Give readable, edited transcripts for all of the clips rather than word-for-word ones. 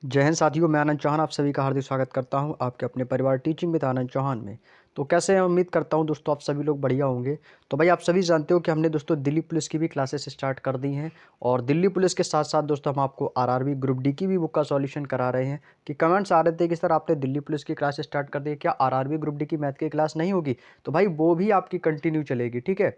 जय हिंद साथियों, मैं आनंद चौहान आप सभी का हार्दिक स्वागत करता हूं आपके अपने परिवार टीचिंग विद आनंद चौहान में। तो कैसे हैं, उम्मीद करता हूं दोस्तों आप सभी लोग बढ़िया होंगे। तो भाई आप सभी जानते हो कि हमने दोस्तों दिल्ली पुलिस की भी क्लासेस स्टार्ट कर दी हैं और दिल्ली पुलिस के साथ साथ दोस्तों हम आपको आरआरबी ग्रुप डी की भी बुक का सॉल्यूशन करा रहे हैं। कि कमेंट्स आ रहे थे कि सर आपने दिल्ली पुलिस की क्लास स्टार्ट कर दी, क्या आरआरबी ग्रुप डी की मैथ की क्लास नहीं होगी? तो भाई वो भी आपकी कंटिन्यू चलेगी, ठीक है।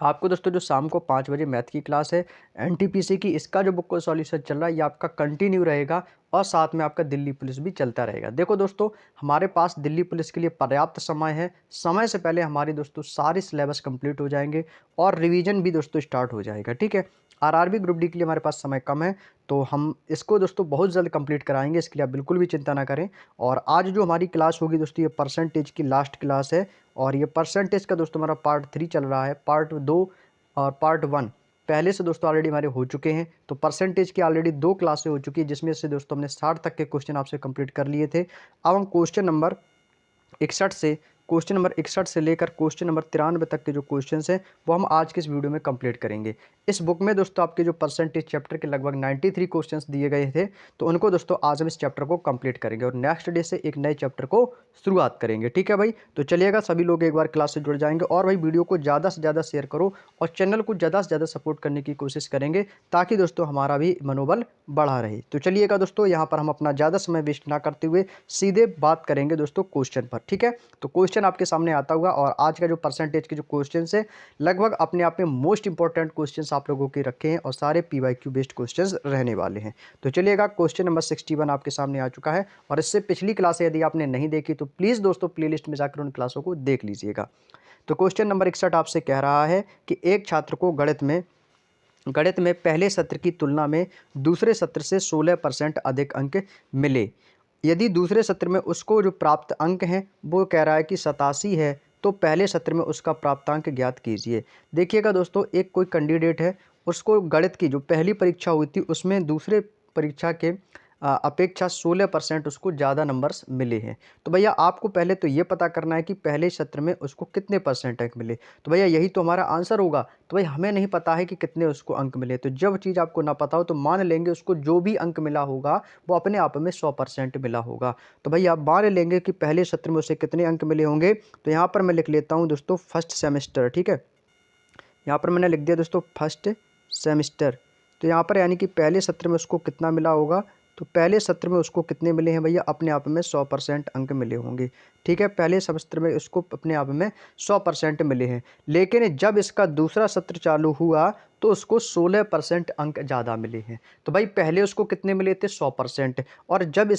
आपको दोस्तों जो शाम को 5 बजे मैथ की क्लास है एनटीपीसी की, इसका जो बुक का सॉल्यूशन चल रहा है ये आपका कंटिन्यू रहेगा और साथ में आपका दिल्ली पुलिस भी चलता रहेगा। देखो दोस्तों, हमारे पास दिल्ली पुलिस के लिए पर्याप्त समय है। समय से पहले हमारी दोस्तों सारे सिलेबस कंप्लीट हो जाएंगे और रिवीजन भी दोस्तों स्टार्ट हो जाएगा, ठीक है। आरआरबी ग्रुप डी के लिए हमारे पास समय कम है, तो हम इसको दोस्तों बहुत जल्द कंप्लीट कराएंगे, इसके लिए आप बिल्कुल भी चिंता ना करें। और आज जो हमारी क्लास होगी दोस्तों ये परसेंटेज की लास्ट क्लास है और ये परसेंटेज का दोस्तों हमारा पार्ट 3 चल रहा है। पार्ट 2 और पार्ट 1 पहले से दोस्तों ऑलरेडी हमारे हो चुके हैं। तो परसेंटेज की ऑलरेडी 2 क्लासें हो चुकी है जिसमें से दोस्तों हमने 60 तक के क्वेश्चन आपसे कंप्लीट कर लिए थे। अब हम क्वेश्चन नंबर 61 से लेकर क्वेश्चन नंबर 93 तक के जो क्वेश्चंस हैं वो हम आज के इस वीडियो में कंप्लीट करेंगे। इस बुक में दोस्तों आपके जो परसेंटेज चैप्टर के लगभग 93 क्वेश्चंस दिए गए थे, तो उनको दोस्तों आज हम इस चैप्टर को कंप्लीट करेंगे और नेक्स्ट डे से एक नए चैप्टर को शुरुआत करेंगे, ठीक है भाई। तो चलिएगा, सभी लोग एक बार क्लास से जुड़ जाएंगे और भाई वीडियो को ज़्यादा से ज़्यादा शेयर करो और चैनल को ज़्यादा से ज़्यादा सपोर्ट करने की कोशिश करेंगे ताकि दोस्तों हमारा भी मनोबल बढ़ा रहे। तो चलिएगा दोस्तों, यहाँ पर हम अपना ज़्यादा समय वेस्ट ना करते हुए सीधे बात करेंगे दोस्तों क्वेश्चन पर, ठीक है। तो क्वेश्चन आपके सामने आता हुआ और आज का जो परसेंटेज के जो क्वेश्चन है लगभग अपने आप में मोस्ट इंपॉर्टेंट क्वेश्चंस आप लोगों के रखे हैं और सारे पीवाईक्यू बेस्ड क्वेश्चंस रहने वाले हैं। तो चलिएगा, क्वेश्चन नंबर 61 आपके सामने आ चुका है और इससे पिछली क्लासें यदि आपने नहीं देखी तो प्लीज़ दोस्तों प्लेलिस्ट में जाकर उन क्लासों को देख लीजिएगा। तो क्वेश्चन नंबर 61 आपसे कह रहा है कि एक छात्र को गणित में पहले सत्र की तुलना में दूसरे सत्र से 16% अधिक अंक मिले। यदि दूसरे सत्र में उसको जो प्राप्त अंक हैं वो कह रहा है कि 87 है, तो पहले सत्र में उसका प्राप्तांक ज्ञात कीजिए। देखिएगा दोस्तों, एक कोई कैंडिडेट है, उसको गणित की जो पहली परीक्षा हुई थी उसमें दूसरे परीक्षा के अपेक्षा 16% उसको ज़्यादा नंबर्स मिले हैं। तो भैया आपको पहले तो ये पता करना है कि पहले सत्र में उसको कितने परसेंट अंक मिले। तो भैया यही तो हमारा आंसर होगा। तो भाई हमें नहीं पता है कि कितने उसको अंक मिले, तो जब चीज़ आपको ना पता हो तो मान लेंगे उसको जो भी अंक मिला होगा वो अपने आप में 100% मिला होगा। तो भैया आप मान लेंगे कि पहले सत्र में उसे कितने अंक मिले होंगे। तो यहाँ पर मैं लिख लेता हूँ दोस्तों फर्स्ट सेमेस्टर, ठीक है। यहाँ पर मैंने लिख दिया दोस्तों फर्स्ट सेमेस्टर। तो यहाँ पर यानी कि पहले सत्र में उसको कितना मिला होगा, तो पहले सत्र में उसको कितने मिले हैं भैया, अपने आप में 100% अंक मिले होंगे, ठीक है। पहले सत्र में उसको अपने आप में 100% मिले हैं, लेकिन जब इसका दूसरा सत्र चालू हुआ तो उसको 16% अंक ज़्यादा मिले हैं। तो भाई पहले उसको कितने मिले थे, 100%, और जब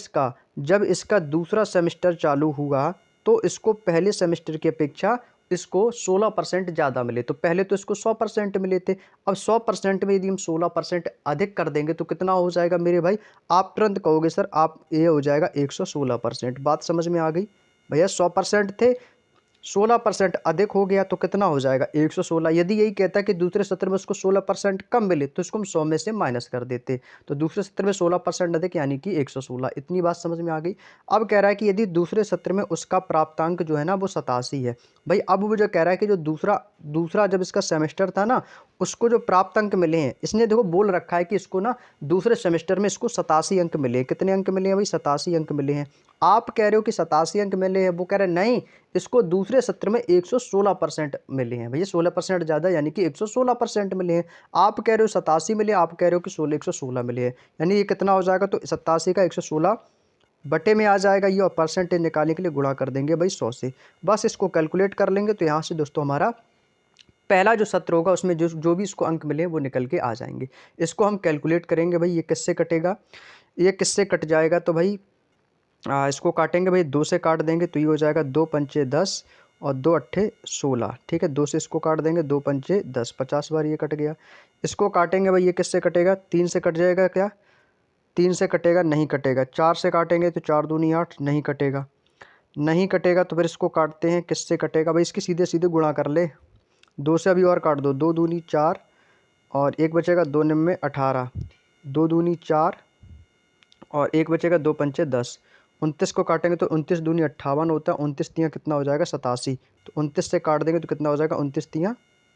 इसका दूसरा सेमेस्टर चालू हुआ तो इसको पहले सेमेस्टर की अपेक्षा इसको 16% ज़्यादा मिले। तो पहले तो इसको 100% मिले थे, अब 100% में यदि हम 16% अधिक कर देंगे तो कितना हो जाएगा मेरे भाई, आप तुरंत कहोगे सर आप ये हो जाएगा 116%। बात समझ में आ गई भैया, 100% थे, 16% अधिक हो गया तो कितना हो जाएगा 116। यदि यही कहता है कि दूसरे सत्र में उसको 16% कम मिले तो इसको हम 100 में से माइनस कर देते। तो दूसरे सत्र में 16% अधिक यानी कि 116। इतनी बात समझ में आ गई। अब कह रहा है कि यदि दूसरे सत्र में उसका प्राप्तांक जो है ना वो 87 है। भाई अब वो जो कह रहा है कि जो दूसरा जब इसका सेमेस्टर था ना उसको जो प्राप्त अंक मिले हैं, इसने देखो बोल रखा है कि इसको ना दूसरे सेमेस्टर में इसको 87 अंक मिले। कितने अंक मिले हैं भाई, 87 अंक मिले हैं। आप कह रहे हो कि 87 अंक मिले हैं, वो कह रहे हैं नहीं, इसको दूसरे सत्र में 116% मिले हैं। भैया 16% ज़्यादा यानी कि 116% मिले हैं। आप कह रहे हो 87 मिले, आप कह रहे हो कि 116 मिले हैं, यानी ये कितना हो जाएगा, तो 87 का 116 बटे में आ जाएगा ये, और परसेंटेज निकालने के लिए गुणा कर देंगे भाई 100 से। बस इसको कैलकुलेट कर लेंगे तो यहाँ से दोस्तों हमारा पहला जो सत्र होगा उसमें जो जो भी इसको अंक मिले वो निकल के आ जाएंगे। इसको हम कैलकुलेट करेंगे भाई, ये किससे कटेगा, ये किससे कट जाएगा, तो भाई इसको काटेंगे भाई, 2 से काट देंगे तो ये हो जाएगा 2 पंचे 10 और 2 अट्ठे 16, ठीक है। 2 से इसको काट देंगे, 2 पंचे 10, 50 बार ये कट गया। इसको काटेंगे भाई, ये किससे कटेगा, 3 से कट जाएगा क्या, 3 से कटेगा, नहीं कटेगा। 4 से काटेंगे तो 4 दूनी 8, नहीं कटेगा, नहीं कटेगा। तो फिर इसको काटते हैं, किससे कटेगा भाई, इसकी सीधे सीधे गुणा कर ले, 2 से अभी और काट दो, 2 दूनी 4 और एक बचेगा 2 निम्मे 18, 2 दूनी 4 और एक बचेगा 2 पंचे 10। 29 को काटेंगे तो 29 दूनी 58 होता है, 29 तियाँ कितना हो जाएगा 87। तो 29 से काट देंगे तो कितना हो जाएगा, 29 तियाँ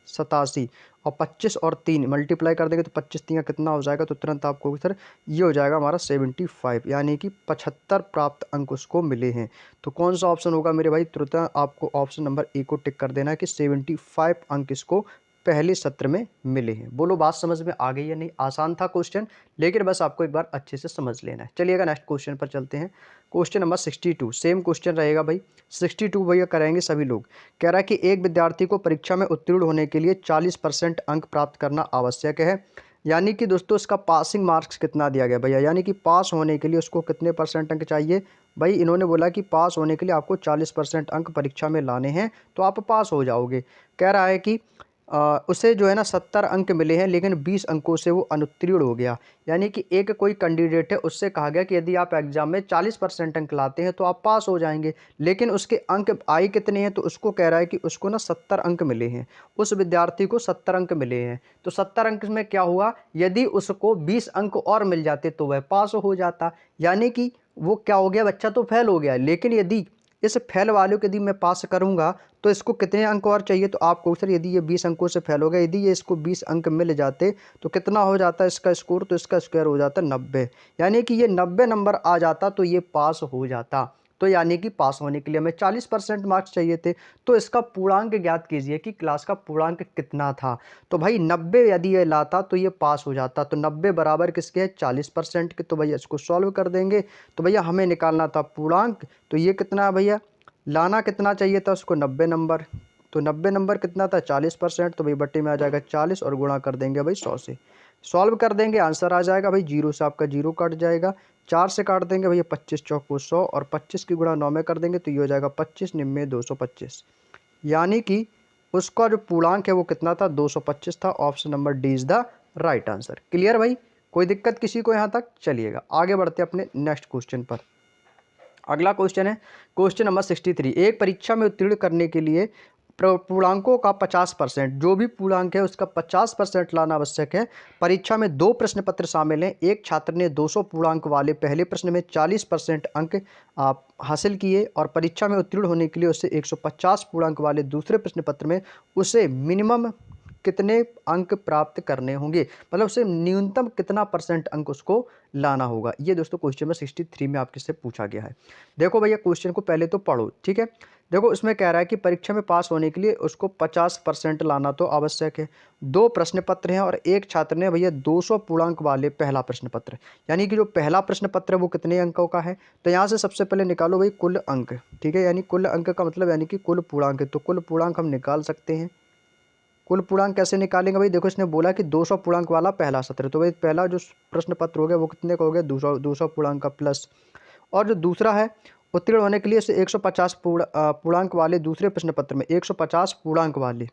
87 और 25 और 3 मल्टीप्लाई कर देंगे तो 25 3 कितना हो जाएगा, तो तुरंत आपको सर ये हो जाएगा हमारा 75, यानी कि 75 प्राप्त अंक उसको मिले हैं। तो कौन सा ऑप्शन होगा मेरे भाई, तुरंत आपको ऑप्शन नंबर ए को टिक कर देना है कि 75 अंक इसको पहले सत्र में मिले हैं। बोलो बात समझ में आ गई या नहीं। आसान था क्वेश्चन, लेकिन बस आपको एक बार अच्छे से समझ लेना है। चलिएगा नेक्स्ट क्वेश्चन पर चलते हैं। क्वेश्चन नंबर 62 सेम क्वेश्चन रहेगा भाई। 62 भैया कराएंगे सभी लोग। कह रहा है कि एक विद्यार्थी को परीक्षा में उत्तीर्ण होने के लिए 40% अंक प्राप्त करना आवश्यक है। यानी कि दोस्तों इसका पासिंग मार्क्स कितना दिया गया भैया, यानी कि पास होने के लिए उसको कितने परसेंट अंक चाहिए भाई। इन्होंने बोला कि पास होने के लिए आपको 40% अंक परीक्षा में लाने हैं तो आप पास हो जाओगे। कह रहा है कि उसे जो है ना 70 अंक मिले हैं, लेकिन 20 अंकों से वो अनुत्तीर्ण हो गया। यानी कि एक कोई कैंडिडेट है, उससे कहा गया कि यदि आप एग्जाम में 40% अंक लाते हैं तो आप पास हो जाएंगे, लेकिन उसके अंक आए कितने हैं, तो उसको कह रहा है कि उसको ना 70 अंक मिले हैं। उस विद्यार्थी को 70 अंक मिले हैं, तो 70 अंक में क्या हुआ, यदि उसको 20 अंक और मिल जाते तो वह पास हो जाता। यानी कि वो क्या हो गया, बच्चा तो फेल हो गया, लेकिन यदि इस फेल वाले को यदि मैं पास करूंगा तो इसको कितने अंक और चाहिए, तो आपको सर यदि ये 20 अंकों से फेल हो गया, यदि ये इसको 20 अंक मिल जाते तो कितना हो जाता है इसका स्कोर, तो इसका स्क्वायर हो जाता 90। यानी कि ये 90 नंबर आ जाता तो ये पास हो जाता। तो यानी कि पास होने के लिए हमें 40% मार्क्स चाहिए थे। तो इसका पूर्णांक ज्ञात कीजिए कि क्लास का पूर्णांक कितना था। तो भाई 90 यदि ये लाता तो ये पास हो जाता। तो 90 बराबर किसके है, 40% के। तो भैया इसको सॉल्व कर देंगे। तो भैया हमें निकालना था पूर्णांक, तो ये कितना है भैया, लाना कितना चाहिए था उसको, 90 नंबर। तो 90 नंबर कितना था, 40%। तो भाई बट्टे में आ जाएगा 40 और गुणा कर देंगे भाई 100 से। सॉल्व कर देंगे, आंसर आ जाएगा भाई, जीरो से आपका जीरो कट जाएगा, 4 से काट देंगे भैया, 25 चौको 100 और 25 की गुणा 9 में कर देंगे तो ये हो जाएगा 25 निम्मे 225। यानी कि उसका जो पूर्णांक है वो कितना था, 225 था। Option number D is the right answer. Clear भाई, कोई दिक्कत किसी को यहाँ तक। चलिएगा आगे बढ़ते हैं अपने नेक्स्ट क्वेश्चन पर। अगला क्वेश्चन है क्वेश्चन नंबर 63। एक परीक्षा में उत्तीर्ण करने के लिए पूर्णांकों का 50%, जो भी पूर्णांक है उसका 50% लाना आवश्यक है। परीक्षा में 2 प्रश्न पत्र शामिल हैं। एक छात्र ने 200 पूर्णांक वाले पहले प्रश्न में 40% अंक आप हासिल किए और परीक्षा में उत्तीर्ण होने के लिए उसे 150 पूर्णांक वाले दूसरे प्रश्न पत्र में उसे मिनिमम कितने अंक प्राप्त करने होंगे, मतलब उसे न्यूनतम कितना परसेंट अंक उसको लाना होगा। ये दोस्तों क्वेश्चन नंबर 63 में आपके से पूछा गया है। देखो भैया क्वेश्चन को पहले तो पढ़ो, ठीक है। देखो इसमें कह रहा है कि परीक्षा में पास होने के लिए उसको 50% लाना तो आवश्यक है। 2 प्रश्न पत्र हैं और एक छात्र ने भैया 200 पूर्णांक वाले पहला प्रश्न पत्र, यानी कि जो पहला प्रश्न पत्र है वो कितने अंकों का है। तो यहाँ से सबसे पहले निकालो भाई कुल अंक, ठीक है। यानी कुल अंक का मतलब यानी कि कुल पूर्णांक, तो कुल पूर्णांक हम निकाल सकते हैं। कुल पूर्णांक कैसे निकालेंगे भाई, देखो इसने बोला कि 200 पूर्णांक वाला पहला सत्र, तो भाई पहला जो प्रश्न पत्र हो गया वो कितने का हो गया, 200 पूर्णांक का प्लस, और जो दूसरा है उत्तीर्ण होने के लिए इसे 150 पूर्णांक वाले दूसरे प्रश्न पत्र में 150 पूर्णांक वाले,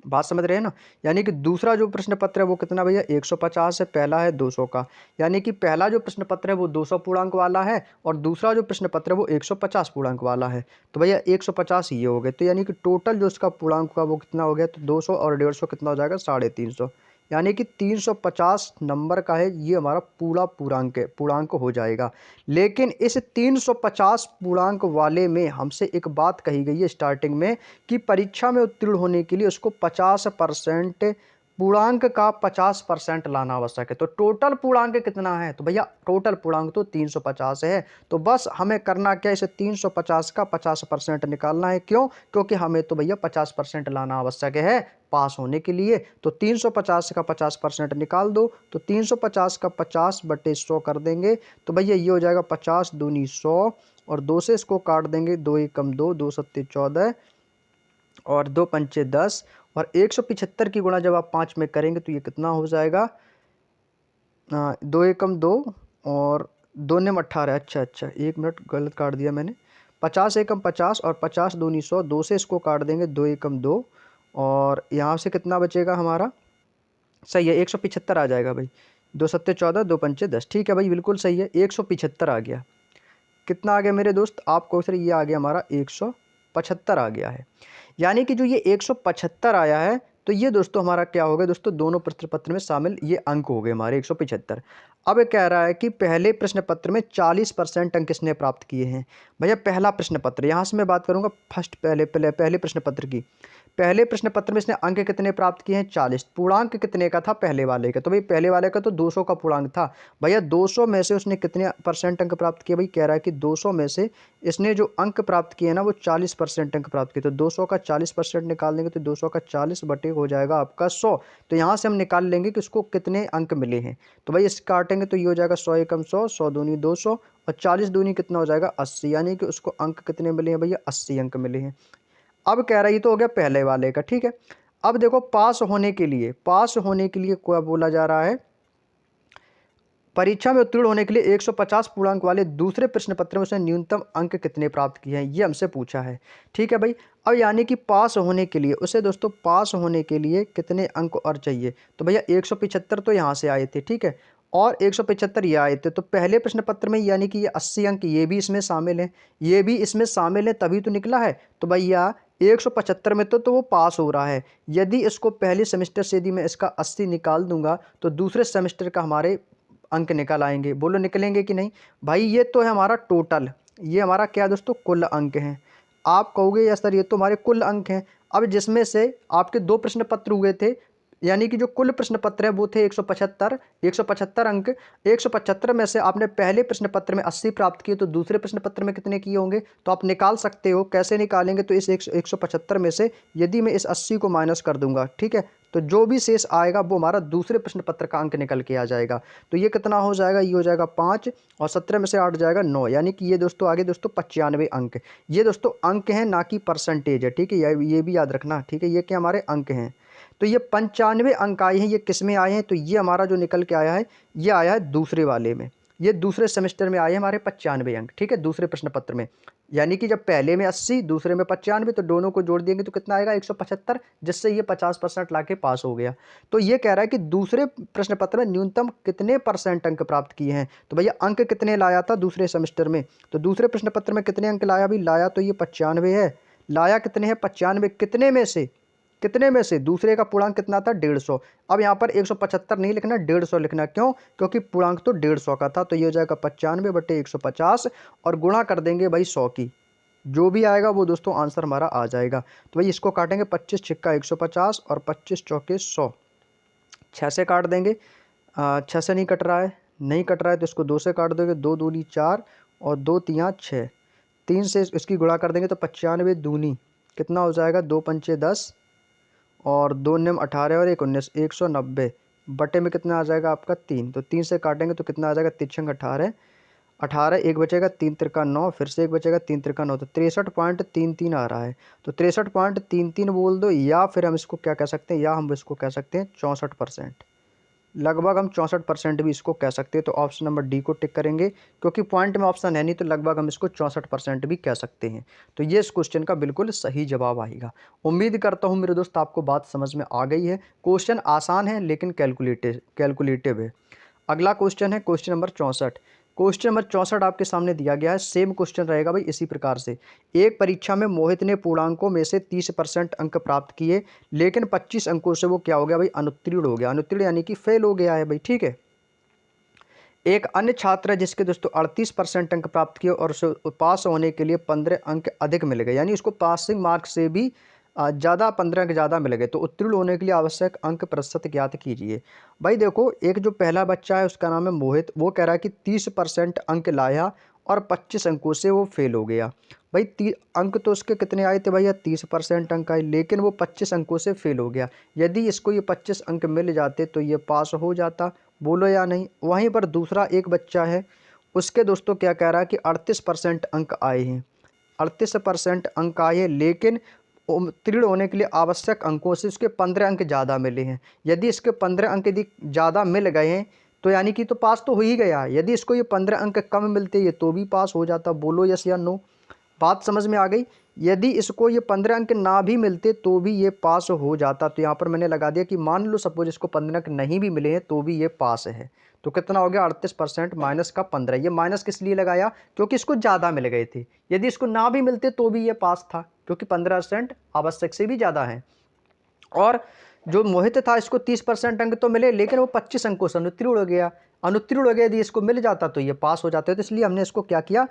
बात समझ रहे हैं ना। यानी कि दूसरा जो प्रश्न पत्र है वो कितना भैया 150 है, पहला है 200 का। यानी कि पहला जो प्रश्न पत्र है वो 200 पूर्णांक वाला है और दूसरा जो प्रश्न पत्र है वो 150 पूर्णांक वाला है। तो भैया 150 ये हो गए। तो यानी कि टोटल जो इसका पूर्णांक का वो कितना हो गया, तो 200 और 150 कितना हो जाएगा 350। यानी कि 350 नंबर का है ये हमारा पूरा पूर्णांक हो जाएगा। लेकिन इस 350 पूर्णांक वाले में हमसे एक बात कही गई है स्टार्टिंग में कि परीक्षा में उत्तीर्ण होने के लिए उसको 50% पूर्णांक का 50% लाना आवश्यक है। तो टोटल पूर्णांक कितना है, तो भैया टोटल पूर्णांक तो 350 है। तो बस हमें करना क्या है, इसे 350 का 50% निकालना है। क्यों, क्योंकि हमें तो भैया 50% लाना आवश्यक है पास होने के लिए। तो 350 का 50% निकाल दो, तो 350 का 50/100 कर देंगे। तो भैया ये हो जाएगा 50 दूनी 100 और 2 से इसको काट देंगे, 2 एकम 2, 2 सत्ते 14 और 2 पंचे 10 और 175 की गुणा जब आप 5 में करेंगे तो ये कितना हो जाएगा, 2 एकम 2 और 2 ने 18। अच्छा 1 मिनट गलत काट दिया मैंने। 50 एकम 50 और 50 दूनी 100, 2 से इसको काट देंगे, 2 एकम 2 और यहाँ से कितना बचेगा हमारा, सही है 175 आ जाएगा भाई। 2 सत्ते 14, 2 पंचे 10, ठीक है भाई बिल्कुल सही है, 175 आ गया। कितना आ गया मेरे दोस्त, आपको सर ये आ गया हमारा 175 आ गया है। यानी कि जो ये 175 आया है तो ये दोस्तों हमारा क्या हो गया दोस्तों, दोनों प्रश्न पत्र में शामिल ये अंक हो गए हमारे 175। अब कह रहा है कि पहले प्रश्न पत्र में 40% अंक किसने प्राप्त किए हैं। भैया पहला प्रश्न पत्र, यहाँ से मैं बात करूँगा फर्स्ट पहले प्रश्न पत्र की। पहले प्रश्न पत्र में इसने अंक कितने प्राप्त किए हैं 40। पूर्णांक कितने का था पहले वाले का, तो भाई पहले वाले का तो 200 का पूर्णांक था भैया। 200 में से उसने कितने % अंक प्राप्त किए, भाई कह रहा है कि 200 में से इसने जो अंक प्राप्त किए ना वो 40% अंक प्राप्त किए। तो 200 का 40% निकाल देंगे तो 200 का 40 बटे हो जाएगा आपका 100। तो यहाँ से हम निकाल लेंगे कि उसको कितने अंक मिले हैं। तो भाई इस काटेंगे तो ये हो जाएगा 100 एकम 100, 100 दूनी 200 और 40 दूनी कितना हो जाएगा 80, यानी कि उसको अंक कितने मिले हैं भैया 80 अंक मिले हैं। अब कह रहा है ये तो हो गया पहले वाले का, ठीक है। अब देखो पास होने के लिए क्या बोला जा रहा है, परीक्षा में उत्तीर्ण होने के लिए 150 पूर्णांक वाले दूसरे प्रश्न पत्र में उसने न्यूनतम अंक कितने प्राप्त किए हैं, ये हमसे पूछा है, ठीक है भाई। अब यानी कि पास होने के लिए उसे दोस्तों पास होने के लिए कितने अंक और चाहिए, तो भैया 175 तो यहाँ से आए थे, ठीक है, और 175 ये आए थे। तो पहले प्रश्न पत्र में यानी कि ये 80 अंक ये भी इसमें शामिल हैं, ये भी इसमें शामिल है, तभी तो निकला है। तो भैया 175 में तो वो पास हो रहा है। यदि इसको पहले सेमेस्टर से यदि मैं इसका 80 निकाल दूंगा तो दूसरे सेमेस्टर का हमारे अंक निकल आएंगे। बोलो निकलेंगे कि नहीं भाई। ये तो है हमारा टोटल, ये हमारा क्या दोस्तों कुल अंक हैं। आप कहोगे या सर ये तो हमारे कुल अंक हैं। अब जिसमें से आपके 2 प्रश्न पत्र हुए थे, यानी कि जो कुल प्रश्न पत्र है वो थे 175 अंक। 175 में से आपने पहले प्रश्न पत्र में 80 प्राप्त किए, तो दूसरे प्रश्न पत्र में कितने किए होंगे, तो आप निकाल सकते हो। कैसे निकालेंगे, तो इस 175 में से यदि मैं इस 80 को माइनस कर दूंगा, ठीक है, तो जो भी शेष आएगा वो हमारा दूसरे प्रश्न पत्र का अंक निकल के आ जाएगा। तो ये कितना हो जाएगा, ये हो जाएगा 5 और 17 में से 8 जाएगा 9, यानी कि ये दोस्तों आगे दोस्तों 95 अंक। ये दोस्तों अंक हैं ना कि परसेंटेज है, ठीक है, ये भी याद रखना, ठीक है। ये क्या हमारे अंक हैं। तो ये 95 अंक आए हैं, ये किस में आए हैं, तो ये हमारा जो निकल के आया है ये आया है दूसरे वाले में, ये दूसरे सेमेस्टर में आए हैं हमारे 95 अंक, ठीक है, दूसरे प्रश्न पत्र में। यानी कि जब पहले में 80 दूसरे में 95, तो दोनों को जोड़ देंगे तो कितना आएगा 175, जिससे ये 50% ला के पास हो गया। तो ये कह रहा है कि दूसरे प्रश्न पत्र में न्यूनतम कितने % अंक प्राप्त किए हैं। तो भैया अंक कितने लाया था दूसरे सेमेस्टर में, तो दूसरे प्रश्न पत्र में कितने अंक लाया, भी लाया तो ये 95 है। लाया कितने हैं 95, कितने में से दूसरे का पूर्णांक कितना था 150। अब यहाँ पर 175 नहीं लिखना, 150 लिखना, क्यों, क्योंकि पूर्णांक तो 150 का था। तो ये हो जाएगा 95 बटे 150 और गुणा कर देंगे भाई 100 की, जो भी आएगा वो दोस्तों आंसर हमारा आ जाएगा। तो भाई इसको काटेंगे 25 छिक्का 150 और 25 चौके 100, 6 से काट देंगे। 6 से नहीं कट रहा है, नहीं कट रहा है तो इसको 2 से काट दोगे, 2 दूनी 4 और 2 तियाँ 6, 3 से इसकी गुणा कर देंगे तो 95 दूनी कितना हो जाएगा, 2 पंचे 10 और 2 निम 18 और 1 19, 190 बटे में कितना आ जाएगा आपका 3। तो 3 से काटेंगे तो कितना आ जाएगा, 3 18, 18 एक बचेगा 3 तिरका 9, फिर से एक बचेगा 3 तिरका 9, तो 63.33 आ रहा है। तो 63.33 बोल दो, या फिर हम इसको क्या कह सकते हैं, या हम इसको कह सकते हैं 64%, लगभग हम 64% भी इसको कह सकते हैं। तो ऑप्शन नंबर डी को टिक करेंगे, क्योंकि पॉइंट में ऑप्शन है नहीं, तो लगभग हम इसको 64% भी कह सकते हैं। तो ये इस क्वेश्चन का बिल्कुल सही जवाब आएगा। उम्मीद करता हूँ मेरे दोस्त आपको बात समझ में आ गई है। क्वेश्चन आसान है लेकिन कैलकुलेटिव है। अगला क्वेश्चन है क्वेश्चन नंबर 64। क्वेश्चन नंबर 64 आपके सामने दिया गया है, सेम क्वेश्चन रहेगा भाई इसी प्रकार से। एक परीक्षा में मोहित ने पूर्णांकों में से 30% अंक प्राप्त किए, लेकिन 25 अंकों से वो क्या हो गया भाई, अनुत्तीर्ण हो गया। अनुत्तीर्ण यानी कि फेल हो गया है भाई, ठीक है। एक अन्य छात्र है जिसके दोस्तों 38% अंक प्राप्त किए और उसे पास होने के लिए 15 अंक अधिक मिल गए, यानी उसको पासिंग मार्क से भी ज़्यादा 15 अंक ज़्यादा मिल गए। तो उत्तीर्ण होने के लिए आवश्यक अंक प्रतिशत ज्ञात कीजिए। भाई देखो, एक जो पहला बच्चा है उसका नाम है मोहित, वो कह रहा है कि 30% अंक लाया और 25 अंकों से वो फेल हो गया। भाई अंक तो उसके कितने आए थे भैया, 30% अंक आए, लेकिन वो 25 अंकों से फेल हो गया। यदि इसको ये 25 अंक मिल जाते तो ये पास हो जाता, बोलो या नहीं। वहीं पर दूसरा एक बच्चा है, उसके दोस्तों क्या कह रहा है कि 38% अंक आए हैं, 38% अंक आए हैं, लेकिन उत्तीर्ण होने के लिए आवश्यक अंकों से उसके 15 अंक ज़्यादा मिले हैं। यदि इसके 15 अंक यदि ज़्यादा मिल गए हैं तो यानी कि तो पास तो हो ही गया। यदि इसको ये 15 अंक कम मिलते ये तो भी पास हो जाता, बोलो यस या नो। बात समझ में आ गई। यदि इसको ये 15 अंक ना भी मिलते तो भी ये पास हो जाता। तो यहाँ पर मैंने लगा दिया कि मान लो सपोज इसको 15 अंक नहीं भी मिले हैं तो भी ये पास है। तो कितना हो गया 38% माइनस का 15। ये माइनस किस लिए लगाया, क्योंकि इसको ज़्यादा मिल गए थे। यदि इसको ना भी मिलते तो भी ये पास था, क्योंकि 15% आवश्यक से भी ज़्यादा है। और जो मोहित था इसको 30% अंक तो मिले, लेकिन वो 25 अंकों से अनुत्तीर्ण हो गया। अनुत्तीर्ण हो गया, यदि इसको मिल जाता तो ये पास हो जाते। तो इसलिए हमने इसको क्या किया,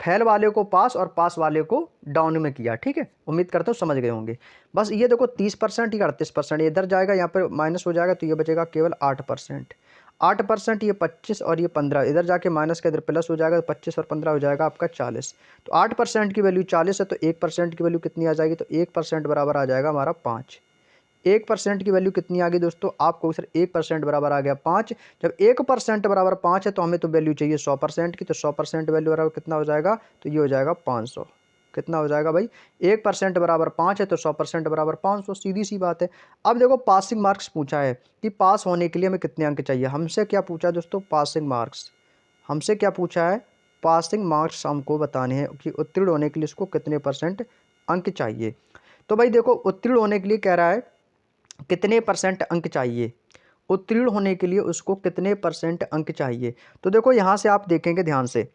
फेल वाले को पास और पास वाले को डाउन में किया। ठीक है, उम्मीद करता हूँ समझ गए होंगे। बस ये देखो 30% या 38% इधर जाएगा, यहाँ पर माइनस हो जाएगा तो ये बचेगा केवल 8%। 8% ये 25 और ये 15 इधर जाके माइनस का इधर प्लस हो जाएगा, तो 25 और 15 हो जाएगा आपका 40। तो 8% की वैल्यू 40 है, तो 1% की वैल्यू कितनी आ जाएगी, तो 1% बराबर आ जाएगा हमारा 5। 1% की वैल्यू कितनी आ गई दोस्तों, आपको सर 1% बराबर आ गया 5। जब 1% बराबर 5 है तो हमें तो वैल्यू चाहिए 100% की, तो 100% वैल्यू बराबर कितना हो जाएगा, तो ये हो जाएगा 500। कितना हो जाएगा भाई, 1% बराबर 5 है तो 100% बराबर 500, सीधी सी बात है। अब देखो पासिंग मार्क्स पूछा है कि पास होने के लिए हमें कितने अंक चाहिए। हमसे क्या पूछा है दोस्तों, पासिंग मार्क्स। हमसे क्या पूछा है, पासिंग मार्क्स हमको बताने हैं कि उत्तीर्ण होने के लिए इसको कितने परसेंट अंक चाहिए। तो भाई देखो उत्तीर्ण होने के लिए कह रहा है कितने परसेंट अंक चाहिए, उत्तीर्ण होने के लिए उसको कितने परसेंट अंक चाहिए। तो देखो यहाँ से आप देखेंगे ध्यान से,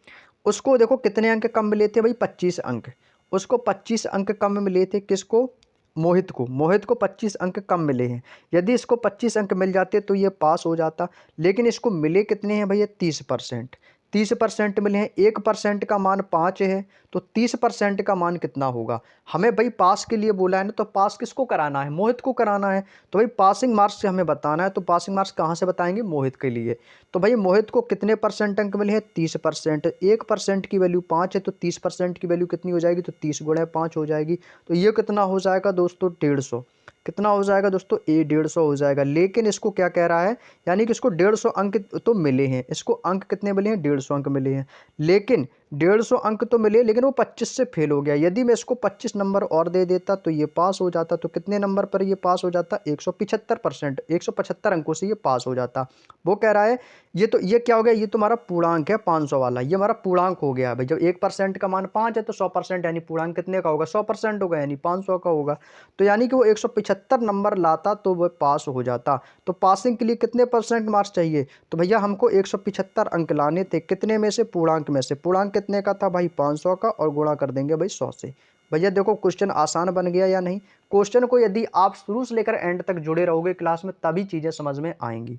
उसको देखो कितने अंक कम मिले थे भाई, 25 अंक। उसको 25 अंक कम मिले थे, किसको, मोहित को। मोहित को 25 अंक कम मिले हैं। यदि इसको 25 अंक मिल जाते तो ये पास हो जाता, लेकिन इसको मिले कितने हैं भैया, 30%। 30% मिले हैं, 1% का मान 5 है, तो 30% का मान कितना होगा। हमें भाई पास के लिए बोला है ना, तो पास किसको कराना है, मोहित को कराना है। तो भाई पासिंग मार्क्स से हमें बताना है, तो पासिंग मार्क्स कहाँ से बताएंगे, मोहित के लिए। तो भाई मोहित को कितने परसेंट अंक मिले हैं, 30%। 1% की वैल्यू 5 है, तो 30% की वैल्यू कितनी हो जाएगी, तो 30 गुणे 5 हो जाएगी। तो ये कितना हो जाएगा दोस्तों, 150। कितना हो जाएगा दोस्तों, 150 हो जाएगा। लेकिन इसको क्या कह रहा है, यानी कि इसको 150 अंक तो मिले हैं, इसको अंक कितने मिले हैं, 150 अंक मिले हैं। लेकिन 150 अंक तो मिले, लेकिन वो 25 से फेल हो गया। यदि मैं इसको 25 नंबर और दे देता तो ये पास हो जाता। तो कितने नंबर पर ये पास हो जाता, 175%, 175 अंकों से ये पास हो जाता। वो कह रहा है ये क्या हो गया, ये तुम्हारा पूर्णांक है 500 वाला, ये हमारा पूर्णांक हो गया भाई। जब 1% का मान 5 है तो 100% यानी पूर्णांक कितने का होगा, 100% होगा, यानी 500 का होगा। तो यानी कि वो 175 नंबर लाता तो वो पास हो जाता। तो पासिंग के लिए कितने परसेंट मार्क्स चाहिए, तो भैया हमको 175 अंक लाने थे, कितने में से, पूर्णांक में से। पूर्णांक कितने का था भाई, 500 का, और गुणा कर देंगे भाई 100 से। भैया देखो क्वेश्चन आसान बन गया या नहीं। क्वेश्चन को यदि आप शुरू से लेकर एंड तक जुड़े रहोगे क्लास में, तभी चीज़ें समझ में आएंगी,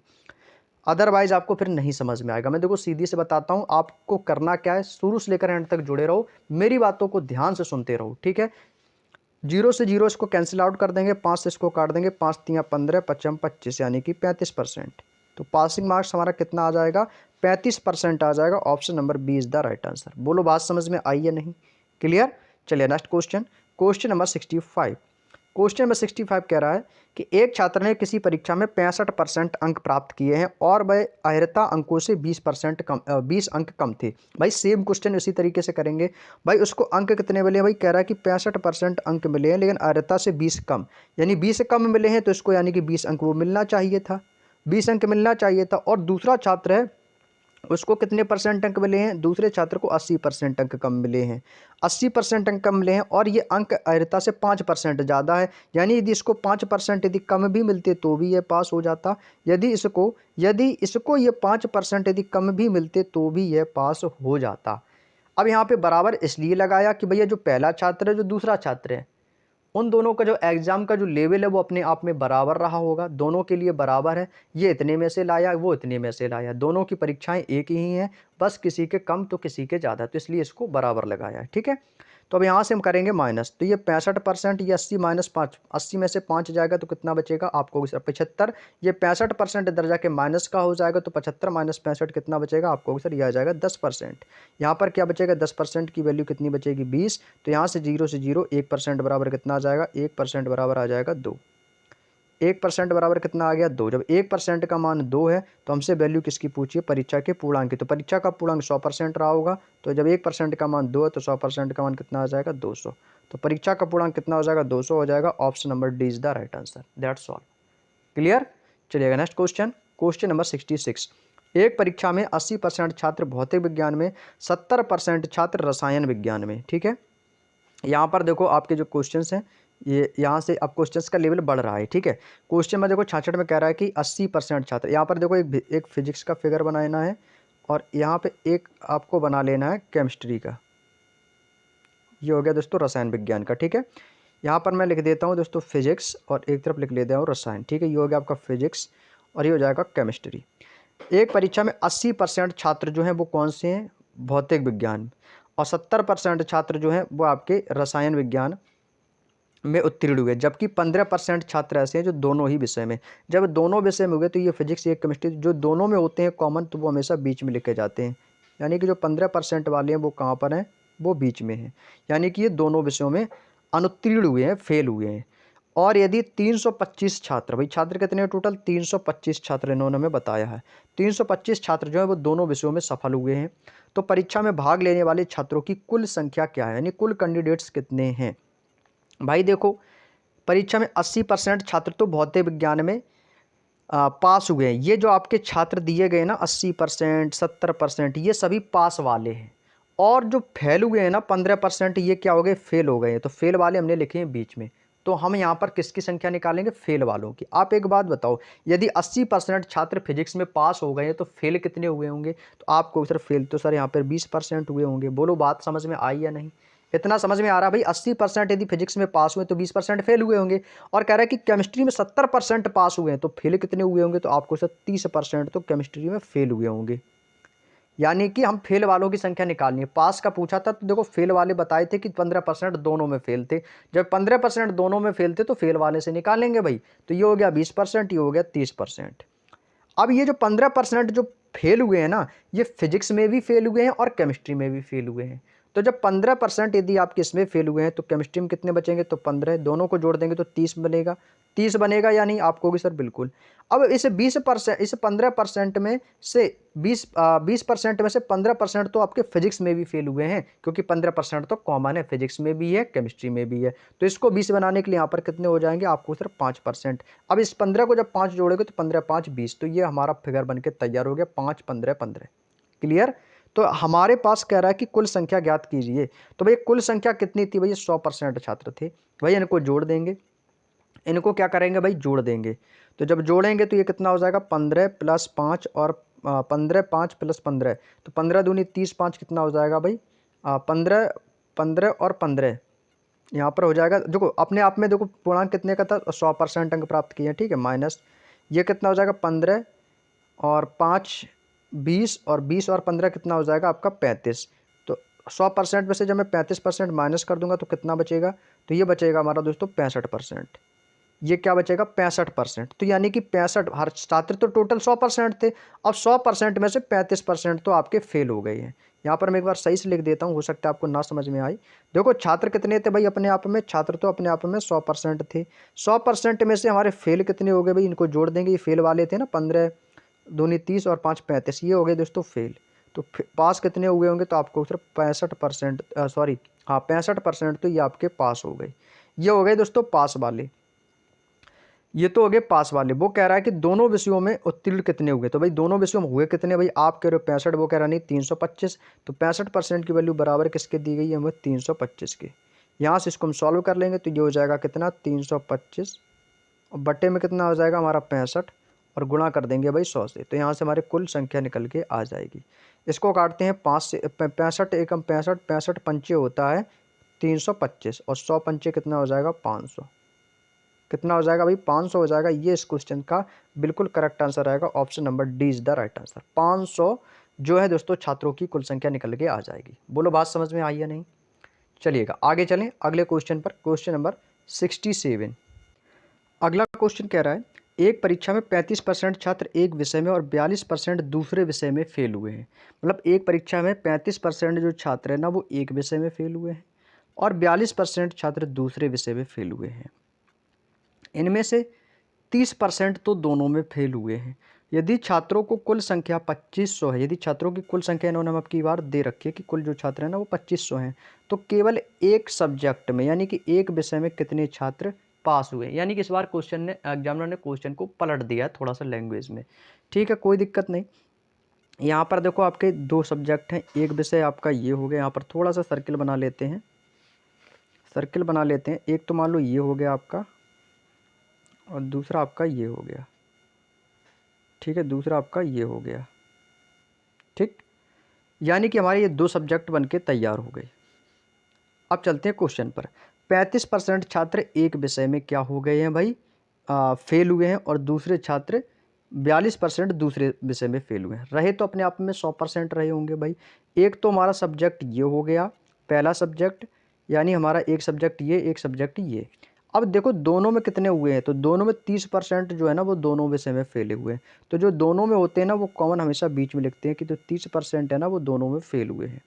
अदरवाइज आपको फिर नहीं समझ में आएगा। मैं देखो सीधी से बताता हूँ, आपको करना क्या है, शुरू से लेकर एंड तक जुड़े रहो, मेरी बातों को ध्यान से सुनते रहो, ठीक है। 0 से 0 इसको कैंसिल आउट कर देंगे, 5 से इसको काट देंगे, 5 तियाँ 15, 5 25, यानी कि 35%। तो पासिंग मार्क्स हमारा कितना आ जाएगा, 35% आ जाएगा। Option number B is the right answer. बोलो बात समझ में आई है नहीं, क्लियर। चलिए next question, question number 65। Question number 65 कह रहा है कि एक छात्र ने किसी परीक्षा में 65% अंक प्राप्त किए हैं और वह अहर्ता अंकों से 20% कम 20 अंक कम थे। भाई सेम क्वेश्चन इसी तरीके से करेंगे। भाई उसको अंक कितने मिले, भाई कह रहा है कि 65% अंक मिले हैं, लेकिन अहर्ता से 20 कम, यानी 20 कम मिले हैं, तो इसको यानी कि 20 अंक वो मिलना चाहिए था, 20 अंक मिलना चाहिए था। और दूसरा छात्र है, उसको कितने परसेंट अंक मिले हैं, दूसरे छात्र को 80% अंक कम मिले हैं, 80% अंक कम मिले हैं। और ये अंक अहर्ता से 5% ज़्यादा है, यानी यदि इसको 5% यदि कम भी मिलते तो भी ये पास हो जाता। यदि इसको ये 5% यदि कम भी मिलते तो भी ये पास हो जाता। अब यहाँ पे बराबर इसलिए लगाया कि भैया जो पहला छात्र है, जो दूसरा छात्र है, उन दोनों का जो एग्ज़ाम का जो लेवल है वो अपने आप में बराबर रहा होगा, दोनों के लिए बराबर है। ये इतने में से लाया, वो इतने में से लाया, दोनों की परीक्षाएं एक ही हैं, बस किसी के कम तो किसी के ज़्यादा, तो इसलिए इसको बराबर लगाया है, ठीक है। तो अब यहाँ से हम करेंगे माइनस, तो ये 65%, ये 80 माइनस 5, 80 में से 5 जाएगा तो कितना बचेगा आपको, 75। ये 65% इधर जाके माइनस का हो जाएगा, तो 75 माइनस 65 कितना बचेगा आपको, सर यह आ जाएगा 10%। यहाँ पर क्या बचेगा, 10% की वैल्यू कितनी बचेगी, 20। तो यहाँ से 0 से 0, 1% बराबर कितना आ जाएगा, 1% बराबर आ जाएगा 2। 1% बराबर कितना आ गया, 2। जब 1% का मान 2 है तो हमसे वैल्यू किसकी पूछिए, परीक्षा के पूर्णांक की। तो परीक्षा का पूर्णांक 100% रहा होगा, तो जब 1% का मान 2 है तो 100% का मान कितना आ जाएगा, 200। तो परीक्षा का पूर्णांक कितना हो जाएगा, 200 हो जाएगा। Option number D is the right answer, that's all, clear. चलिएगा नेक्स्ट क्वेश्चन, क्वेश्चन नंबर 66। एक परीक्षा में 80% छात्र भौतिक विज्ञान में, 70% छात्र रसायन विज्ञान में, ठीक है। यहाँ पर देखो आपके जो क्वेश्चंस हैं, ये यहाँ से अब क्वेश्चंस का लेवल बढ़ रहा है, ठीक है। क्वेश्चन में देखो 66 में कह रहा है कि 80% छात्र, यहाँ पर देखो एक फिजिक्स का फिगर बनाना है, और यहाँ पे एक आपको बना लेना है केमिस्ट्री का। ये हो गया दोस्तों रसायन विज्ञान का, ठीक है। यहाँ पर मैं लिख देता हूँ दोस्तों फिजिक्स, और एक तरफ लिख लेता हूँ रसायन, ठीक है। ये हो गया आपका फिजिक्स, और ये हो जाएगा केमिस्ट्री। एक परीक्षा में 80% छात्र जो हैं वो कौन से हैं, भौतिक विज्ञान। और 70% छात्र जो हैं वो आपके रसायन विज्ञान में उत्तीर्ण हुए, जबकि 15% छात्र ऐसे हैं जो दोनों ही विषय में। जब दोनों विषय में हुए तो ये फिजिक्स, ये केमिस्ट्री जो दोनों में होते हैं कॉमन, तो वो हमेशा बीच में लिखे जाते हैं। यानी कि जो 15% वाले हैं वो कहाँ पर हैं, वो बीच में हैं। यानी कि ये दोनों विषयों में अनुत्तीर्ण हुए हैं, फेल हुए हैं। और यदि 325 छात्र, भाई छात्र कितने हैं टोटल, 325 छात्र इन्होंने हमें बताया है, 325 छात्र जो है वो दोनों विषयों में सफल हुए हैं, तो परीक्षा में भाग लेने वाले छात्रों की कुल संख्या क्या है, यानी कुल कैंडिडेट्स कितने हैं। भाई देखो, परीक्षा में 80% छात्र तो भौतिक विज्ञान में पास हुए हैं। ये जो आपके छात्र दिए गए ना 80%, 70%, ये सभी पास वाले हैं। और जो फेल हुए हैं ना 15%, ये क्या हो गए, फेल हो गए हैं। तो फेल वाले हमने लिखे हैं बीच में। तो हम यहाँ पर किसकी संख्या निकालेंगे, फेल वालों की। आप एक बात बताओ, यदि 80% छात्र फिजिक्स में पास हो गए हैं तो फेल कितने हुए होंगे, तो आपको सर फेल तो सर यहाँ पर 20% हुए होंगे। बोलो बात समझ में आई या नहीं। इतना समझ में आ रहा है भाई, 80% यदि फिजिक्स में पास हुए तो 20% फेल हुए होंगे। और कह रहा है कि केमिस्ट्री में 70% पास हुए हैं तो फेल कितने हुए होंगे, तो आपको सर 30% तो केमिस्ट्री में फेल हुए होंगे। यानी कि हम फेल वालों की संख्या निकालनी है। पास का पूछा था तो देखो फेल वाले बताए थे कि 15% दोनों में फेल थे। जब 15% दोनों में फेल थे तो फेल वाले से निकालेंगे भाई। तो ये हो गया 20%, ये हो गया 30%। अब ये जो 15% जो फेल हुए हैं ना, ये फिजिक्स में भी फेल हुए हैं और केमिस्ट्री में भी फेल हुए हैं। तो जब 15% यदि आप किस में फेल हुए हैं तो केमिस्ट्री में कितने बचेंगे, तो 15, दोनों को जोड़ देंगे तो 30 बनेगा। 30 बनेगा या नहीं, आपको भी सर बिल्कुल। अब इस 20%, इस 15% में से 20% में से 15% तो आपके फिजिक्स में भी फेल हुए हैं, क्योंकि 15% तो कॉमन है, फिजिक्स में भी है केमिस्ट्री में भी है। तो इसको 20 बनाने के लिए यहाँ पर कितने हो जाएंगे, आपको सर 5%। अब इस 15 को जब 5 जोड़ोगे तो 15 5 20, तो ये हमारा फिगर बन के तैयार हो गया 5 15 15। क्लियर। तो हमारे पास कह रहा है कि कुल संख्या ज्ञात कीजिए। तो भाई कुल संख्या कितनी थी, भाई 100% छात्र थे। भाई इनको जोड़ देंगे, इनको क्या करेंगे भाई, जोड़ देंगे। तो जब जोड़ेंगे तो ये कितना हो जाएगा, 15 + 5 और 15 5 + 15, तो 15 दूनी 30, 5 कितना हो जाएगा भाई, 15 15 और 15 यहाँ पर हो जाएगा। देखो अपने आप में देखो पूर्णांक कितने का था, 100% अंक प्राप्त किए हैं, ठीक है। माइनस ये कितना हो जाएगा, 15 और 5 20, और 20 और 15 कितना हो जाएगा आपका 35। तो 100% में से जब मैं 35% माइनस कर दूंगा तो कितना बचेगा, तो ये बचेगा हमारा दोस्तों 65%। ये क्या बचेगा, 65%। तो यानी कि 65, हर छात्र तो टोटल 100% थे। अब 100% में से 35% तो आपके फेल हो गए हैं। यहाँ पर मैं एक बार सही से लिख देता हूँ, हो सकता है आपको ना समझ में आई। देखो छात्र कितने थे भाई, अपने आप में छात्र तो अपने आप में 100% थे। 100% में से हमारे फेल कितने हो गए भाई, इनको जोड़ देंगे। ये फेल वाले थे ना, 15 दूनी 30 और 5 35, ये हो गए दोस्तों फेल। तो पास कितने हुए होंगे, तो आपको सिर्फ 65%, सॉरी हाँ 65%, तो ये आपके पास हो गए। ये हो गए दोस्तों पास वाले। ये तो हो गए पास वाले। वो कह रहा है कि दोनों विषयों में उत्तीर्ण कितने हुए, तो भाई दोनों विषयों में हुए कितने, भाई आप कह रहे हो 65, वो कह रहा नहीं 325। तो 65% की वैल्यू बराबर किसके दी गई है, हमें 325 के। यहाँ से इसको हम सॉल्व कर लेंगे तो ये हो जाएगा कितना, 325, और बट्टे में कितना हो जाएगा हमारा 65, और गुणा कर देंगे भाई 100 से। तो यहाँ से हमारी कुल संख्या निकल के आ जाएगी। इसको काटते हैं 5 से, 65 एकम 65, 65 पंचे होता है 325, और 100 पंचे कितना हो जाएगा 500। कितना हो जाएगा भाई, 500 हो जाएगा। ये इस क्वेश्चन का बिल्कुल करेक्ट आंसर आएगा, option number D is the right answer. 500 जो है दोस्तों छात्रों की कुल संख्या निकल के आ जाएगी। बोलो बात समझ में आई या नहीं। चलिएगा आगे चलें अगले क्वेश्चन पर, क्वेश्चन नंबर 67। अगला क्वेश्चन कह रहा है, एक परीक्षा में 35% छात्र एक विषय में और 42% दूसरे विषय में फेल हुए हैं। मतलब एक परीक्षा में 35% जो छात्र है ना वो एक विषय में फेल हुए हैं, और 42% छात्र दूसरे विषय में फेल हुए हैं। इनमें से 30% तो दोनों में फेल हुए हैं। यदि छात्रों को कुल संख्या 2500 है, यदि छात्रों की कुल संख्या इन्होंने हम आपकी बार दे रखी है कि कुल जो छात्र हैं ना वो 2500 हैं, तो केवल एक सब्जेक्ट में यानी कि एक विषय में कितने छात्र पास हुए। यानी कि इस बार क्वेश्चन ने, एग्जामिनर ने क्वेश्चन को पलट दिया थोड़ा सा लैंग्वेज में। ठीक है, कोई दिक्कत नहीं। यहाँ पर देखो आपके दो सब्जेक्ट हैं, एक विषय आपका ये हो गया। यहाँ पर थोड़ा सा सर्किल बना लेते हैं, सर्किल बना लेते हैं। एक तो मान लो ये हो गया आपका, और दूसरा आपका ये हो गया। ठीक है, दूसरा आपका ये हो गया। ठीक, यानी कि हमारे ये दो सब्जेक्ट बनके तैयार हो गए। अब चलते हैं क्वेश्चन पर। 35% छात्र एक विषय में क्या हो गए हैं भाई, फेल हुए हैं, और दूसरे छात्र 42% दूसरे विषय में फेल हुए हैं। रहे तो अपने आप में 100% रहे होंगे भाई। एक तो हमारा सब्जेक्ट ये हो गया, पहला सब्जेक्ट, यानी हमारा एक सब्जेक्ट ये, एक सब्जेक्ट ये। अब देखो दोनों में कितने हुए हैं, तो दोनों में 30% जो है ना वो दोनों विषय में फेल हुए हैं। तो जो दोनों में होते हैं ना वो कॉमन हमेशा बीच में लिखते हैं कि जो 30% है ना वो दोनों में फेल हुए हैं।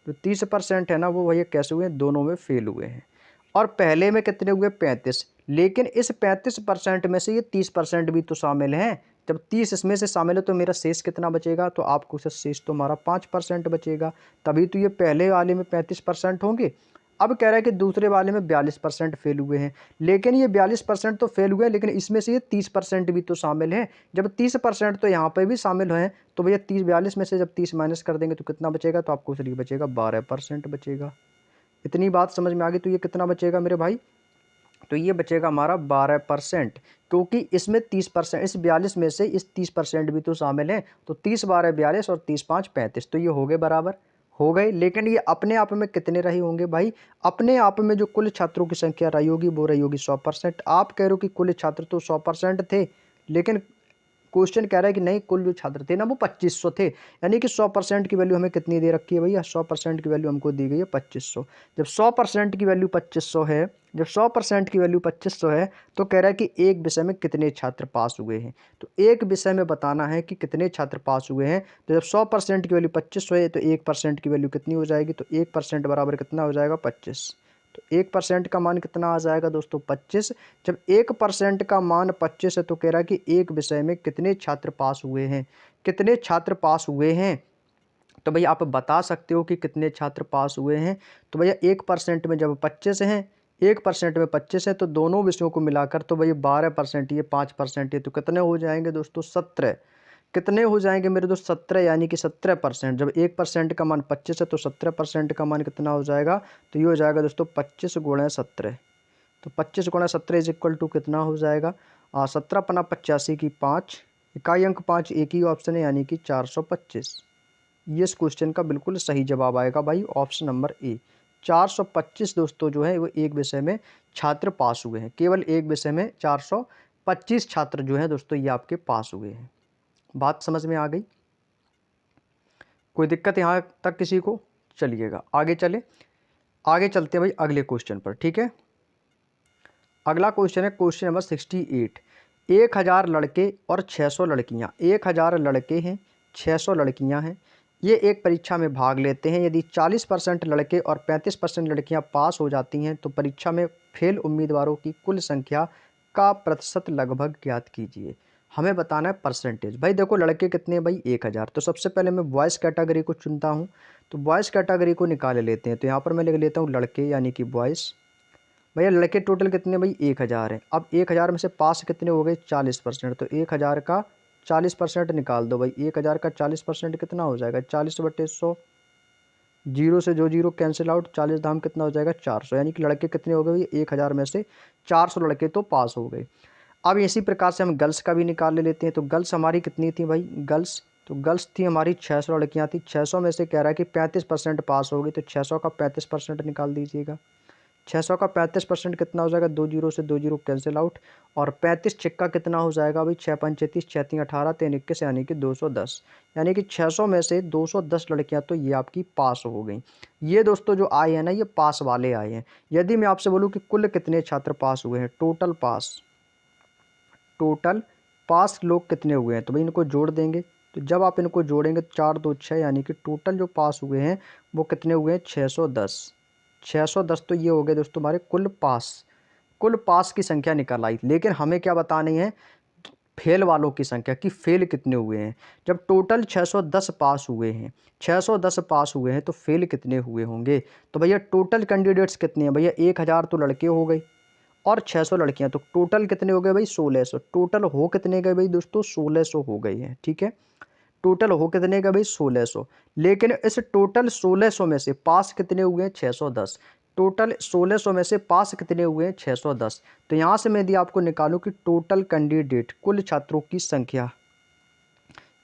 तो 30% है ना वो भैया कैसे हुए हैं, दोनों में फेल हुए हैं। और पहले में कितने हुए, 35। लेकिन इस 35% में से ये 30% भी तो शामिल हैं। जब 30 इसमें से शामिल है तो मेरा शेष कितना बचेगा, तो आपको शेष तो हमारा 5% बचेगा। तभी तो ये पहले वाले में 35% होंगे। अब कह रहा है कि दूसरे वाले में 42% फेल हुए हैं। लेकिन ये 42% तो फेल हुए हैं, लेकिन इसमें से ये 30% भी तो शामिल हैं। जब 30% तो यहाँ पे भी शामिल हैं, तो भैया 42 में से जब 30 माइनस कर देंगे तो कितना बचेगा, तो आपको सिर्फ बचेगा 12% बचेगा। इतनी बात समझ में आ गई। तो ये कितना बचेगा मेरे भाई, तो ये बचेगा हमारा 12%, क्योंकि इसमें 30%, इस 42 में से इस 30% भी तो शामिल हैं। तो 30 12 42 और 30 5 35, तो ये हो गए बराबर, हो गए। लेकिन ये अपने आप में कितने रहे होंगे भाई, अपने आप में जो कुल छात्रों की संख्या रही होगी वो रही होगी 100%। आप कह रहे हो कि कुल छात्र तो 100% थे, लेकिन क्वेश्चन कह रहा है कि नहीं, कुल जो छात्र थे ना वो 2500 थे। यानी कि 100% की वैल्यू हमें कितनी दे रखी है भैया, 100% की वैल्यू हमको दी गई है 2500। जब 100% की वैल्यू 2500 है, जब 100% की वैल्यू 2500 है, तो कह रहा है कि एक विषय में कितने छात्र पास हुए हैं। तो एक विषय में बताना है कि कितने छात्र पास हुए हैं। तो जब 100% की वैल्यू 2500 है, तो 1% की वैल्यू कितनी हो जाएगी, तो 1% बराबर कितना हो जाएगा, 25। तो 1% का मान कितना आ जाएगा दोस्तों, 25। जब 1% का मान 25 है, तो कह रहा है कि एक विषय में कितने छात्र पास हुए हैं, कितने छात्र पास हुए हैं। तो भैया आप बता सकते हो कि कितने छात्र पास हुए हैं। तो भैया 1% में जब 25 हैं, 1% में 25 है, तो दोनों विषयों को मिलाकर तो भैया 12%, ये 5% है, तो कितने हो जाएंगे दोस्तों, 17। कितने हो जाएंगे मेरे दोस्त, 17, यानी कि 17%। जब 1% का मान 25 है, तो 17% का मान कितना हो जाएगा, तो ये हो जाएगा दोस्तों 25 गुणा 17। तो 25 गुणा 17 इज इक्वल टू कितना हो जाएगा, 17 पना 85 की 5, इकाई अंक 5 एक ही ऑप्शन है, यानी कि 425। ये इस क्वेश्चन का बिल्कुल सही जवाब आएगा भाई, ऑप्शन नंबर ए। 425 दोस्तों जो है वो एक विषय में छात्र पास हुए हैं। केवल एक विषय में 425 छात्र जो हैं दोस्तों ये आपके पास हुए हैं। बात समझ में आ गई, कोई दिक्कत यहाँ तक किसी को, चलिएगा आगे चले, आगे चलते हैं भाई अगले क्वेश्चन पर, ठीक है। अगला क्वेश्चन है क्वेश्चन नंबर 68। 1000 लड़के और 600 लड़कियां, 1000 लड़के हैं, 600 लड़कियां हैं, ये एक परीक्षा में भाग लेते हैं। यदि 40% लड़के और 35% लड़कियां पास हो जाती हैं, तो परीक्षा में फेल उम्मीदवारों की कुल संख्या का प्रतिशत लगभग ज्ञात कीजिए। हमें बताना है परसेंटेज। भाई देखो लड़के कितने हैं भाई, 1000। तो सबसे पहले मैं बॉयज़ कैटेगरी को चुनता हूँ, तो बॉयज़ कैटेगरी को निकाल लेते हैं। तो यहाँ पर मैं लिख लेता हूँ लड़के, यानी कि बॉयज़। भैया लड़के टोटल कितने भाई, 1000 हैं। अब 1000 में से पास कितने हो गए, 40%। तो 1000 का 40% निकाल दो भाई। 1000 का 40% कितना हो जाएगा, 40/100। जीरो से जो जीरो कैंसिल आउट, 40 धाम कितना हो जाएगा, 400। यानी कि लड़के कितने हो गए भाई, 1000 में से 400 लड़के तो पास हो गए। अब इसी प्रकार से हम गर्ल्स का भी निकाल लेते हैं। तो गर्ल्स हमारी कितनी थी भाई, गर्ल्स, तो गर्ल्स थी हमारी 600 लड़कियां थी। 600 में से कह रहा है कि 35% पास हो गई, तो 600 का 35% निकाल दीजिएगा। 600 का 35% कितना हो जाएगा, दो जीरो से दो जीरो कैंसिल आउट, और 35 छिक्का कितना हो जाएगा भाई, 6 5 33, 6 3 18, 3 21, यानी कि 210। यानी कि 600 में से 210 लड़कियां तो ये आपकी पास हो गई। ये दोस्तों जो आए हैं ना, ये पास वाले आए हैं। यदि मैं आपसे बोलूँ कि कुल कितने छात्र पास हुए हैं, टोटल पास, टोटल पास लोग कितने हुए हैं, तो भाई इनको जोड़ देंगे। तो जब आप इनको जोड़ेंगे 4 2 6, यानी कि टोटल जो पास हुए हैं वो कितने हुए हैं, 610। 610 तो ये हो गए दोस्तों हमारे कुल पास, कुल पास की संख्या निकल आई। लेकिन हमें क्या बतानी है, फेल वालों की संख्या, कि फेल कितने हुए हैं। जब टोटल 610 पास हुए हैं, 610 पास हुए हैं, तो फेल कितने हुए होंगे। तो भैया टोटल कैंडिडेट्स कितने हैं भैया, 1000 तो लड़के हो गए और 600 लड़कियां, तो टोटल कितने हो गए भाई, 1600। टोटल हो कितने गए भाई दोस्तों, 1600 हो गए हैं, ठीक है। टोटल हो कितने का भाई, 1600। लेकिन इस टोटल 1600 में से पास कितने हुए हैं, 610। टोटल 1600 में से पास कितने हुए हैं, 610। तो यहाँ से मैं यदि आपको निकालूं कि टोटल कैंडिडेट, कुल छात्रों की संख्या,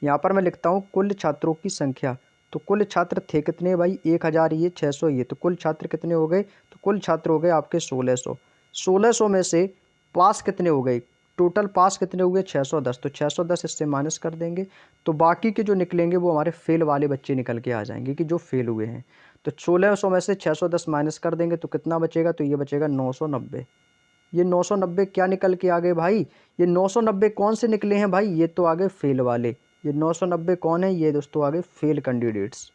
यहाँ पर मैं लिखता हूँ कुल छात्रों की संख्या। तो कुल छात्र थे कितने भाई, 1000 ये, 600 ये, तो कुल छात्र कितने हो गए, तो कुल छात्र हो गए आपके 1600। 1600 में से पास कितने हो गए, टोटल पास कितने हुए 610, तो 610 इससे माइनस कर देंगे तो बाकी के जो निकलेंगे वो हमारे फेल वाले बच्चे निकल के आ जाएंगे कि जो फेल हुए हैं। तो 1600 में से 610 माइनस कर देंगे तो कितना बचेगा, तो ये बचेगा 990। ये 990 क्या निकल के आ गए भाई, ये 990 कौन से निकले हैं भाई, ये तो आ गए फेल वाले। ये 990 कौन है, ये दोस्तों आ गए फेल कैंडिडेट्स।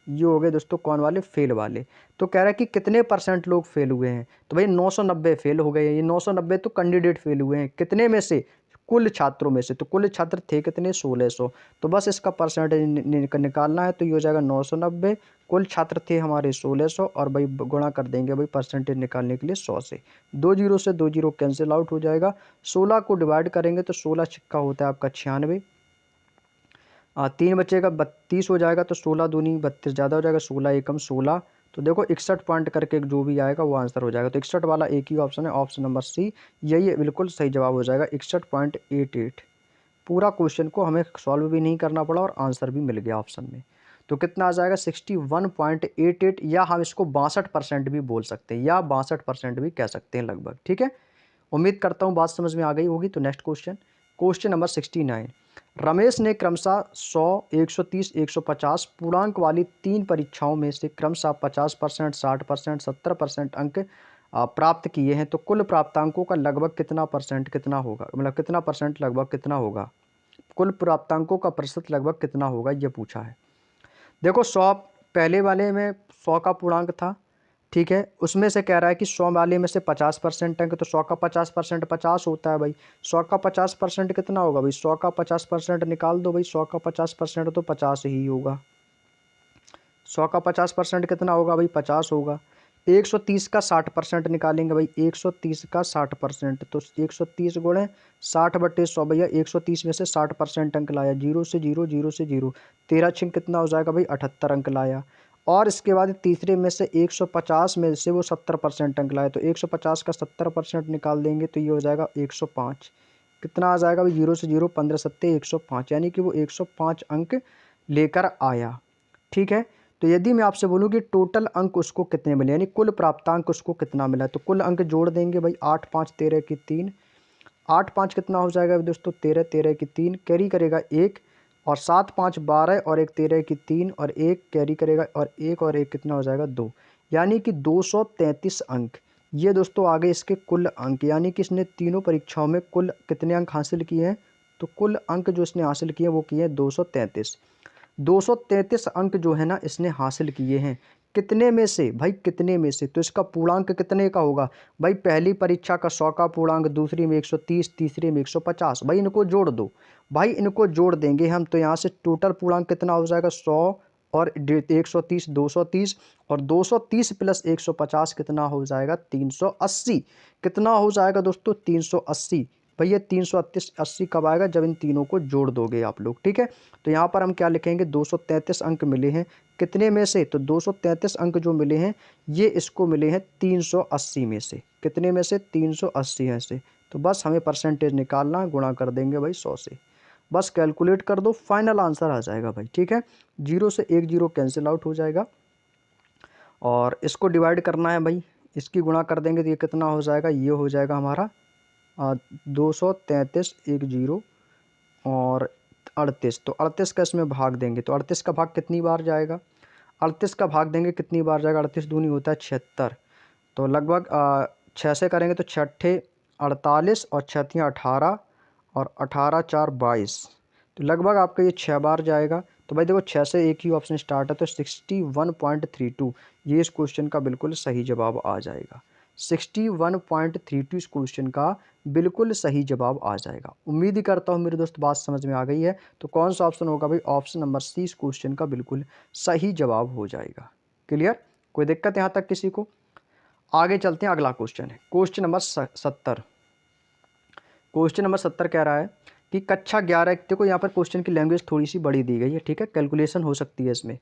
ये हो गए दोस्तों कौन वाले, फेल वाले। तो कह रहा है कि कितने परसेंट लोग फेल हुए हैं, तो भाई 990 फेल हो गए हैं। ये 990 तो कैंडिडेट फेल हुए हैं, कितने में से, कुल छात्रों में से। तो कुल छात्र थे कितने, 1600। तो बस इसका परसेंटेज निकालना है, तो ये हो जाएगा 990, कुल छात्र थे हमारे 1600 और भाई गुणा कर देंगे भाई परसेंटेज निकालने के लिए 100 से। 2 जीरो से 2 जीरो कैंसिल आउट हो जाएगा। 16 को डिवाइड करेंगे तो 16 छिक्का होता है आपका 96, 3 बचेगा 32 हो जाएगा। तो 16 दूनी 32 ज़्यादा हो जाएगा, 16 एकम 16। तो देखो 61 पॉइंट करके जो भी आएगा वो आंसर हो जाएगा। तो 61 वाला एक ही ऑप्शन है, ऑप्शन नंबर सी, यही बिल्कुल सही जवाब हो जाएगा 61.88। पूरा क्वेश्चन को हमें सॉल्व भी नहीं करना पड़ा और आंसर भी मिल गया ऑप्शन में। तो कितना आ जाएगा 61.88, या हम इसको 62% भी बोल सकते हैं, या 62% भी कह सकते हैं लगभग। ठीक है, उम्मीद करता हूँ बात समझ में आ गई होगी। तो next question, question number 69। Ramesh ने क्रमशः 100, 130, 150 पूर्णांक वाली 3 परीक्षाओं में से क्रमशः 50%, 60%, 70% अंक प्राप्त किए हैं। तो कुल प्राप्तांकों का लगभग कितना परसेंट कितना होगा, मतलब कितना परसेंट लगभग कितना होगा, कुल प्राप्तांकों का प्रतिशत लगभग कितना होगा, ये पूछा है। देखो 100 पहले वाले में 100 का पूर्णांक था, ठीक है, उसमें से कह रहा है कि 100 वाले में से 50% अंक, तो 100 का 50% 50 होता है भाई। 100 का 50% कितना होगा भाई, 100 का 50% निकाल दो भाई, 100 का 50% तो 50 ही होगा। 100 का 50% कितना होगा भाई, 50 होगा। 130 का 60% निकालेंगे भाई, 130 का 60%, तो 130 गुणे 60/100 भैया, 130 में से 60% अंक लाया, 0 से 0, 0 से 0, 13 छिंग कितना हो जाएगा भाई, 78 अंक लाया। और इसके बाद तीसरे में से 150 में से वो 70% अंक लाया, तो 150 का 70% निकाल देंगे तो ये हो जाएगा 105। कितना आ जाएगा भाई, 0 से 0, 15 सत्ते 105, यानी कि वो 105 अंक लेकर आया। ठीक है, तो यदि मैं आपसे बोलूँ कि टोटल अंक उसको कितने मिले, यानी कुल प्राप्तांक उसको कितना मिला, तो कुल अंक जोड़ देंगे भाई, 8 5 13 की 3, 8 5 कितना हो जाएगा दोस्तों 13, 13 की 3 कैरी करेगा 1, और 7 5 12 और 1 13 की 3 और 1 कैरी करेगा, और 1 और 1 कितना हो जाएगा 2, यानी कि 233 अंक। ये दोस्तों आगे इसके कुल अंक, यानी कि इसने तीनों परीक्षाओं में कुल कितने अंक हासिल किए हैं, तो कुल अंक जो इसने हासिल किए वो किए हैं 233। 233 अंक जो है ना इसने हासिल किए हैं, कितने में से भाई, कितने में से, तो इसका पूर्णांक कितने का होगा भाई, पहली परीक्षा का 100 का पूर्णांक, दूसरी में 130, तीसरे में 150, भाई इनको जोड़ दो। भाई इनको जोड़ देंगे हम तो यहाँ से टोटल पूर्णांक कितना हो जाएगा 100 और 130, 230, और 230 प्लस 150 कितना हो जाएगा 380। कितना हो जाएगा दोस्तों 380। भैया 380 कब आएगा, जब इन तीनों को जोड़ दोगे आप लोग। ठीक है, तो यहाँ पर हम क्या लिखेंगे, 233 अंक मिले हैं, कितने में से, तो 233 अंक जो मिले हैं ये इसको मिले हैं 380 में से, कितने में से 380 में से। तो बस हमें परसेंटेज निकालना, गुणा कर देंगे भाई 100 से, बस कैलकुलेट कर दो, फाइनल आंसर आ जाएगा भाई। ठीक है, 0 से 1 जीरो कैंसिल आउट हो जाएगा, और इसको डिवाइड करना है भाई, इसकी गुणा कर देंगे तो ये कितना हो जाएगा, ये हो जाएगा हमारा 233 1 जीरो और 38, तो 38 का इसमें भाग देंगे, तो 38 का भाग कितनी बार जाएगा, 38 का भाग देंगे कितनी बार जाएगा, 38 दूनी होता है 76, तो लगभग 6 से करेंगे तो 6 48 और 6 18 और 18 4 22, तो लगभग आपका ये 6 बार जाएगा। तो भाई देखो 6 से एक ही ऑप्शन स्टार्ट है, तो 61.32 ये इस क्वेश्चन का बिल्कुल सही जवाब आ जाएगा। 61.32 इस क्वेश्चन का बिल्कुल सही जवाब आ जाएगा। उम्मीद ही करता हूँ मेरे दोस्त बात समझ में आ गई है। तो कौन सा ऑप्शन होगा भाई, ऑप्शन नंबर सी इस क्वेश्चन का बिल्कुल सही जवाब हो जाएगा। क्लियर, कोई दिक्कत यहाँ तक किसी को? आगे चलते हैं, अगला क्वेश्चन है क्वेश्चन नंबर 70। क्वेश्चन नंबर 70 कह रहा है कि कक्षा 11, देखो यहाँ पर क्वेश्चन की लैंग्वेज थोड़ी सी बड़ी दी गई है, ठीक है, कैलकुलेशन हो सकती है इसमें।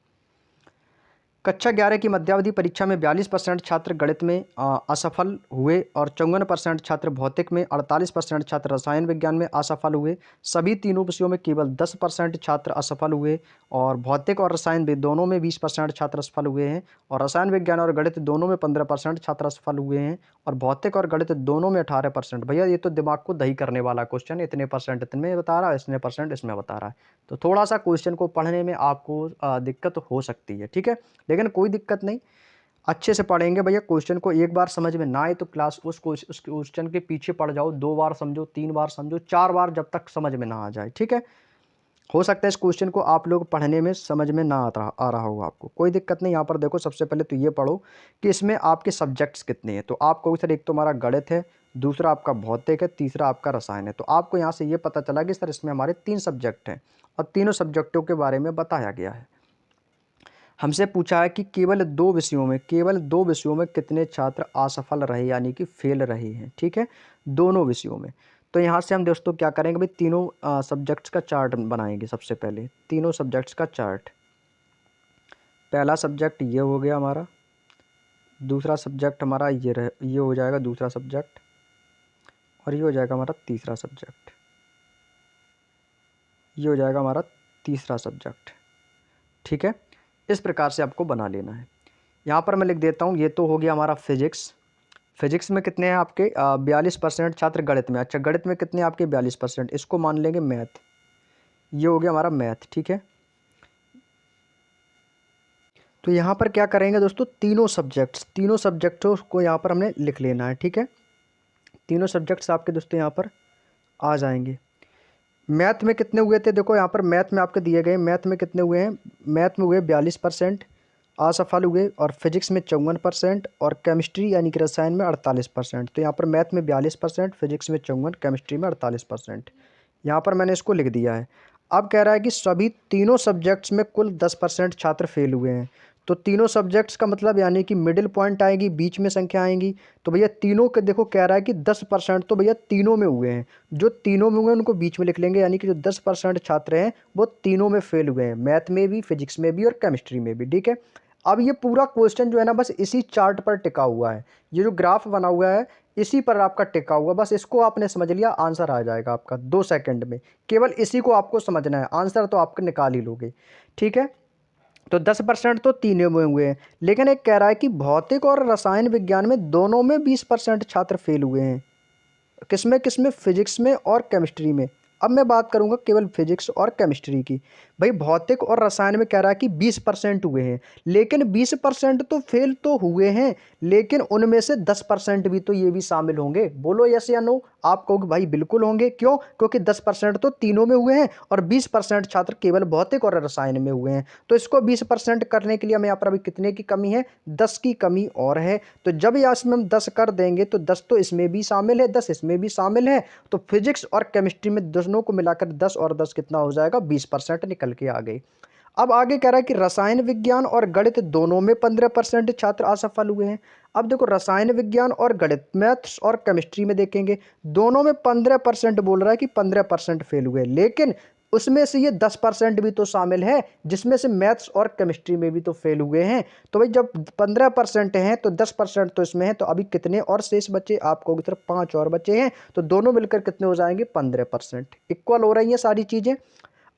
कक्षा 11 की मध्यावधि परीक्षा में 42% छात्र गणित में असफल हुए और 54% छात्र भौतिक में, 48% छात्र रसायन विज्ञान में असफल हुए। सभी तीनों विषयों में केवल 10% छात्र असफल हुए और भौतिक और रसायन भी दोनों में 20% छात्र असफल हुए हैं और रसायन विज्ञान और गणित दोनों में 15% छात्र असफल हुए हैं और भौतिक और गणित दोनों में 18%। भैया ये तो दिमाग को दही करने वाला क्वेश्चन है, इतने परसेंट इतने बता रहा है, इतने परसेंट इसमें बता रहा है, तो थोड़ा सा क्वेश्चन को पढ़ने में आपको दिक्कत हो सकती है, ठीक है, लेकिन कोई दिक्कत नहीं, अच्छे से पढ़ेंगे भैया। क्वेश्चन को एक बार समझ में ना आए तो क्लास उस क्वेश्चन के पीछे पड़ जाओ, 2 बार समझो, 3 बार समझो, 4 बार, जब तक समझ में ना आ जाए, ठीक है। हो सकता है इस क्वेश्चन को आप लोग पढ़ने में समझ में ना आ रहा हो आपको, कोई दिक्कत नहीं। यहाँ पर देखो, सबसे पहले तो ये पढ़ो कि इसमें आपके सब्जेक्ट्स कितने हैं। तो आपको सर एक तो हमारा गणित है, दूसरा आपका भौतिक है, तीसरा आपका रसायन है। तो आपको यहाँ से ये पता चला कि सर इसमें हमारे 3 सब्जेक्ट हैं और तीनों सब्जेक्टों के बारे में बताया गया है। हमसे पूछा है कि केवल 2 विषयों में कितने छात्र असफल रहे, यानी कि फेल रहे हैं, ठीक है, दोनों विषयों में। तो यहाँ से हम दोस्तों क्या करेंगे भाई, तीनों सब्जेक्ट्स का चार्ट बनाएंगे। सबसे पहले तीनों सब्जेक्ट्स का चार्ट। पहला सब्जेक्ट ये हो गया हमारा, दूसरा सब्जेक्ट हमारा ये हो जाएगा दूसरा सब्जेक्ट, और ये हो जाएगा हमारा तीसरा सब्जेक्ट, ये हो जाएगा हमारा तीसरा सब्जेक्ट, ठीक है। इस प्रकार से आपको बना लेना है। यहाँ पर मैं लिख देता हूँ, ये तो हो गया हमारा फिजिक्स में कितने हैं आपके 42% छात्र गणित में। अच्छा, गणित में कितने आपके 42%, इसको मान लेंगे मैथ, ये हो गया हमारा मैथ, ठीक है। तो यहाँ पर क्या करेंगे दोस्तों, तीनों सब्जेक्टों को यहाँ पर हमने लिख लेना है, ठीक है। तीनों सब्जेक्ट्स आपके दोस्तों यहाँ पर आ जाएंगे। मैथ में कितने हुए थे, देखो यहाँ पर मैथ में आपके दिए गए, मैथ में कितने हुए हैं, मैथ में हुए 42% असफल हुए और फिजिक्स में 54% और केमिस्ट्री यानी कि रसायन में 48%। तो यहाँ पर मैथ में 42%, फिजिक्स में 54, केमिस्ट्री में 48%। यहाँ पर मैंने इसको लिख दिया है। अब कह रहा है कि सभी तीनों सब्जेक्ट्स में कुल 10% छात्र फेल हुए हैं। तो तीनों सब्जेक्ट्स का मतलब यानी कि मिडिल पॉइंट आएगी, बीच में संख्या आएंगी। तो भैया तीनों के देखो कह रहा है कि 10% तो भैया तीनों में हुए हैं, जो तीनों में हुए हैं उनको बीच में लिख लेंगे, यानी कि जो 10% छात्र हैं वो तीनों में फेल हुए हैं, मैथ में भी, फिजिक्स में भी और केमिस्ट्री में भी, ठीक है। अब ये पूरा क्वेश्चन जो है ना, बस इसी चार्ट पर टिका हुआ है, ये जो ग्राफ बना हुआ है इसी पर आपका टिका हुआ, बस इसको आपने समझ लिया, आंसर आ जाएगा आपका 2 सेकंड में। केवल इसी को आपको समझना है, आंसर तो आपके निकाल ही लोगे, ठीक है। तो 10% तो तीनों में हुए हैं, लेकिन एक कह रहा है कि भौतिक और रसायन विज्ञान में दोनों में 20% छात्र फेल हुए हैं। किसमें फिजिक्स में और केमिस्ट्री में। अब मैं बात करूंगा केवल फिजिक्स और केमिस्ट्री की। भाई भौतिक और रसायन में कह रहा है कि 20% हुए हैं, लेकिन 20% तो फेल तो हुए हैं, लेकिन उनमें से 10% भी तो ये भी शामिल होंगे। बोलो यस या नो। आप कहोगे भाई बिल्कुल होंगे, क्यों, क्योंकि 10% तो तीनों में हुए हैं और 20% छात्र केवल भौतिक और रसायन में हुए हैं। तो इसको 20% करने के लिए हमें यहाँ पर अभी कितने की कमी है, 10 की कमी और है। तो जब यहाँ इसमें हम 10 कर देंगे तो 10 तो इसमें भी शामिल है, 10 इसमें भी शामिल है, तो फिजिक्स और केमिस्ट्री में दोनों को मिलाकर 10 और 10 कितना हो जाएगा, 20% निकल के आ गए। अब आगे कह रहा है कि रसायन विज्ञान और गणित दोनों में 15% छात्र असफल हुए हैं। अब देखो रसायन विज्ञान और गणित, मैथ्स और केमिस्ट्री में देखेंगे, दोनों में 15% बोल रहा है कि 15% फेल हुए, लेकिन उसमें से ये 10% भी तो शामिल है जिसमें से मैथ्स और केमिस्ट्री में भी तो फेल हुए हैं। तो भाई जब 15% हैं तो 10% तो इसमें है, तो अभी कितने और शेष बचे, आपको की तरफ 5 और बचे हैं, तो दोनों मिलकर कितने हो जाएंगे, 15%। इक्वल हो रही हैं सारी चीज़ें।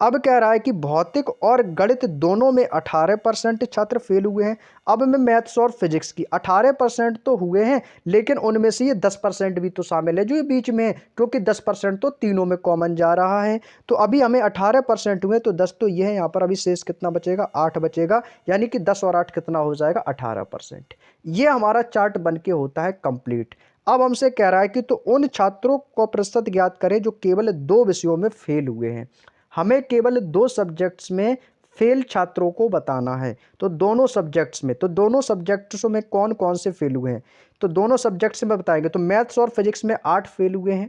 अब कह रहा है कि भौतिक और गणित दोनों में 18% छात्र फेल हुए हैं। अब में मैथ्स और फिजिक्स की 18% तो हुए हैं, लेकिन उनमें से ये 10% भी तो शामिल है जो ये बीच में है, क्योंकि 10% तो तीनों में कॉमन जा रहा है। तो अभी हमें 18% हुए, तो 10 तो ये है, यहाँ पर अभी शेष कितना बचेगा, 8 बचेगा, यानी कि 10 और 8 कितना हो जाएगा, 18%। ये हमारा चार्ट बन के होता है कंप्लीट। अब हमसे कह रहा है कि तो उन छात्रों को प्रतिशत ज्ञात करें जो केवल 2 विषयों में फेल हुए हैं। हमें केवल 2 सब्जेक्ट्स में फेल छात्रों को बताना है। तो दोनों सब्जेक्ट्स में कौन कौन से फेल हुए हैं, तो दोनों सब्जेक्ट्स में बताएंगे। तो मैथ्स और फिजिक्स में 8 फेल हुए हैं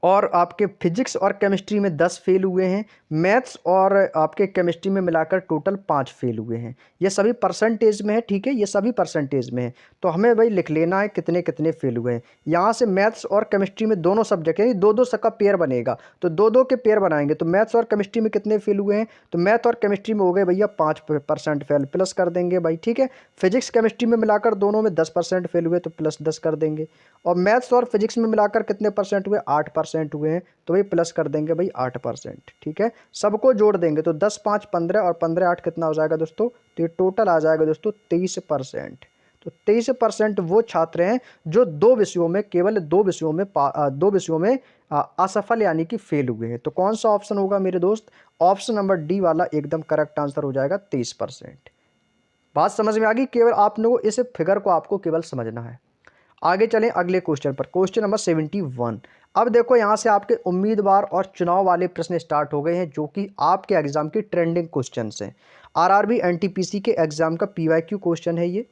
और आपके फिजिक्स और केमिस्ट्री में 10 फेल हुए हैं। मैथ्स और आपके केमिस्ट्री में मिलाकर टोटल 5 फेल हुए हैं। ये सभी परसेंटेज में है, ठीक है, ये सभी परसेंटेज में है। तो हमें भाई लिख लेना है कितने कितने फेल हुए हैं। यहाँ से मैथ्स और केमिस्ट्री में दोनों सब्जेक्ट यानी दो दो का पेयर बनेगा, तो दो दो के पेयर बनाएंगे। तो मैथ्स और केमिस्ट्री में कितने फेल हुए हैं, तो मैथ और केमिस्ट्री में हो गए भैया 5% फेल, प्लस कर देंगे भाई, ठीक है। फिजिक्स केमिस्ट्री में मिलाकर दोनों में 10% फेल हुए, तो प्लस 10 कर देंगे। और मैथ्स और फिजिक्स में मिलाकर कितने परसेंट हुए, 8% हुए हैं, तो भाई प्लस कर देंगे भाई 8%, ठीक है। सबको जोड़ देंगे तो 10 5 15 और 15 8 कितना हो जाएगा दोस्तों, तो ये टोटल आ जाएगा दोस्तों 23%। तो 23% वो छात्र हैं जो दो विषयों में, केवल दो विषयों में असफल यानी कि फेल हुए हैं। तो कौन सा ऑप्शन होगा मेरे दोस्त, ऑप्शन नंबर डी वाला एकदम करेक्ट आंसर हो जाएगा 23%। बात समझ में आ गई, केवल आप लोगों को इस फिगर को आपको केवल समझना है। आगे चलें अगले क्वेश्चन पर, क्वेश्चन नंबर 71। अब देखो यहाँ से आपके उम्मीदवार और चुनाव वाले प्रश्न स्टार्ट हो गए हैं, जो कि आपके एग्जाम की ट्रेंडिंग क्वेश्चन हैं। आरआरबी एनटीपीसी के एग्जाम का पीवाईक्यू क्वेश्चन है ये।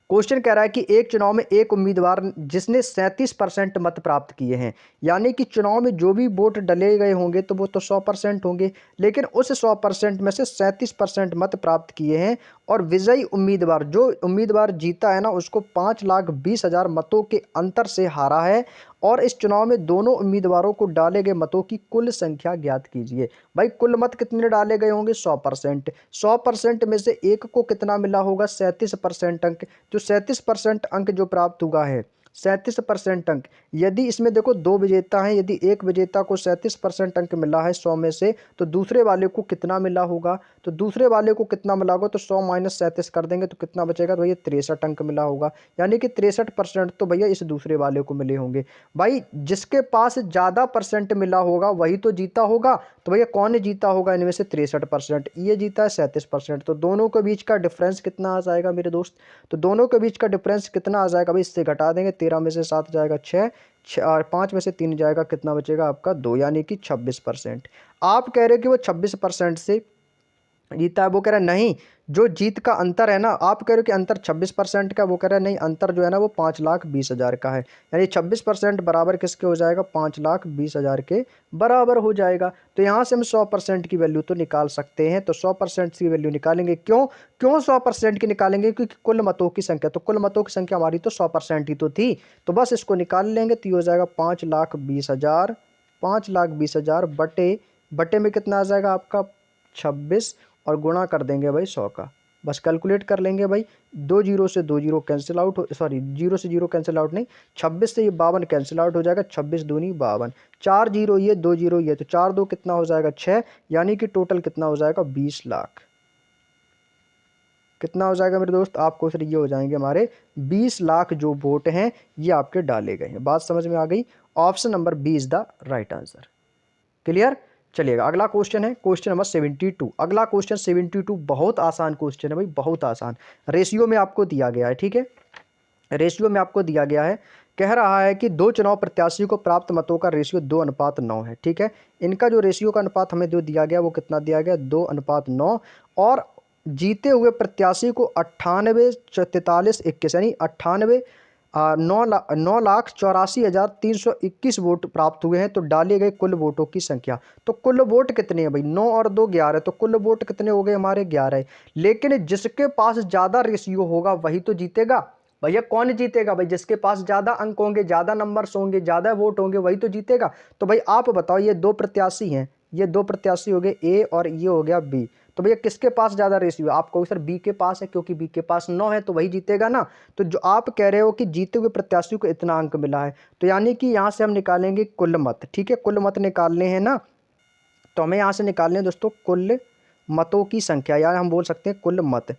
क्वेश्चन कह रहा है कि एक चुनाव में एक उम्मीदवार जिसने 37% मत प्राप्त किए हैं, यानी कि चुनाव में जो भी वोट डले गए होंगे तो वो तो 100% होंगे, लेकिन उस 100% में से 37% मत प्राप्त किए हैं, और विजयी उम्मीदवार, जो उम्मीदवार जीता है ना, उसको 5,20,000 मतों के अंतर से हारा है। और इस चुनाव में दोनों उम्मीदवारों को डाले गए मतों की कुल संख्या ज्ञात कीजिए। भाई कुल मत कितने डाले गए होंगे, 100%। 100% में से एक को कितना मिला होगा, 37% अंक। जो 37% अंक जो प्राप्त हुआ है, 37% अंक, यदि इसमें देखो दो विजेता हैं, यदि एक विजेता को 37% अंक मिला है 100 में से, तो दूसरे वाले को कितना मिला होगा, तो दूसरे वाले को कितना मिला होगा, तो 100 माइनस 37 कर देंगे तो कितना बचेगा, तो भैया 63 अंक मिला होगा। यानी कि 63% तो भैया इस दूसरे वाले को मिले होंगे। भाई जिसके पास ज़्यादा परसेंट मिला होगा वही तो जीता होगा। तो भैया कौन जीता होगा इनमें से, 63%, ये जीता है 37%। तो दोनों के बीच का डिफरेंस कितना आ जाएगा मेरे दोस्त, तो दोनों के बीच का डिफरेंस कितना आ जाएगा भाई, इससे घटा देंगे, 13 में से 7 जाएगा 6, और 5 में से 3 जाएगा, कितना बचेगा आपका 2, यानी कि 26%। आप कह रहे हो कि वो 26% से जीता है, वो कह रहा है नहीं, जो जीत का अंतर है ना, आप कह रहे हो कि अंतर 26% का, वो कह रहा है नहीं, अंतर जो है ना वो 5,20,000 का है। यानी 26% बराबर किसके हो जाएगा, 5,20,000 के बराबर हो जाएगा। तो यहाँ से हम 100% की वैल्यू तो निकाल सकते हैं। तो 100% की वैल्यू निकालेंगे, क्यों क्यों 100% की निकालेंगे, क्योंकि कुल मतों की संख्या, तो कुल मतों की संख्या हमारी तो 100% ही तो थी। तो बस इसको निकाल लेंगे, तो ये हो जाएगा 5,20,000, 5,20,000 बटे बटे में कितना आ जाएगा आपका 26, और गुणा कर देंगे भाई 100 का। बस कैलकुलेट कर लेंगे भाई, 2 जीरो से 2 जीरो कैंसिल आउट हो, सॉरी 0 से 0 कैंसिल आउट नहीं, 26 से ये 52 कैंसिल आउट हो जाएगा, 26 दूनी 52, 4 जीरो ये 2 जीरो ये, तो 4 2 कितना हो जाएगा 6, यानी कि टोटल कितना हो जाएगा 20 लाख। कितना हो जाएगा मेरे दोस्त, आपको फिर ये हो जाएंगे हमारे 20 लाख जो वोट हैं ये आपके डाले गए हैं। बात समझ में आ गई, option number B is the right answer. Clear. चलिएगा अगला क्वेश्चन है, क्वेश्चन नंबर 72। अगला क्वेश्चन 72 बहुत आसान क्वेश्चन है भाई, बहुत आसान। रेशियो में आपको दिया गया है, ठीक है, रेशियो में आपको दिया गया है। कह रहा है कि दो चुनाव प्रत्याशी को प्राप्त मतों का रेशियो 2:9 है, ठीक है। इनका जो रेशियो का अनुपात हमें जो दिया गया वो कितना दिया गया, 2:9। और जीते हुए प्रत्याशी को 98 43 21 यानी 9,84,321 वोट प्राप्त हुए हैं। तो डाले गए कुल वोटों की संख्या, तो कुल वोट कितने हैं भाई, 9 और 2 11, तो कुल वोट कितने हो गए हमारे 11। लेकिन जिसके पास ज़्यादा रेशियो होगा वही तो जीतेगा। भैया कौन जीतेगा भाई, जिसके पास ज़्यादा अंक होंगे, ज़्यादा नंबर्स होंगे, ज़्यादा वोट होंगे, वही तो जीतेगा। तो भाई आप बताओ, ये दो प्रत्याशी हैं, ये दो प्रत्याशी हो गए ए और ये हो गया बी, तो भैया किसके पास ज़्यादा रेशियो है, आप कहोगे सर बी के पास है, क्योंकि बी के पास 9 है तो वही जीतेगा ना। तो जो आप कह रहे हो कि जीते हुए प्रत्याशी को इतना अंक मिला है, तो यानी कि यहाँ से हम निकालेंगे कुल मत, ठीक है, कुल मत निकालने हैं ना, तो हमें यहाँ से निकालने हैं दोस्तों कुल मतों की संख्या, या हम बोल सकते हैं कुल मत।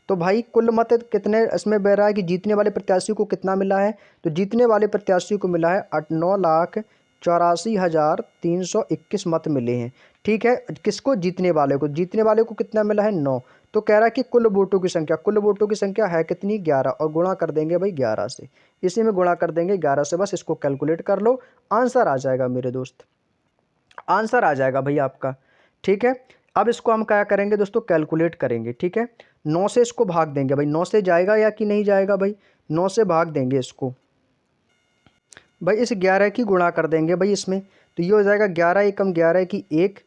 तो भाई कुल मत कितने इसमें बह रहा है कि जीतने वाले प्रत्याशी को कितना मिला है, तो जीतने वाले प्रत्याशी को मिला है 9,84,321 मत मिले हैं, ठीक है। किसको, जीतने वाले को, जीतने वाले को कितना मिला है 9। तो कह रहा है कि कुल वोटों की संख्या, कुल वोटों की संख्या है कितनी 11, और गुणा कर देंगे भाई 11 से, इसी में गुणा कर देंगे 11 से, बस इसको कैलकुलेट कर लो, आंसर आ जाएगा मेरे दोस्त, आंसर आ जाएगा भाई आपका, ठीक है। अब इसको हम क्या करेंगे दोस्तों, कैलकुलेट करेंगे, ठीक है। 9 से इसको भाग देंगे भाई, 9 से जाएगा या कि नहीं जाएगा भाई, 9 से भाग देंगे इसको, भाई इस 11 की गुणा कर देंगे भाई इसमें, तो ये हो जाएगा 11 एकम 11 की 1,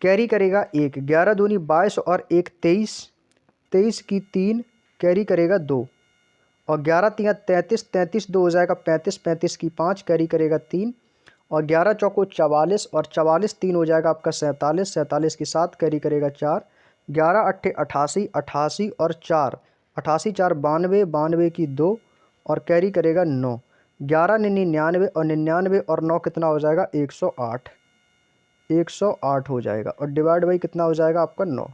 कैरी करेगा 1, 11 दूनी 22 और 1 23, 23 की 3, कैरी करेगा 2, और 11 तिया 33, 33 2 हो जाएगा 35, 35 की 5, कैरी करेगा 3, और 11 चौको 44, और 44 3 हो जाएगा आपका 47, 47 की 7, कैरी करेगा 4, 11 अट्ठे 88, 88 और 4, 88 4 92, 92 की 2, और कैरी करेगा 9, 11 99, और 99 और 9 कितना हो जाएगा 108, 108 हो जाएगा, और डिवाइड बाई कितना हो जाएगा आपका 9।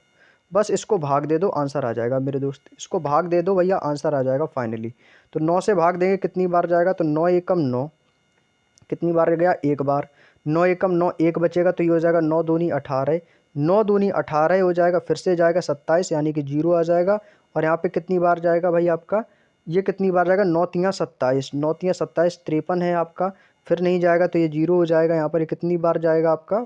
बस इसको भाग दे दो, आंसर आ जाएगा मेरे दोस्त, इसको भाग दे दो भैया, आंसर आ जाएगा फाइनली। तो 9 से भाग देंगे कितनी बार जाएगा, तो 9 एकम 9, कितनी बार गया एक बार, 9 एकम 9, एक बचेगा, तो ये हो जाएगा 9 दूनी 18, 9 दूनी 18 हो जाएगा, फिर से जाएगा 27, यानी कि 0 आ जाएगा, और यहाँ पे कितनी बार जाएगा भाई आपका, ये कितनी बार जाएगा 9 तियाँ 27, 9 तियाँ 27 53 है आपका, फिर नहीं जाएगा तो ये 0 हो जाएगा, यहाँ पर कितनी बार जाएगा आपका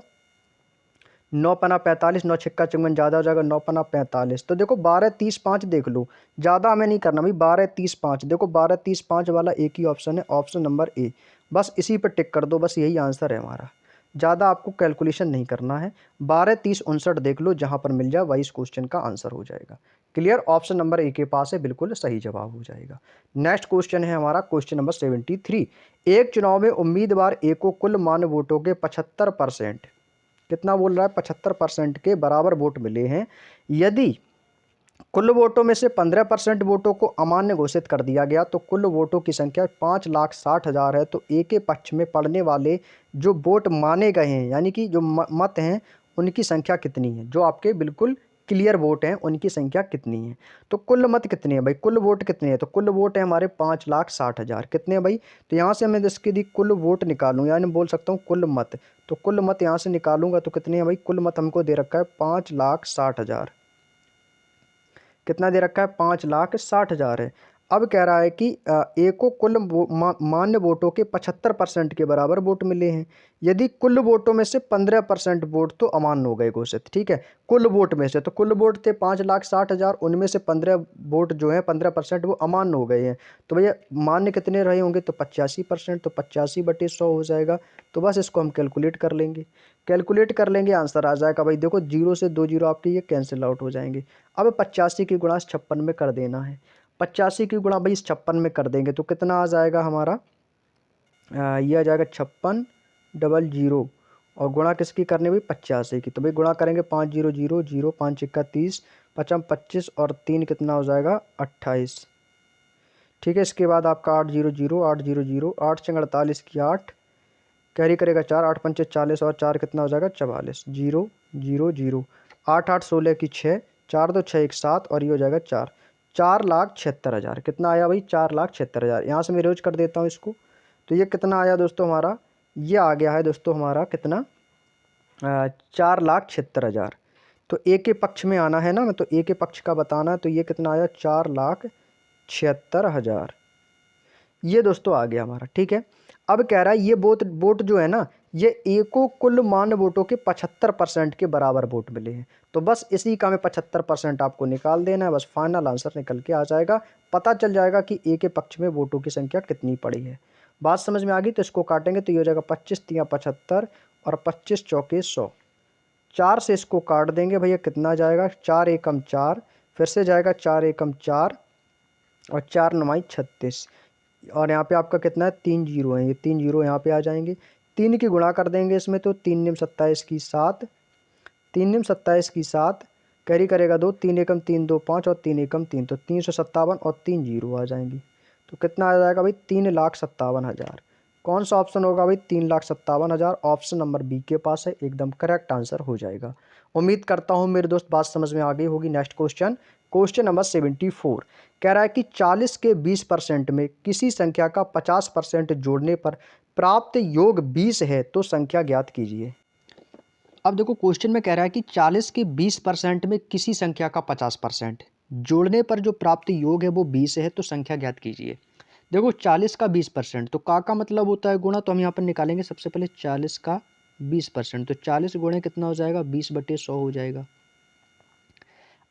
9 पना 45, 9 छिक्का 54, ज़्यादा हो जाएगा 9 पना 45। तो देखो 12 30 5 देख लो, ज़्यादा हमें नहीं करना भाई, 12 30 5, देखो 12 30 5 वाला एक ही ऑप्शन है, ऑप्शन नंबर ए, बस इसी पर टिक कर दो, बस यही आंसर है हमारा, ज़्यादा आपको कैलकुलेशन नहीं करना है। 12 30 59 देख लो, जहाँ पर मिल जाए वही इस क्वेश्चन का आंसर हो जाएगा। क्लियर, ऑप्शन नंबर ए के पास है, बिल्कुल सही जवाब हो जाएगा। नेक्स्ट क्वेश्चन है हमारा क्वेश्चन नंबर 73। एक चुनाव में उम्मीदवार ए को कुल मान्य वोटों के 75%, कितना बोल रहा है 75% के बराबर वोट मिले हैं। यदि कुल वोटों में से 15% वोटों को अमान्य घोषित कर दिया गया तो कुल वोटों की संख्या 5,60,000 है। तो ए के पक्ष में पड़ने वाले जो वोट माने गए हैं, यानी कि जो मत हैं, उनकी संख्या कितनी है, जो आपके बिल्कुल क्लियर वोट हैं उनकी संख्या कितनी है। तो कुल मत कितने हैं भाई, कुल वोट कितने हैं, तो कुल वोट है हमारे 5,60,000, कितने हैं भाई, तो यहाँ से मैं इसके लिए कुल वोट निकालूँ, यानी बोल सकता हूँ कुल मत, तो कुल मत यहाँ से निकालूंगा तो कितने हैं भाई, कुल मत हमको दे रखा है 5,60,000, कितना दे रखा है 5,60,000 है। अब कह रहा है कि ए को कुल मान्य वोटों के 75% के बराबर वोट मिले हैं। यदि कुल वोटों में से 15% वोट तो अमान्य हो गए घोषित, ठीक है, कुल वोट में से, तो कुल वोट थे 5,60,000, उनमें से 15 वोट जो है 15% वो अमान्य हो गए हैं। तो भैया मान्य कितने रहे होंगे, तो 85%, तो 85/100 हो जाएगा। तो बस इसको हम कैलकुलेट कर लेंगे, कैलकुलेट कर लेंगे, आंसर आ जाएगा भाई। देखो 0 से 2 0 आपके ये कैंसिल आउट हो जाएंगे। अब 85 की गुणा 56 में कर देना है, 85 की गुणा भाई 56 में कर देंगे तो कितना आ जाएगा हमारा, ये आ जाएगा 56 00, और गुणा किसकी करनी भाई 85 की, तो भाई गुणा करेंगे 5,000, 5 छिक्का 30, 55 25, और 3 कितना हो जाएगा 28, ठीक है। इसके बाद आपका 8,000, 8,000, 8 चंग 48 की 8, कैरी करेगा 4, 8 पंचे 40, और 4 कितना हो जाएगा 44, 0 0 0, 8 8 16 की 6, 4 2 6 1 7, और ये हो जाएगा 4, 4,76,000, कितना आया भाई 4,76,000। यहाँ से मैं रोज कर देता हूँ इसको, तो ये कितना आया दोस्तों हमारा, ये आ गया है दोस्तों हमारा कितना, 4,76,000। तो ए के पक्ष में आना है ना, मैं तो ए के पक्ष का बताना है, तो ये कितना आया 4,76,000, ये दोस्तों आ गया हमारा, ठीक है। अब कह रहा है ये वोट जो है ना, ये ए को कुल मान्य वोटों के 75% के बराबर वोट मिले हैं। तो बस इसी का में 75% आपको निकाल देना है, बस फाइनल आंसर निकल के आ जाएगा, पता चल जाएगा कि ए के पक्ष में वोटों की संख्या कितनी पड़ी है। बात समझ में आ गई, तो इसको काटेंगे तो ये हो जाएगा 25 तिया 75, और 25 चौके 100, 4 से इसको काट देंगे भैया, कितना जाएगा 4 एकम 4, फिर से जाएगा 4 एकम 4, और 4 9 36, और यहाँ पे आपका कितना है 3 0 है, ये 3 0 यहाँ पे आ जाएंगे, 3 की गुणा कर देंगे इसमें, तो 3 निम 27 की 7, 3 निम 27 की 7, कैरी करेगा 2, 3 एकम 3 2 5, और 3 एकम 3, तो 357, और 3 0 आ जाएंगी। तो कितना आ जाएगा भाई 3,57,000। कौन सा ऑप्शन होगा भाई 3,57,000, ऑप्शन नंबर बी के पास है, एकदम करेक्ट आंसर हो जाएगा। उम्मीद करता हूँ मेरे दोस्त बात समझ में आ गई होगी। नेक्स्ट क्वेश्चन, क्वेश्चन नंबर 74 कह रहा है कि 40 के 20% में किसी संख्या का 50% जोड़ने पर प्राप्त योग 20 है तो संख्या ज्ञात कीजिए। अब देखो क्वेश्चन में कह रहा है कि 40 के 20% में किसी संख्या का 50% जोड़ने पर जो प्राप्त योग है वो 20 है तो संख्या ज्ञात कीजिए। देखो 40 का 20%, तो का मतलब होता है गुणा, तो हम यहाँ पर निकालेंगे सबसे पहले 40 का 20%, तो 40 गुणे कितना हो जाएगा 20/100 हो जाएगा।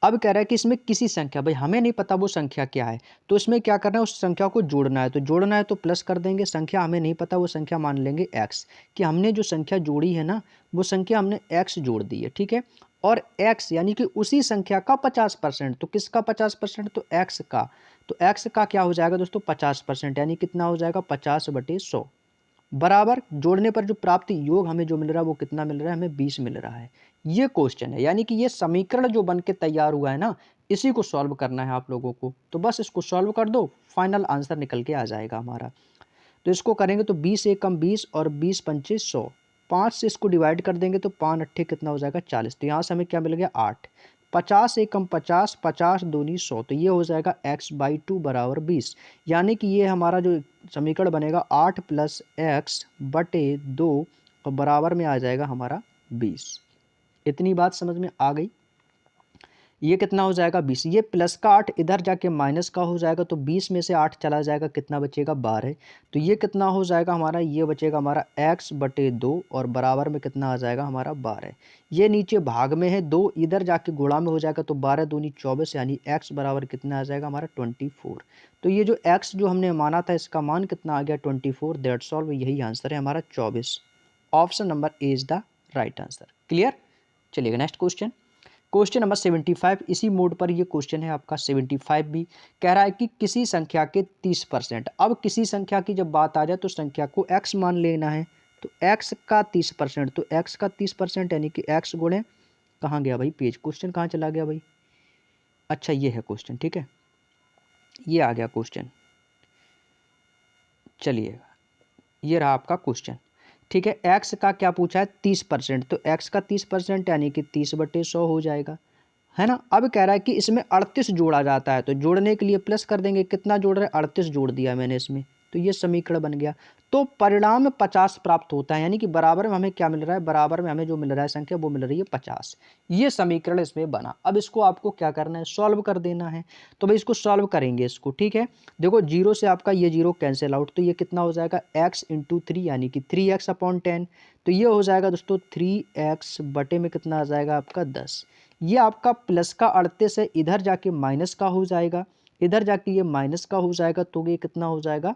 अब कह रहा है कि इसमें किसी संख्या, भाई हमें नहीं पता वो संख्या क्या है, तो इसमें क्या करना है, उस संख्या को जोड़ना है। तो जोड़ना है तो प्लस कर देंगे, संख्या हमें नहीं पता, वो संख्या मान लेंगे x, कि हमने जो संख्या जोड़ी है ना, वो संख्या हमने x जोड़ दी है, ठीक है। और x यानी कि उसी संख्या का 50%, तो किसका 50%, तो x का। तो x का क्या हो जाएगा दोस्तों, 50%, यानी कितना हो जाएगा, 50/100, बराबर जोड़ने पर जो प्राप्त योग हमें जो मिल रहा है वो कितना मिल रहा है, हमें 20 मिल रहा है। ये क्वेश्चन है, यानी कि ये समीकरण जो बन के तैयार हुआ है ना, इसी को सॉल्व करना है आप लोगों को। तो बस इसको सॉल्व कर दो, फाइनल आंसर निकल के आ जाएगा हमारा। तो इसको करेंगे तो 20 एकम 20 और 20 पंचे 100, 5 से इसको डिवाइड कर देंगे तो 5 अट्ठे कितना हो जाएगा, 40। तो यहाँ से हमें क्या मिल गया, 8। 50 एकम 50, 50 दूनी 100, तो ये हो जाएगा x/2 बराबर 20। यानी कि ये हमारा जो समीकरण बनेगा 8 + x/2 और बराबर में आ जाएगा हमारा 20। इतनी बात समझ में आ गई। ये कितना हो जाएगा, 20। ये प्लस का 8 इधर जाके माइनस का हो जाएगा, तो 20 में से 8 चला जाएगा, कितना बचेगा, 12। तो ये कितना हो जाएगा हमारा, ये बचेगा हमारा x/2 और बराबर में कितना आ जाएगा हमारा, 12। ये नीचे भाग में है 2, इधर जाके गुणा में हो जाएगा, तो 12 दूनी 24, यानी x बराबर कितना आ जाएगा हमारा, 24। तो ये जो x जो हमने माना था, इसका मान कितना आ गया, 24। दैट्स ऑल, यही आंसर है हमारा 24। Option number A is the right answer. Clear. चलिएगा नेक्स्ट क्वेश्चन। क्वेश्चन नंबर 75, इसी मोड पर ये क्वेश्चन है आपका 75 भी। कह रहा है कि किसी संख्या के 30%। अब किसी संख्या की जब बात आ जाए तो संख्या को x मान लेना है। तो x का 30%, तो x का 30% यानी कि x गुणे, कहाँ गया भाई पेज, क्वेश्चन कहाँ चला गया भाई, अच्छा ये है क्वेश्चन, ठीक है, ये आ गया क्वेश्चन। चलिए ये रहा आपका क्वेश्चन, ठीक है। x का क्या पूछा है, 30%, तो x का 30% यानी कि 30/100 हो जाएगा, है ना। अब कह रहा है कि इसमें 38 जोड़ा जाता है, तो जोड़ने के लिए प्लस कर देंगे, कितना जोड़ रहे हैं, 38 जोड़ दिया मैंने इसमें, तो ये समीकरण बन गया। तो परिणाम 50 प्राप्त होता है, यानी कि बराबर में हमें क्या मिल रहा है, बराबर में हमें जो मिल रहा है संख्या वो मिल रही है 50। ये समीकरण इसमें बना। अब इसको आपको क्या करना है, सॉल्व कर देना है। तो भाई इसको सॉल्व करेंगे इसको, ठीक है। देखो जीरो से आपका ये जीरो कैंसिल आउट, तो ये कितना हो जाएगा, x × 3 यानी कि 3x/10। तो ये हो जाएगा दोस्तों 3x बटे में कितना आ जाएगा आपका 10। ये आपका प्लस का 38 है, इधर जाके माइनस का हो जाएगा, इधर जाके ये माइनस का हो जाएगा, तो ये कितना हो जाएगा,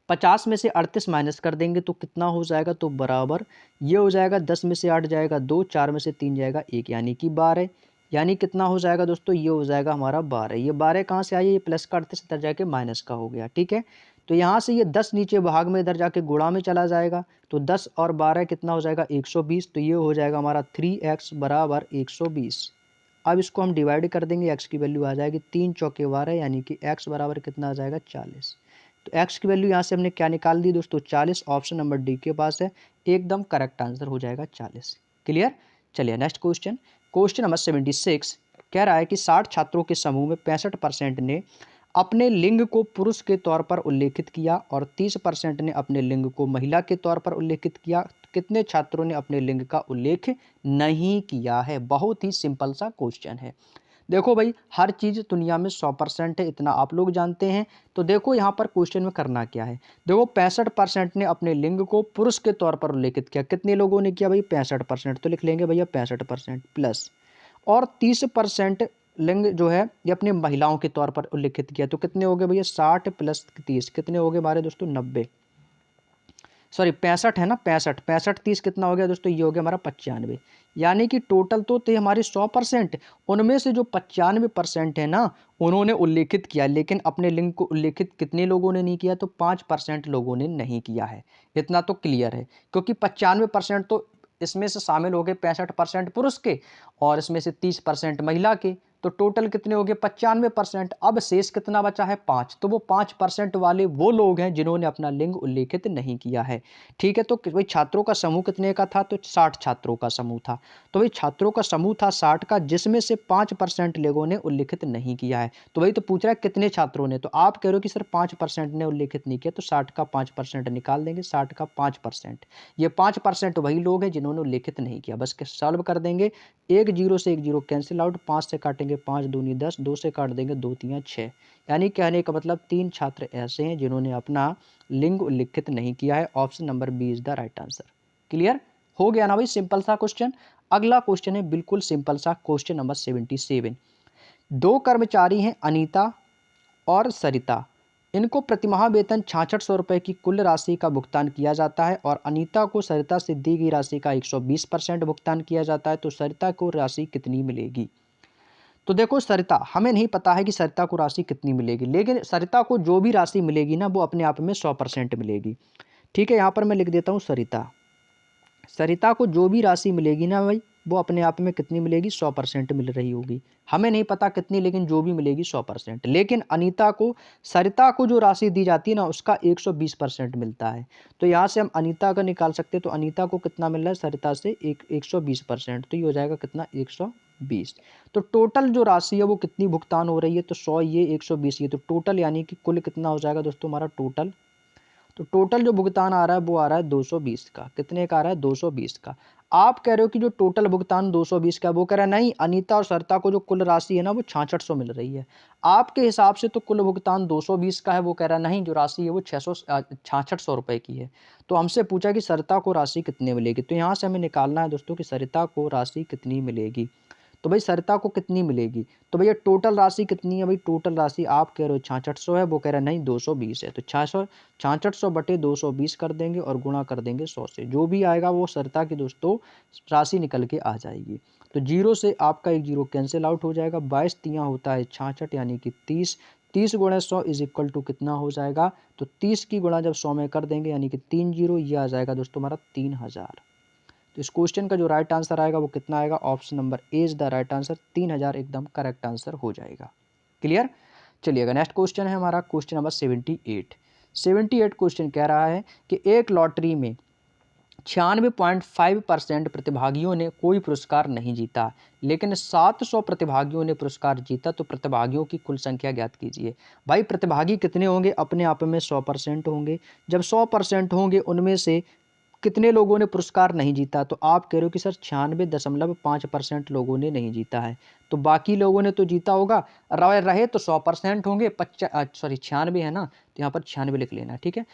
50 में से 38 माइनस कर देंगे तो कितना हो जाएगा, तो बराबर ये हो जाएगा 10 में से 8 जाएगा 2, 4 में से 3 जाएगा 1, यानी कि 12। यानी कितना हो जाएगा दोस्तों, ये हो जाएगा हमारा 12। ये 12 कहाँ से आई, ये प्लस का 38 इधर जाके माइनस का हो गया, ठीक है। तो यहाँ से ये 10 नीचे भाग में इधर जाके गुणा में चला जाएगा, तो 10 और 12 कितना हो जाएगा, 120। तो ये हो जाएगा हमारा 3x बराबर 120। अब इसको हम डिवाइड कर देंगे, x की वैल्यू आ जाएगी 3 चौके 12, यानी कि x बराबर कितना आ जाएगा, 40। तो x की वैल्यू यहाँ से हमने क्या निकाल दी दोस्तों, 40। ऑप्शन नंबर डी के पास है, एकदम करेक्ट आंसर हो जाएगा 40। क्लियर। चलिए नेक्स्ट क्वेश्चन। क्वेश्चन नंबर 76 कह रहा है कि 60 छात्रों के समूह में 65% ने अपने लिंग को पुरुष के तौर पर उल्लेखित किया और 30% ने अपने लिंग को महिला के तौर पर उल्लेखित किया। कितने छात्रों ने अपने लिंग का उल्लेख नहीं किया है। बहुत ही सिंपल सा क्वेश्चन है। देखो भाई हर चीज़ दुनिया में 100% है, इतना आप लोग जानते हैं। तो देखो यहाँ पर क्वेश्चन में करना क्या है, देखो 65% ने अपने लिंग को पुरुष के तौर पर उल्लेखित किया। कितने लोगों ने किया भाई, 65%, तो लिख लेंगे भैया 65% प्लस, और 30% लिंग जो है ये अपनी महिलाओं के तौर पर उल्लेखित किया। तो कितने हो गए भैया, 60 + 30 कितने हो गए हमारे दोस्तों, 90, सॉरी 65 है ना, 65 65 30 कितना हो गया दोस्तों, ये हो गया हमारा 95। यानी कि टोटल तो थे हमारे 100%, उनमें से जो 95% है ना उन्होंने उल्लेखित किया, लेकिन अपने लिंग को उल्लेखित कितने लोगों ने नहीं किया, तो 5% लोगों ने नहीं किया है। इतना तो क्लियर है, क्योंकि 95% तो इसमें से शामिल हो गए 65% पुरुष के, और इसमें से 30% महिला के, तो टोटल कितने हो गए 95%। अब शेष कितना बचा है, 5। तो वो 5% वाले वो लोग हैं जिन्होंने अपना लिंग उल्लेखित नहीं किया है, ठीक है। तो भाई छात्रों का समूह कितने का था, तो 60 छात्रों का समूह था। तो भाई छात्रों का समूह था 60 का, जिसमें से 5% लोगों ने उल्लेखित नहीं किया है। तो भाई तो पूछ रहा है कितने छात्रों ने, तो आप कह रहे हो कि सर 5% ने उल्लेखित नहीं किया, तो 60 का 5% निकाल देंगे, 60 का 5%। ये 5% वही लोग हैं जिन्होंने उल्लेखित नहीं किया। बस सॉल्व कर देंगे, एक जीरो से एक जीरो कैंसिल आउट, 5 से काटेंगे 5 दूनी 10, 2 से काट देंगे 2 तियां 6। यानी कहने का मतलब 3 छात्र ऐसे हैं जिन्होंने अपना लिंग उल्लेखित नहीं किया है। Option number B is the right answer. Clear हो गया ना भाई, सिंपल सा क्वेश्चन। अगला क्वेश्चन है बिल्कुल सिंपल सा, क्वेश्चन नंबर 77। दो कर्मचारी हैं अनीता और सरिता। इनको प्रतिमाह वेतन 6600 रुपये की कुल राशि का भुगतान किया जाता है और अनीता को सरिता से दी गई राशि का 120% भुगतान किया जाता है, तो सरिता को राशि कितनी मिलेगी? तो देखो सरिता, हमें नहीं पता है कि सरिता को राशि कितनी मिलेगी, लेकिन सरिता को जो भी राशि मिलेगी ना वो अपने आप में 100% मिलेगी। ठीक है, यहाँ पर मैं लिख देता हूँ सरिता। सरिता को जो भी राशि मिलेगी ना भाई वो अपने आप में कितनी मिलेगी? 100% मिल रही होगी। हमें नहीं पता कितनी, लेकिन जो भी मिलेगी 100%। लेकिन अनीता को, सरिता को जो राशि दी जाती है ना उसका 120% मिलता है। तो यहाँ से हम अनीता का निकाल सकते हैं, तो अनीता को कितना मिल रहा है सरिता से? 120%। तो ये हो जाएगा कितना? 120। तो टोटल जो राशि है वो कितनी भुगतान हो रही है? तो 100 ये 120 ये, तो टोटल यानी कि कुल कितना हो जाएगा दोस्तों हमारा टोटल? तो टोटल जो भुगतान आ रहा है वो आ रहा है 220 का। कितने का आ रहा है? 220 का। आप कह रहे हो कि जो टोटल भुगतान 220 का, वो कह रहा है नहीं, अनीता और सरिता को जो कुल राशि है ना वो 6600 मिल रही है। आपके हिसाब से तो कुल भुगतान 220 का है, वो कह रहा है नहीं, जो राशि है वो 6600 रुपये की है। तो हमसे पूछा कि सरिता को राशि कितनी मिलेगी, तो यहाँ से हमें निकालना है दोस्तों कि सरिता को राशि कितनी मिलेगी। तो भाई सरिता को कितनी मिलेगी? तो भैया टोटल राशि कितनी है? भाई टोटल राशि आप कह रहे हो 6600 है, वो कह रहा है नहीं 220 है। तो 6600 बटे 220 कर देंगे और गुणा कर देंगे 100 से, जो भी आएगा वो सरिता की दोस्तों राशि निकल के आ जाएगी। तो जीरो से आपका एक जीरो कैंसिल आउट हो जाएगा। 22 तियाँ होता है 66 यानी कि 30। 30 गुणा 100 इज इक्वल टू कितना हो जाएगा? तो 30 की गुणा जब 100 में कर देंगे यानी कि 3 जीरो, ये आ जाएगा दोस्तों हमारा 3000। तो इस क्वेश्चन का जो राइट आंसर आएगा वो कितना आएगा? Option number A is the right answer. 3000 एकदम करेक्ट आंसर हो जाएगा। क्लियर? चलिएगा नेक्स्ट क्वेश्चन है हमारा क्वेश्चन नंबर 78। 78 क्वेश्चन कह रहा है कि एक लॉटरी में 96.5% प्रतिभागियों ने कोई पुरस्कार नहीं जीता, लेकिन 700 प्रतिभागियों ने पुरस्कार जीता, तो प्रतिभागियों की कुल संख्या ज्ञात कीजिए। भाई प्रतिभागी कितने होंगे? अपने आप में 100% होंगे। जब 100% होंगे उनमें से कितने लोगों ने पुरस्कार नहीं जीता? तो आप कह रहे हो कि सर 96.5% लोगों ने नहीं जीता है, तो बाकी लोगों ने तो जीता होगा। रहे तो 100% होंगे, 96 है ना, तो यहाँ पर 96 लिख लेना, ठीक है।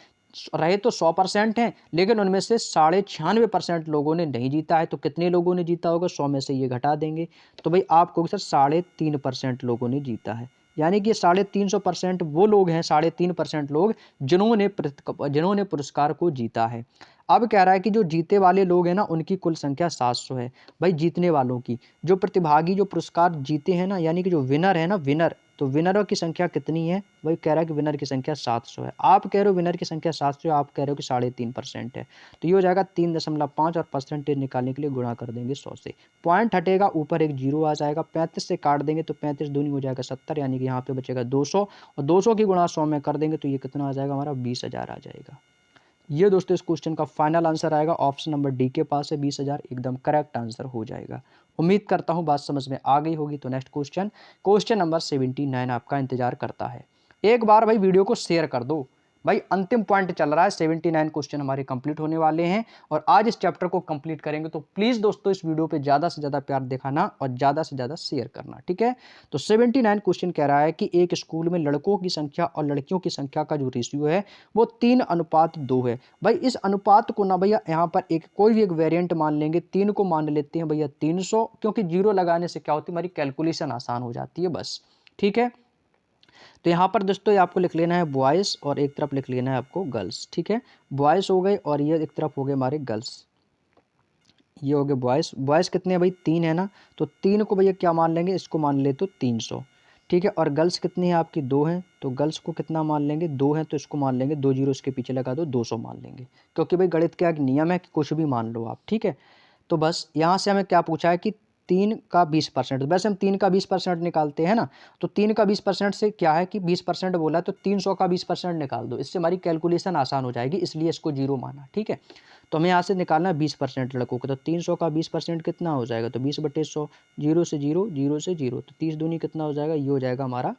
रहे तो 100% हैं, लेकिन उनमें से 96.5% लोगों ने नहीं जीता है, तो कितने लोगों ने जीता होगा? 100 में से ये घटा देंगे, तो भाई आप कहोगे सर 3.5% लोगों ने जीता है। यानी कि 350% वो लोग हैं, 3.5% लोग जिन्होंने पुरस्कार को जीता है। अब कह रहा है कि जो जीते वाले लोग हैं ना उनकी कुल संख्या 700 है। भाई जीतने वालों की, जो प्रतिभागी जो पुरस्कार जीते हैं ना, यानी कि जो विनर है ना, विनर, तो विनरों की संख्या कितनी है? वही कह रहा है कि विनर की संख्या 700 है। आप कह रहे हो विनर की संख्या 700 है, आप कह रहे हो कि 3.5% है। तो ये हो जाएगा 3.5 और परसेंटेज निकालने के लिए गुणा कर देंगे 100 से। पॉइंट हटेगा, ऊपर एक जीरो आ जाएगा। 35 से काट देंगे तो 35 दूनी हो जाएगा 70, यानी कि यहाँ पे बचेगा 200, और 200 की गुणा 100 में कर देंगे तो ये कितना आ जाएगा हमारा? 20,000 आ जाएगा। ये दोस्तों इस क्वेश्चन का फाइनल आंसर आएगा। ऑप्शन नंबर डी के पास है, 20,000 एकदम करेक्ट आंसर हो जाएगा। उम्मीद करता हूँ बात समझ में आ गई होगी। तो नेक्स्ट क्वेश्चन, क्वेश्चन नंबर 79 आपका इंतजार करता है। एक बार भाई वीडियो को शेयर कर दो। भाई अंतिम पॉइंट चल रहा है, 79 क्वेश्चन हमारे कंप्लीट होने वाले हैं और आज इस चैप्टर को कंप्लीट करेंगे। तो प्लीज़ दोस्तों इस वीडियो पे ज़्यादा से ज़्यादा प्यार दिखाना और ज़्यादा से ज़्यादा शेयर करना, ठीक है। तो 79 क्वेश्चन कह रहा है कि एक स्कूल में लड़कों की संख्या और लड़कियों की संख्या का जो रेशियो है वो 3:2 है। भाई इस अनुपात को ना भैया यहाँ पर एक कोई भी एक वेरिएंट मान लेंगे। 3 को मान लेते हैं भैया 300, क्योंकि जीरो लगाने से क्या होती है, हमारी कैलकुलेशन आसान हो जाती है बस, ठीक है। तो यहाँ पर दोस्तों ये आपको लिख लेना है बॉयज़ और एक तरफ लिख लेना है आपको गर्ल्स, ठीक है। बॉयज़ हो गए और ये एक तरफ हो गए हमारे गर्ल्स। ये हो गए बॉयज़। बॉयज़ कितने हैं भाई? 3 है ना, तो 3 को भैया क्या मान लेंगे? इसको मान ले तो 300, ठीक है। और गर्ल्स कितनी है आपकी? 2 हैं, तो गर्ल्स को कितना मान लेंगे? 2 हैं, तो इसको मान लेंगे 2 जीरो इसके पीछे लगा दो, 200 मान लेंगे, क्योंकि भाई गणित का एक नियम है कि कुछ भी मान लो आप, ठीक है। तो बस यहाँ से हमें क्या पूछा है कि 3 का 20%, वैसे हम 3 का 20% निकालते हैं ना, तो 3 का 20% से क्या है कि 20% बोला है, तो 300 का 20% निकाल दो, इससे हमारी कैलकुलेशन आसान हो जाएगी, इसलिए इसको जीरो माना, ठीक है। तो हमें यहाँ से निकालना है 20% लड़कों को, तो 300 का 20% कितना हो जाएगा? तो 20/100, जीरो से जीरो, जीरो से जीरो, तो 30 दूनी कितना हो जाएगा? ये हो जाएगा हमारा।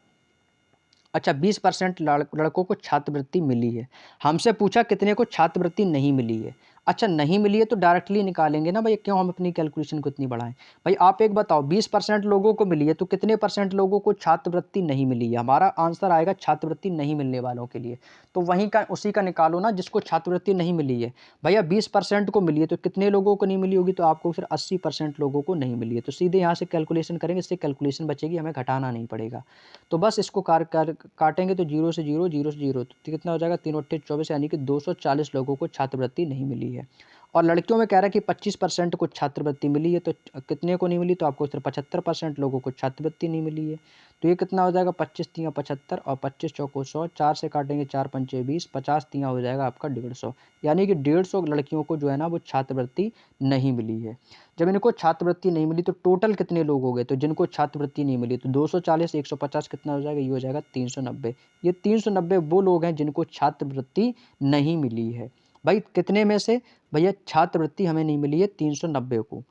अच्छा 20% लड़कों को छात्रवृत्ति मिली है। हमसे पूछा कितने को छात्रवृत्ति नहीं मिली है। अच्छा नहीं मिली है तो डायरेक्टली निकालेंगे ना भाई, क्यों हम अपनी कैलकुलेशन को इतनी बढ़ाएं। भाई आप एक बताओ, 20% लोगों को मिली है तो कितने परसेंट लोगों को छात्रवृत्ति नहीं मिली है? हमारा आंसर आएगा छात्रवृत्ति नहीं मिलने वालों के लिए। तो वहीं का उसी का निकालो ना जिसको छात्रवृत्ति नहीं मिली है। भैया 20% को मिली है तो कितने लोगों को नहीं मिली होगी? तो आपको फिर 80% लोगों को नहीं मिली है। तो सीधे यहाँ से कैलकुलेशन करेंगे, इससे कैलकुलेशन बचेगी, हमें घटाना नहीं पड़ेगा। तो बस इसको काटेंगे तो 0 से 0, 0 से 0, तो कितना हो जाएगा? 3 अट्ठे 24, यानी कि 240 लोगों को छात्रवृत्ति नहीं मिली है। और लड़कियों में कह रहा है कि 25% को छात्रवृत्ति मिली है, तो कितने को नहीं मिली? तो आपको सिर्फ 75% लोगों को छात्रवृत्ति नहीं मिली है। तो ये कितना हो जाएगा? 25 तियाँ 75 और 25 चौको 100, 4 से काटेंगे 4 पंचे 20, 50 तियाँ हो जाएगा आपका 150। यानी कि 150 लड़कियों को जो है ना वो छात्रवृत्ति नहीं मिली है। जब इनको छात्रवृत्ति नहीं मिली तो टोटल कितने लोग हो गए? तो जिनको छात्रवृत्ति नहीं मिली तो 240, 150 कितना हो जाएगा? ये हो जाएगा 390। ये 390 वो लोग हैं जिनको छात्रवृत्ति नहीं मिली है। भाई कितने में से? भैया छात्रवृत्ति हमें नहीं मिली है 390 को।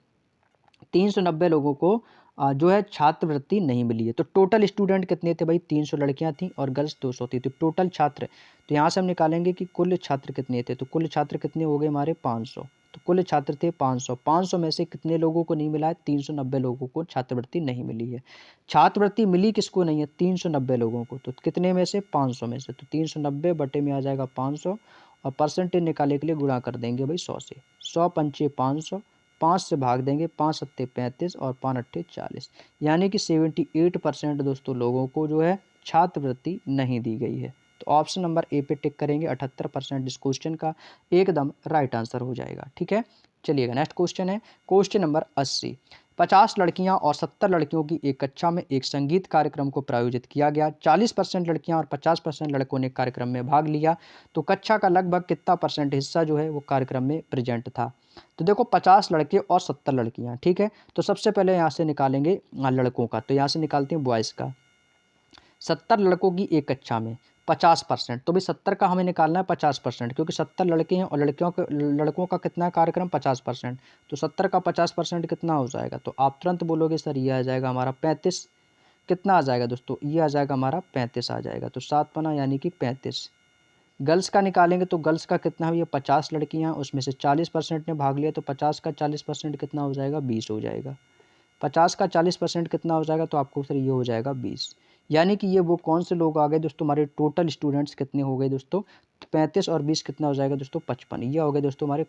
390 लोगों को जो है छात्रवृत्ति नहीं मिली है। तो टोटल स्टूडेंट कितने थे भाई? 300 लड़कियां थीं और गर्ल्स 200 थी। तो टोटल छात्र, तो यहाँ से हम निकालेंगे कि कुल छात्र कितने थे। तो कुल छात्र कितने हो गए हमारे? 500। तो कुल छात्र थे 500। 500 में से कितने लोगों को नहीं मिला है? 390 लोगों को छात्रवृत्ति नहीं मिली है। छात्रवृत्ति मिली किसको नहीं है? 390 लोगों को। तो कितने में से? 500 में से। तो 390 बटे में आ जाएगा 500 और परसेंटेज निकालने के लिए गुणा कर देंगे भाई 100 से। 100 पंचे 500, 5 से भाग देंगे, 5 सत्ते 35 और 5 अट्ठे 40, यानी कि 78% दोस्तों लोगों को जो है छात्रवृत्ति नहीं दी गई है। तो ऑप्शन नंबर ए पे टिक करेंगे। 78% इस क्वेश्चन का एकदम राइट आंसर हो जाएगा। ठीक है, चलिएगा नेक्स्ट क्वेश्चन है क्वेश्चन नंबर 80। 50 लड़कियां और 70 लड़कियों की एक कक्षा में एक संगीत कार्यक्रम को प्रायोजित किया गया। 40% लड़कियां और 50% लड़कों ने कार्यक्रम में भाग लिया। तो कक्षा का लगभग कितना परसेंट हिस्सा जो है वो कार्यक्रम में प्रेजेंट था? तो देखो 50 लड़के और 70 लड़कियां, ठीक है। तो सबसे पहले यहाँ से निकालेंगे लड़कों का। तो यहाँ से निकालते हैं बॉयज़ का। 70 लड़कों की एक कक्षा में 50%, तो भाई 70 का हमें निकालना है 50%, क्योंकि 70 लड़के हैं और लड़कों का कितना कार्यक्रम? 50%। तो 70 का 50% कितना हो जाएगा? तो आप तुरंत बोलोगे सर ये आ जाएगा हमारा 35। कितना आ जाएगा दोस्तों? ये आ जाएगा हमारा 35 आ जाएगा। तो 7 पना यानी कि 35। गर्ल्स का निकालेंगे तो गर्ल्स का कितना है? ये 50 लड़कियां, उसमें से 40% ने भाग लिया, तो 50 का 40% कितना हो जाएगा? 20 हो जाएगा। 50 का 40% कितना हो जाएगा? तो आपको सर ये हो जाएगा 20। यानी कि ये वो कौन से लोग आ गए दोस्तों? हमारे टोटल स्टूडेंट्स कितने हो गए दोस्तों? 35 और 20 कितना हो जाएगा दोस्तों? 55। ये हो गए दोस्तों हमारे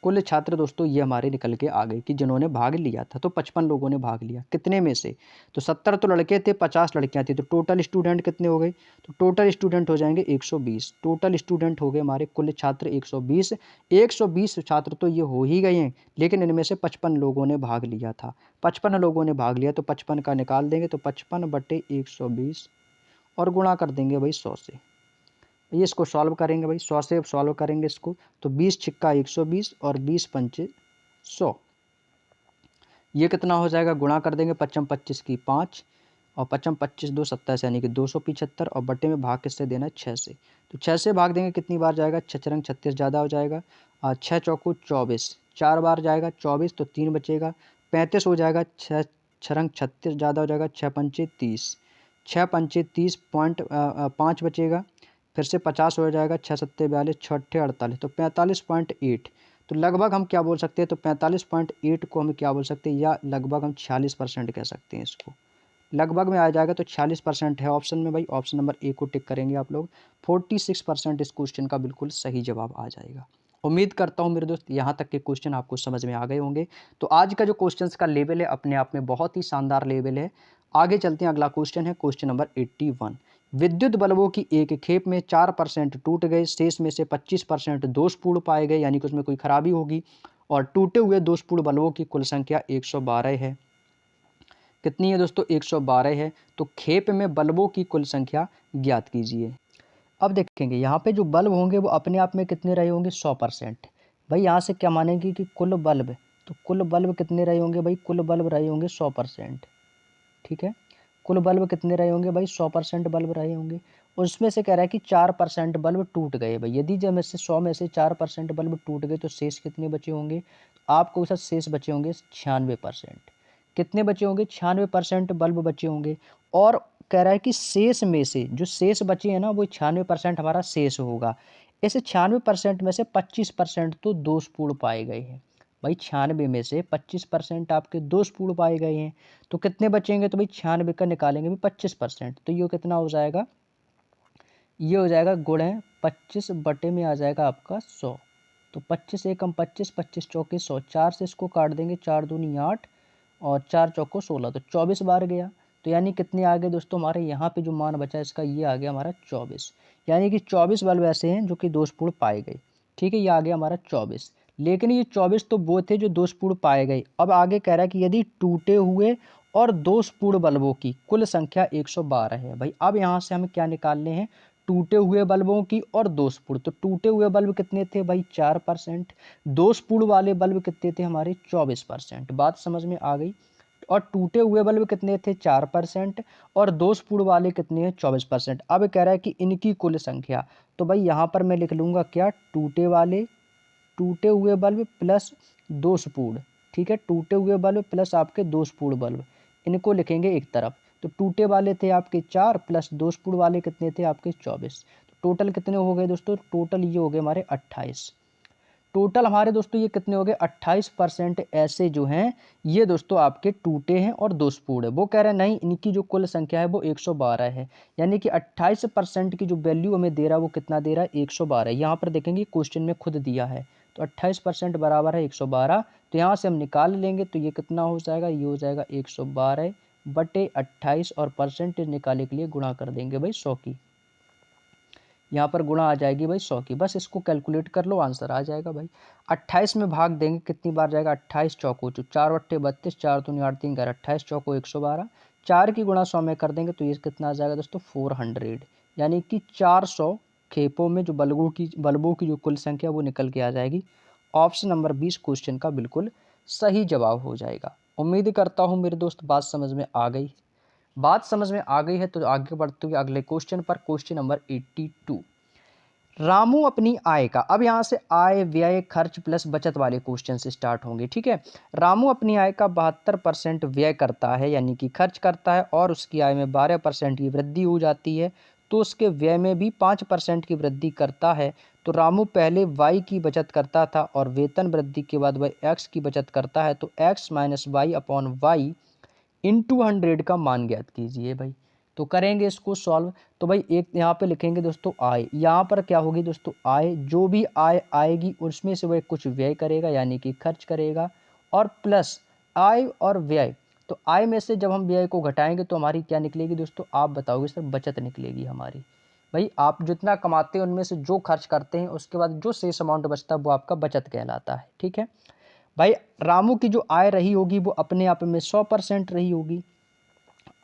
कुल छात्र दोस्तों, ये हमारे निकल के आ गए कि जिन्होंने भाग लिया था। तो 55 लोगों ने भाग लिया। कितने में से? तो 70 तो लड़के थे, 50 लड़कियां थी। तो टोटल स्टूडेंट कितने हो गए? तो टोटल स्टूडेंट हो जाएंगे 120। टोटल स्टूडेंट हो गए हमारे कुल छात्र 120। 120 छात्र तो ये हो ही गए हैं, लेकिन इनमें से 55 लोगों ने भाग लिया था। 55 लोगों ने भाग लिया, तो 55 का निकाल देंगे। तो 55 बटे 120 और गुणा कर देंगे भाई 100 से। ये इसको सॉल्व करेंगे भाई, 100 से सॉल्व करेंगे इसको। तो 20 छिक्का 120 और 20 पंचे 100। ये कितना हो जाएगा? गुणा कर देंगे। 55 25 की 5 और 55 25 2 27, यानी कि 275, और बटे में भाग किससे देना है? 6 से। तो 6 से भाग देंगे कितनी बार जाएगा? 6 चरंग 36 ज़्यादा हो जाएगा। 6 चौको 24, 4 बार जाएगा 24, तो 3 बचेगा। 35 हो जाएगा। 6 छरंग 36 ज़्यादा हो जाएगा। 6 पंचे 30, 6 पंचे 30 पॉइंट 5 बचेगा। फिर से 50 हो जाएगा। 6 सत्ते 42, 6 अट्ठे 48, तो 45.8। तो लगभग हम क्या बोल सकते हैं? तो 45.8 को हम क्या बोल सकते हैं? या लगभग हम 46% कह सकते हैं इसको। लगभग में आ जाएगा तो 46% है ऑप्शन में भाई। ऑप्शन नंबर ए को टिक करेंगे आप लोग। 46% इस क्वेश्चन का बिल्कुल सही जवाब आ जाएगा। उम्मीद करता हूँ मेरे दोस्त यहाँ तक के क्वेश्चन आपको समझ में आ गए होंगे। तो आज का जो क्वेश्चंस का लेवल है अपने आप में बहुत ही शानदार लेवल है। आगे चलते हैं, अगला क्वेश्चन है क्वेश्चन नंबर 81। विद्युत बल्बों की एक खेप में 4% टूट गए, शेष में से 25% दोषपूर्ण पाए गए, यानी कि उसमें कोई खराबी होगी। और टूटे हुए दोषपूर्ण बल्बों की कुल संख्या 112 है। कितनी है दोस्तों? 112 है। तो खेप में बल्बों की कुल संख्या ज्ञात कीजिए। अब देखेंगे यहाँ पे जो बल्ब होंगे वो अपने आप में कितने रहे होंगे? 100%। भाई यहाँ से क्या मानेंगे कि कुल बल्ब, तो कुल बल्ब कितने रहे होंगे भाई? कुल बल्ब रहे होंगे 100%। ठीक है, कुल बल्ब कितने रहे होंगे भाई? 100% बल्ब रहे होंगे। उसमें से कह रहा है कि 4% बल्ब टूट गए। भाई यदि जब में से 100 में से 4% बल्ब टूट गए तो शेष कितने बचे होंगे? आपको सर शेष बचे होंगे 96%। कितने बचे होंगे? 96% बल्ब बचे होंगे। और कह रहा है कि शेष में से जो शेष बचे हैं ना वो 96% हमारा शेष होगा। इस 96% में से 25% तो दोषपूर्ण पाए गए हैं। भाई 96 में से 25% आपके दोषपूर्ण पाए गए हैं, तो कितने बचेंगे? तो भाई 96 का निकालेंगे भी 25%, तो ये कितना हो जाएगा? ये हो जाएगा गुणे 25 बटे में आ जाएगा आपका 100। तो 25 एकम 25, 25 चौके 100, 4 से इसको काट देंगे, 4 दूनी 8 और 4 चौको 16, तो 24 बार गया। तो यानी कितने आ गए दोस्तों हमारे यहाँ पे जो मान बचा इसका, ये आ गया हमारा 24। यानी कि 24 बल्ब ऐसे हैं जो कि दोषपूर्ण पाए गए। ठीक है, ये आ गया हमारा 24। लेकिन ये 24 तो वो थे जो दोषपूर्ण पाए गए। अब आगे कह रहा है कि यदि टूटे हुए और दोषपूर्ण बल्बों की कुल संख्या 112 है। भाई अब यहाँ से हमें क्या निकालने हैं? टूटे हुए बल्बों की और दोषपूर्ण। तो टूटे हुए बल्ब कितने थे भाई? 4%। दोषपूर्ण वाले बल्ब कितने थे हमारे? 24%। बात समझ में आ गई? और टूटे हुए बल्ब कितने थे? 4%। और दोषपूर्ण वाले कितने हैं? 24%। अब कह रहा है कि इनकी कुल संख्या। तो भाई यहाँ पर मैं लिख लूँगा क्या? टूटे हुए बल्ब प्लस दोषपूर्ण। ठीक है, टूटे हुए बल्ब प्लस आपके दोषपूर्ण बल्ब, इनको लिखेंगे एक तरफ। तो टूटे वाले थे आपके 4 प्लस दोषपूर्ण वाले कितने थे आपके? 24। तो टोटल कितने हो गए दोस्तों? टोटल ये हो गए हमारे 28। टोटल हमारे दोस्तों ये कितने हो गए? 28% ऐसे जो हैं ये दोस्तों आपके टूटे हैं और दोषपूर्ण है। वो कह रहे हैं नहीं, इनकी जो कुल संख्या है वो 112 है। यानी कि 28% की जो वैल्यू हमें दे रहा है वो कितना दे रहा है? 112। यहाँ पर देखेंगे क्वेश्चन में खुद दिया है। तो 28% बराबर है 112। तो यहाँ से हम निकाल लेंगे, तो ये कितना हो जाएगा? ये हो जाएगा 112 बटे 28 और परसेंटेज निकालने के लिए गुणा कर देंगे भाई 100 की। यहाँ पर गुणा आ जाएगी भाई 100 की। बस इसको कैलकुलेट कर लो, आंसर आ जाएगा भाई। 28 में भाग देंगे, कितनी बार जाएगा? 28 चौको 4 बट्टे 32, 4 दूनी 8 3 11, 28 चौको 112। 4 की गुणा 100 में कर देंगे तो ये कितना आ जाएगा दोस्तों? 400। यानी कि 400 खेपों में जो बल्बों की जो कुल संख्या वो निकल के आ जाएगी। ऑप्शन नंबर 20 क्वेश्चन का बिल्कुल सही जवाब हो जाएगा। उम्मीद करता हूँ मेरे दोस्त बात समझ में आ गई। बात समझ में आ गई है तो आगे बढ़ते हुए अगले क्वेश्चन पर, क्वेश्चन नंबर 82। रामू अपनी आय का, अब यहाँ से आय व्यय खर्च प्लस बचत वाले क्वेश्चन से स्टार्ट होंगे। ठीक है, रामू अपनी आय का 72% व्यय करता है, यानी कि खर्च करता है, और उसकी आय में 12% की वृद्धि हो जाती है, तो उसके व्यय में भी 5% की वृद्धि करता है। तो रामू पहले वाई की बचत करता था और वेतन वृद्धि के बाद वह एक्स की बचत करता है। तो X minus Y upon Y into 100 का मान ज्ञात कीजिए भाई। तो करेंगे इसको सॉल्व। तो भाई एक यहाँ पे लिखेंगे दोस्तों आय, यहाँ पर क्या होगी दोस्तों? आय, जो भी आय आएगी उसमें से वह कुछ व्यय करेगा, यानी कि खर्च करेगा, और प्लस आय और व्यय। तो आय में से जब हम व्यय को घटाएंगे तो हमारी क्या निकलेगी दोस्तों? आप बताओगे सर? बचत निकलेगी हमारी। भाई आप जितना कमाते हैं उनमें से जो खर्च करते हैं उसके बाद जो शेष अमाउंट बचता है वो आपका बचत कहलाता है। ठीक है भाई, रामू की जो आय रही होगी वो अपने आप में 100% रही होगी।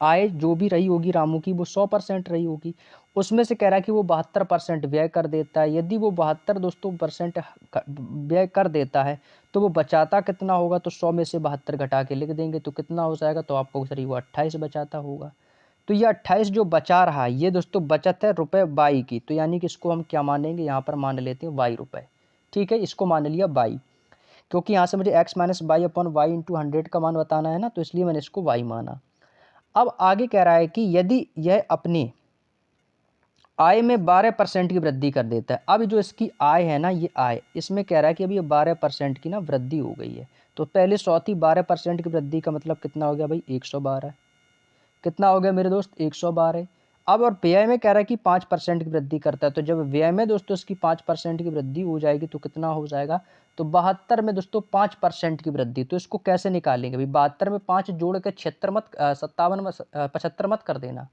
आय जो भी रही होगी रामू की वो 100% रही होगी। उसमें से कह रहा है कि वो 72% व्यय कर देता है। यदि वो 72 दोस्तों परसेंट व्यय कर देता है तो वो बचाता कितना होगा? तो 100 में से 72 घटा के लिख देंगे तो कितना हो जाएगा? तो आपको सर वो 28 बचाता होगा। तो ये 28 जो बचा रहा है ये दोस्तों बचत है रुपए बाई की। तो यानी कि इसको हम क्या मानेंगे? यहाँ पर मान लेते हैं वाई रुपए। ठीक है, इसको मान लिया बाई, क्योंकि यहाँ से मुझे X minus Y upon Y into 100 का मान बताना है ना, तो इसलिए मैंने इसको वाई माना। अब आगे कह रहा है कि यदि यह अपनी आय में 12% की वृद्धि कर देता है। अब जो इसकी आय है ना, ये आय, इसमें कह रहा है कि अभी ये 12% की ना वृद्धि हो गई है। तो पहले 100 थी, 12% की वृद्धि का मतलब कितना हो गया भाई? 112। कितना हो गया मेरे दोस्त? 112। अब और व्यय में कह रहा है कि 5% की वृद्धि करता है। तो जब व्यय में दोस्तों इसकी 5% की वृद्धि हो जाएगी तो कितना हो जाएगा? तो 72 में दोस्तों 5% की वृद्धि। तो इसको कैसे निकालेंगे भाई? 72 में 5 जोड़ के 76 मत 57 में 75 मत कर देना,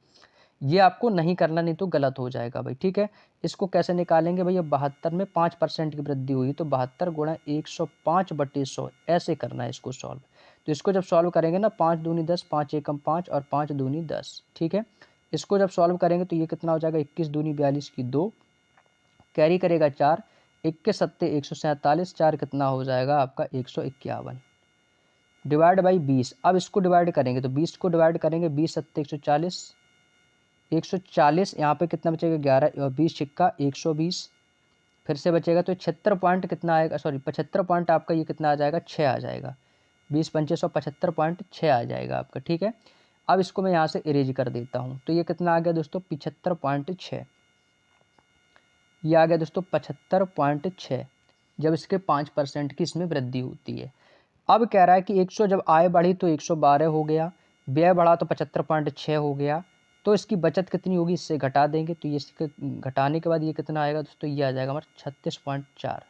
ये आपको नहीं करना, नहीं तो गलत हो जाएगा भाई। ठीक है, इसको कैसे निकालेंगे भाई? अब 72 में 5% की वृद्धि हुई तो 72 गुणा 105 बटे 100, ऐसे करना है इसको सॉल्व। तो इसको जब सॉल्व करेंगे ना, 5 दूनी 10, 5 एकम 5 और 5 दूनी 10। ठीक है, इसको जब सॉल्व करेंगे तो ये कितना हो जाएगा? 21 दूनी 42 की 2, कैरी करेगा 4, 21 सत्ते 147, 4 कितना हो जाएगा आपका? 151 डिवाइड बाई 20। अब इसको डिवाइड करेंगे तो 20 को डिवाइड करेंगे, 20 सत्ते 140, 140 यहाँ पे कितना बचेगा? 11, 20 छिक्का 120, फिर से बचेगा तो 76 पॉइंट कितना आएगा? सॉरी 75 पॉइंट आपका ये कितना आ जाएगा? 6 आ जाएगा। 20 पंचे 175.6 आ जाएगा आपका। ठीक है, अब इसको मैं यहाँ से इरेज कर देता हूँ तो ये कितना आ गया दोस्तों? 75.6। ये आ गया दोस्तों 75.6, जब इसके 5% की इसमें वृद्धि होती है। अब कह रहा है कि 100 जब आय बढ़ी तो 112 हो गया, व्यय बढ़ा तो 75.6 हो गया, तो इसकी बचत कितनी होगी, इससे घटा देंगे तो ये इसके घटाने के बाद ये कितना आएगा दोस्तों, ये आ जाएगा हमारा 36.4।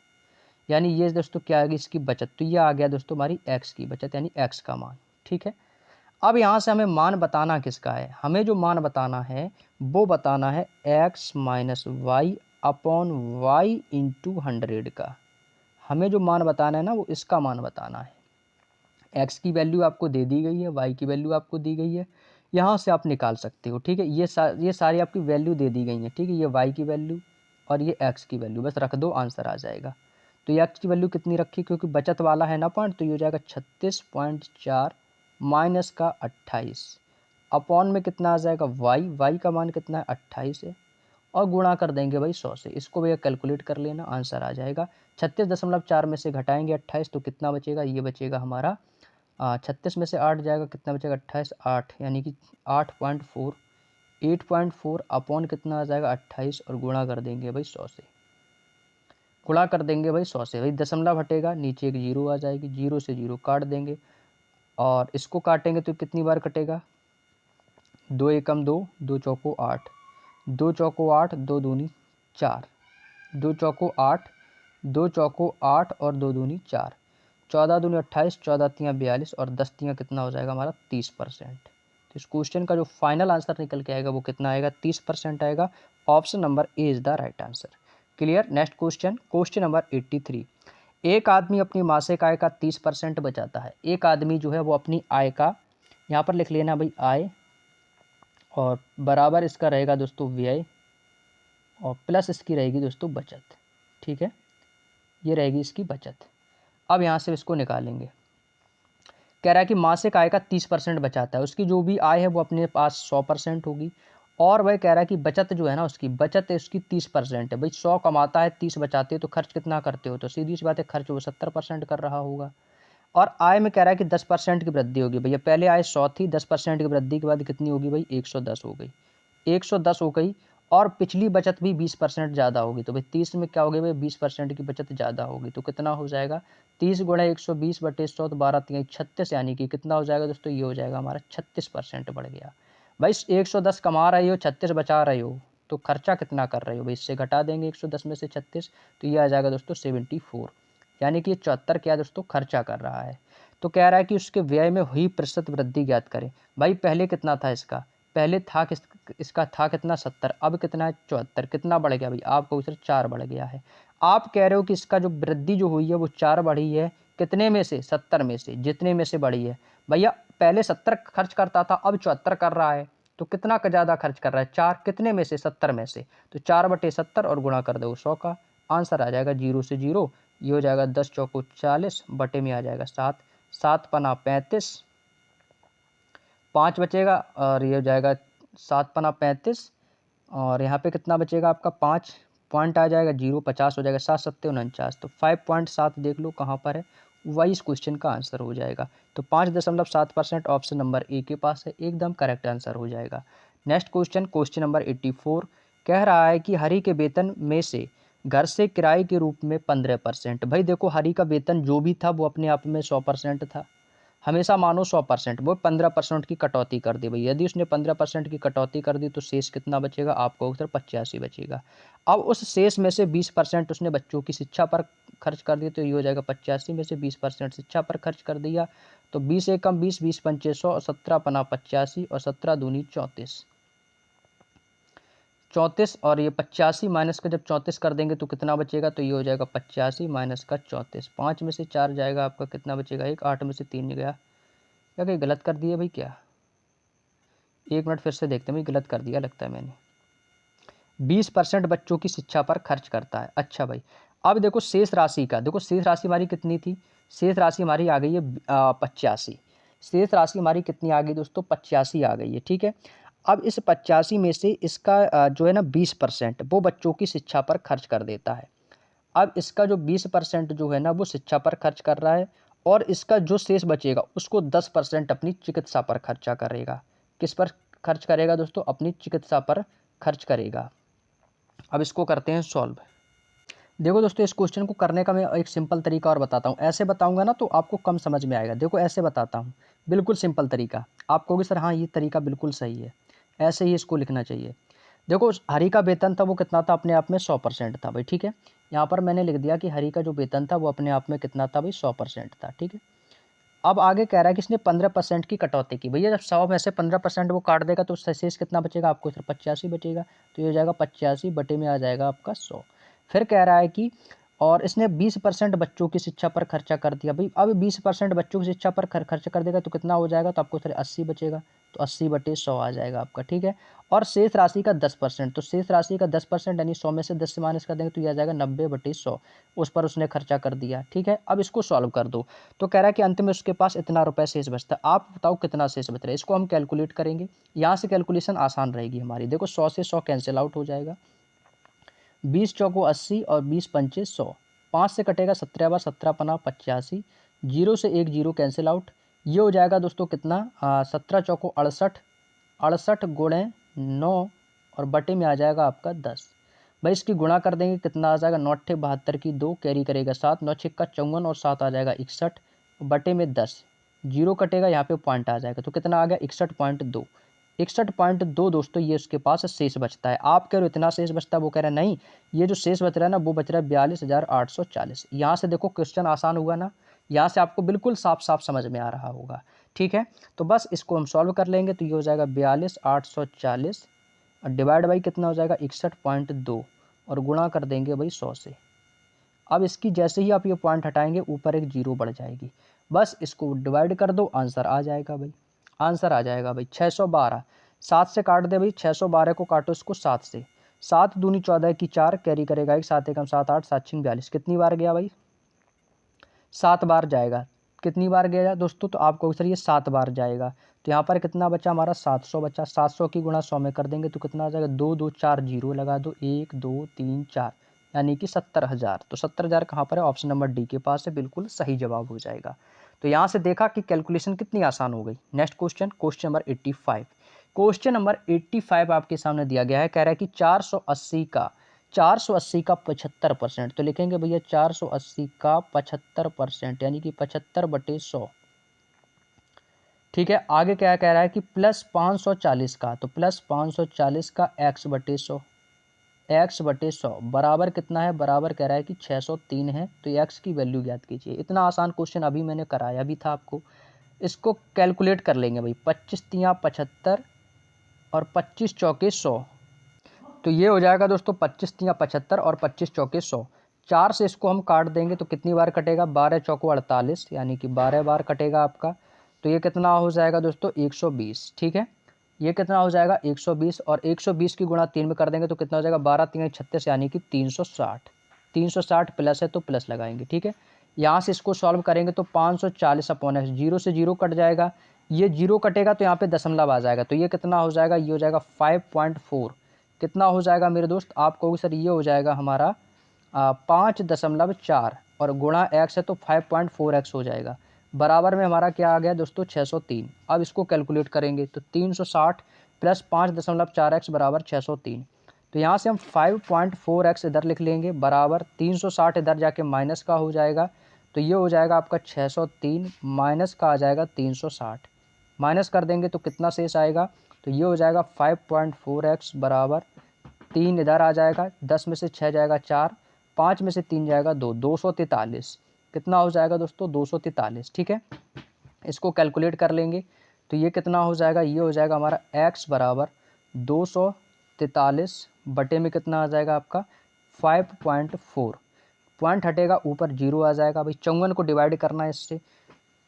यानी ये दोस्तों क्या आएगी इसकी बचत, तो ये आ गया दोस्तों हमारी एक्स की बचत, यानी एक्स का मान। ठीक है, अब यहाँ से हमें मान बताना किसका है, हमें जो मान बताना है वो बताना है X minus Y upon Y into 100 का। हमें जो मान बताना है ना वो इसका मान बताना है। एक्स की वैल्यू आपको दे दी गई है, वाई की वैल्यू आपको दी गई है, यहाँ से आप निकाल सकते हो। ठीक है, ये सारी आपकी वैल्यू दे दी गई है। ठीक है, ये वाई की वैल्यू और ये एक्स की वैल्यू बस रख दो, आंसर आ जाएगा। तो ये एक्स की वैल्यू कितनी रखी, क्योंकि बचत वाला है ना पॉइंट, तो ये हो जाएगा 36.4 माइनस का 28 अपॉन में कितना आ जाएगा वाई, वाई का मान कितना है 28 है, और गुणा कर देंगे भाई 100 से। इसको भैया कैलकुलेट कर लेना, आंसर आ जाएगा। 36.4 में से घटाएंगे 28 तो कितना बचेगा, ये बचेगा हमारा 36 में से 8 जाएगा, कितना बचेगा 28, 8 यानी कि 8.4, 8.4 अपॉन कितना आ जाएगा 28 और गुणा कर देंगे भाई 100 से। गुणा कर देंगे भाई 100 से, भाई दशमलव हटेगा, नीचे एक जीरो आ जाएगी, जीरो से जीरो काट देंगे और इसको काटेंगे तो कितनी बार कटेगा, 2 एकम 2, 2 चौको 8, 2 चौको 8, 2 दूनी 4, 2 चौको 8, 2 चौको 8 और 2 दूनी 4, 14 दूनी 28, 14 तियाँ 42 और 10 तियाँ कितना हो जाएगा हमारा 30%। तो इस क्वेश्चन का जो फाइनल आंसर निकल के आएगा वो कितना आएगा, 30% आएगा। Option number A is the right answer. Clear. Next question, question number 83। एक आदमी अपनी मासिक आय का 30% बचाता है। एक आदमी जो है वो अपनी आय का, यहाँ पर लिख लेना भाई आय, और बराबर इसका रहेगा दोस्तों व्यय, और प्लस इसकी रहेगी दोस्तों बचत। ठीक है, ये रहेगी इसकी बचत। अब यहाँ से इसको निकालेंगे। कह रहा है कि मासिक आय का 30% बचाता है, उसकी जो भी आय है वो अपने पास 100% होगी, और वह कह रहा है कि बचत जो है ना उसकी बचत है उसकी 30% है। भाई 100 कमाता है 30 बचाते हो तो खर्च कितना करते हो, तो सीधी सी बात है खर्च वो 70% कर रहा होगा। और आय में कह रहा है कि 10% की वृद्धि होगी। भैया पहले आय 100 थी, 10% की वृद्धि के बाद कितनी होगी भाई 110 हो गई, 110 हो गई, और पिछली बचत भी 20% ज़्यादा होगी। तो भाई 30 में क्या हो गया भाई 20% की बचत ज़्यादा होगी, तो कितना हो जाएगा 30 गुणा 120 बटे 100, तो 12 तियाँ 36, यानी कि कितना हो जाएगा दोस्तों, ये हो जाएगा हमारा 36% बढ़ गया। भाई 110 कमा रहे हो, 36 बचा रहे हो, तो खर्चा कितना कर रहे हो भाई, इससे घटा देंगे 110 में से 36, तो ये आ जाएगा दोस्तों 74, यानी कि 74 क्या दोस्तों खर्चा कर रहा है। तो कह रहा है कि उसके व्यय में हुई प्रतिशत वृद्धि ज्ञात करें। भाई पहले कितना था इसका, पहले था इसका था कितना 70, अब कितना है 74, कितना बढ़ गया भाई, आपको उधर 4 बढ़ गया है। आप कह रहे हो कि इसका जो वृद्धि जो हुई है वो 4 बढ़ी है, कितने में से 70 में से, जितने में से बढ़ी है। भैया पहले 70 खर्च करता था, अब 74 कर रहा है, तो कितना का ज़्यादा खर्च कर रहा है, 4 कितने में से 70 में से, तो 4 बटे 70 और गुणा कर दो 100 का, आंसर आ जाएगा 0 से 0, ये हो जाएगा 10 चौको 40, बटे में आ जाएगा 7, 7 पना 35, 5 बचेगा, और ये हो जाएगा 7 पना 35, और यहाँ पे कितना बचेगा आपका 5, पॉइंट आ जाएगा 0, 50 हो जाएगा, 7 सत्ते 49, तो 5.7 देख लो कहाँ पर है, वही इस क्वेश्चन का आंसर हो जाएगा। तो 5.7% ऑप्शन नंबर ए के पास है, एकदम करेक्ट आंसर हो जाएगा। Next question, question number 84। कह रहा है कि हरि के वेतन में से घर से किराए के रूप में 15%। भाई देखो हरि का वेतन जो भी था वो अपने आप में 100% था, हमेशा मानो 100%, वो 15% की कटौती कर दी भाई। यदि उसने 15% की कटौती कर दी तो शेष कितना बचेगा, आपको उत्तर 85 बचेगा। अब उस शेष में से 20% उसने बच्चों की शिक्षा पर खर्च कर दिया, तो ये हो जाएगा 85 में से 20% शिक्षा पर खर्च कर दिया, तो 20 एकम 20, 20 पंचे 100, और 17 पना 85, और 17 दूनी 34, 34, और ये 85 माइनस का जब 34 कर देंगे तो कितना बचेगा, तो ये हो जाएगा 85 माइनस का 34, 5 में से 4 जाएगा आपका, कितना बचेगा 1, 8 में से 3 गया, क्या कहीं गलत कर दिया भाई क्या, 1 मिनट फिर से देखते हैं भाई, गलत कर दिया लगता है मैंने। 20% बच्चों की शिक्षा पर खर्च करता है। अच्छा भाई अब देखो शेष राशि का, देखो शेष राशि हमारी कितनी थी, शेष राशि हमारी आ गई है 85, शेष राशि हमारी कितनी आ गई दोस्तों 85 आ गई है। ठीक है, अब इस 85 में से इसका जो है ना 20% वो बच्चों की शिक्षा पर खर्च कर देता है। अब इसका जो 20% जो है ना वो शिक्षा पर खर्च कर रहा है, और इसका जो शेष बचेगा उसको 10% अपनी चिकित्सा पर खर्चा करेगा। किस पर खर्च करेगा दोस्तों, अपनी चिकित्सा पर खर्च करेगा। अब इसको करते हैं सॉल्व। देखो दोस्तों, इस क्वेश्चन को करने का मैं एक सिंपल तरीका और बताता हूँ। ऐसे बताऊंगा ना तो आपको कम समझ में आएगा। देखो ऐसे बताता हूँ, बिल्कुल सिंपल तरीका। आप कहोगे सर हाँ ये तरीका बिल्कुल सही है, ऐसे ही इसको लिखना चाहिए। देखो हरी का वेतन था वो कितना था, अपने आप में 100% था भाई, ठीक है। यहाँ पर मैंने लिख दिया कि हरी का जो वेतन था वो अपने आप में कितना था भाई, 100% था, ठीक है। अब आगे कह रहा है कि इसने 15% की कटौती की। भैया जब 100 में से 15% वो काट देगा तो शेष कितना बचेगा आपको, सिर्फ 85 बचेगा। तो ये हो जाएगा 85 बटे में आ जाएगा आपका 100। फिर कह रहा है कि और इसने 20% बच्चों की शिक्षा पर खर्चा कर दिया। भाई अब 20% बच्चों की शिक्षा पर खर्च कर देगा तो कितना हो जाएगा, तो आपको सिर्फ 80 बचेगा। तो 80 बटे 100 आ जाएगा आपका, ठीक है। और शेष राशि का 10%, तो शेष राशि का 10% यानी 100 में से 10 से माइनस कर देंगे तो यह आ जाएगा 90 बटे 100। उस पर उसने खर्चा कर दिया, ठीक है। अब इसको सॉल्व कर दो। तो कह रहा है कि अंत में उसके पास इतना रुपए शेष बचता है। आप बताओ कितना शेष बच रहा है। इसको हम कैलकुलेट करेंगे। यहाँ से कैलकुलेशन आसान रहेगी हमारी। देखो 100 से 100 कैंसिल आउट हो जाएगा। 20 चौको 80 और 20 पंचे 100। 5 से कटेगा 17 बार, 17 पना 85। जीरो से एक जीरो कैंसिल आउट। ये हो जाएगा दोस्तों कितना, 17 चौको 68, 68 गुणे 9 और बटे में आ जाएगा आपका 10। भाई इसकी गुणा कर देंगे कितना आ जाएगा, 9 अट्ठे 72 की 2 कैरी करेगा 7, 9 छिक्का 54 और 7 आ जाएगा 61 बटे में 10। जीरो कटेगा, यहाँ पे पॉइंट आ जाएगा तो कितना आ गया 61.2। 61.2 दोस्तों ये उसके पास शेष बचता है। आप कह रहे हो इतना शेष बचता है, वो कह रहे हैं नहीं, ये जो शेष बच रहा है ना वो बच रहा है 42,840। यहाँ से देखो क्वेश्चन आसान हुआ ना, यहाँ से आपको बिल्कुल साफ साफ समझ में आ रहा होगा, ठीक है। तो बस इसको हम सॉल्व कर लेंगे तो ये हो जाएगा 42,840 और डिवाइड बाई कितना हो जाएगा 61.2 और गुणा कर देंगे भाई 100 से। अब इसकी जैसे ही आप ये पॉइंट हटाएंगे ऊपर एक जीरो बढ़ जाएगी। बस इसको डिवाइड कर दो, आंसर आ जाएगा भाई। आंसर आ जाएगा भाई 612। 7 से काट दे भाई, 612 को काटो इसको 7 से। 7 दूनी 14 की 4 कैरी करेगा एक, 7 एकम 7 8, 7 छिंग 42। कितनी बार गया भाई, 7 बार जाएगा। कितनी बार गया दोस्तों, तो आपको सर ये 7 बार जाएगा। तो यहाँ पर कितना बचा हमारा 700 बचा। 700 की गुणा 100 में कर देंगे तो कितना आ जाएगा, 2 2 4 जीरो लगा दो, 1 2 3 4 यानी कि 70,000। तो 70,000 कहाँ पर है, ऑप्शन नंबर डी के पास है, बिल्कुल सही जवाब हो जाएगा। तो यहाँ से देखा कि कैलकुलेशन कितनी आसान हो गई। Next question, question number 85। Question number 85 आपके सामने दिया गया है। कह रहा है कि 480 का 75%, तो लिखेंगे भैया 480 का 75% यानी कि 75 बटे 100, ठीक है। आगे क्या कह रहा है कि प्लस 540 का, तो प्लस 540 का x बटे 100, x बटे 100 बराबर कितना है, बराबर कह रहा है कि 603 है। तो x की वैल्यू ज्ञात कीजिए। इतना आसान क्वेश्चन अभी मैंने कराया भी था आपको। इसको कैलकुलेट कर लेंगे भाई, 25 तियाँ 75 और 25 चौके 100। तो ये हो जाएगा दोस्तों 25 तियाँ 75 और 25 चौके 100। 4 से इसको हम काट देंगे तो कितनी बार कटेगा, 12 चौको 48 यानी कि 12 बार कटेगा आपका। तो ये कितना हो जाएगा दोस्तों 120, ठीक है। ये कितना हो जाएगा 120 और 120 की गुणा 3 में कर देंगे तो कितना हो जाएगा 12 3 36 यानी कि 360। 360 प्लस है तो प्लस लगाएंगे, ठीक है। यहाँ से इसको सॉल्व करेंगे तो 540 अपॉन एक्स, जीरो से जीरो कट जाएगा, ये जीरो कटेगा तो यहाँ पे दशमलव आ जाएगा। तो ये कितना हो जाएगा, ये हो जाएगा 5.4। कितना हो जाएगा मेरे दोस्त, आप कहोगे सर ये हो जाएगा हमारा 5.4 और गुणा एक्स है तो 5.4x हो जाएगा। बराबर में हमारा क्या आ गया दोस्तों 603। अब इसको कैलकुलेट करेंगे तो 360 प्लस 5.4x बराबर 603। तो यहाँ से हम 5.4x इधर लिख लेंगे बराबर 360 इधर जाके माइनस का हो जाएगा। तो ये हो जाएगा आपका 603 माइनस का आ जाएगा 360। माइनस कर देंगे तो कितना शेष आएगा, तो ये हो जाएगा 5.4x बराबर 3 इधर आ जाएगा, 10 में से 6 जाएगा 4, 5 में से 3 जाएगा 2, 243। कितना हो जाएगा दोस्तों 243, ठीक है। इसको कैलकुलेट कर लेंगे तो ये कितना हो जाएगा, ये हो जाएगा हमारा x बराबर 243 बटे में कितना आ जाएगा आपका 5.4। पॉइंट हटेगा ऊपर जीरो आ जाएगा भाई। 54 को डिवाइड करना है इससे,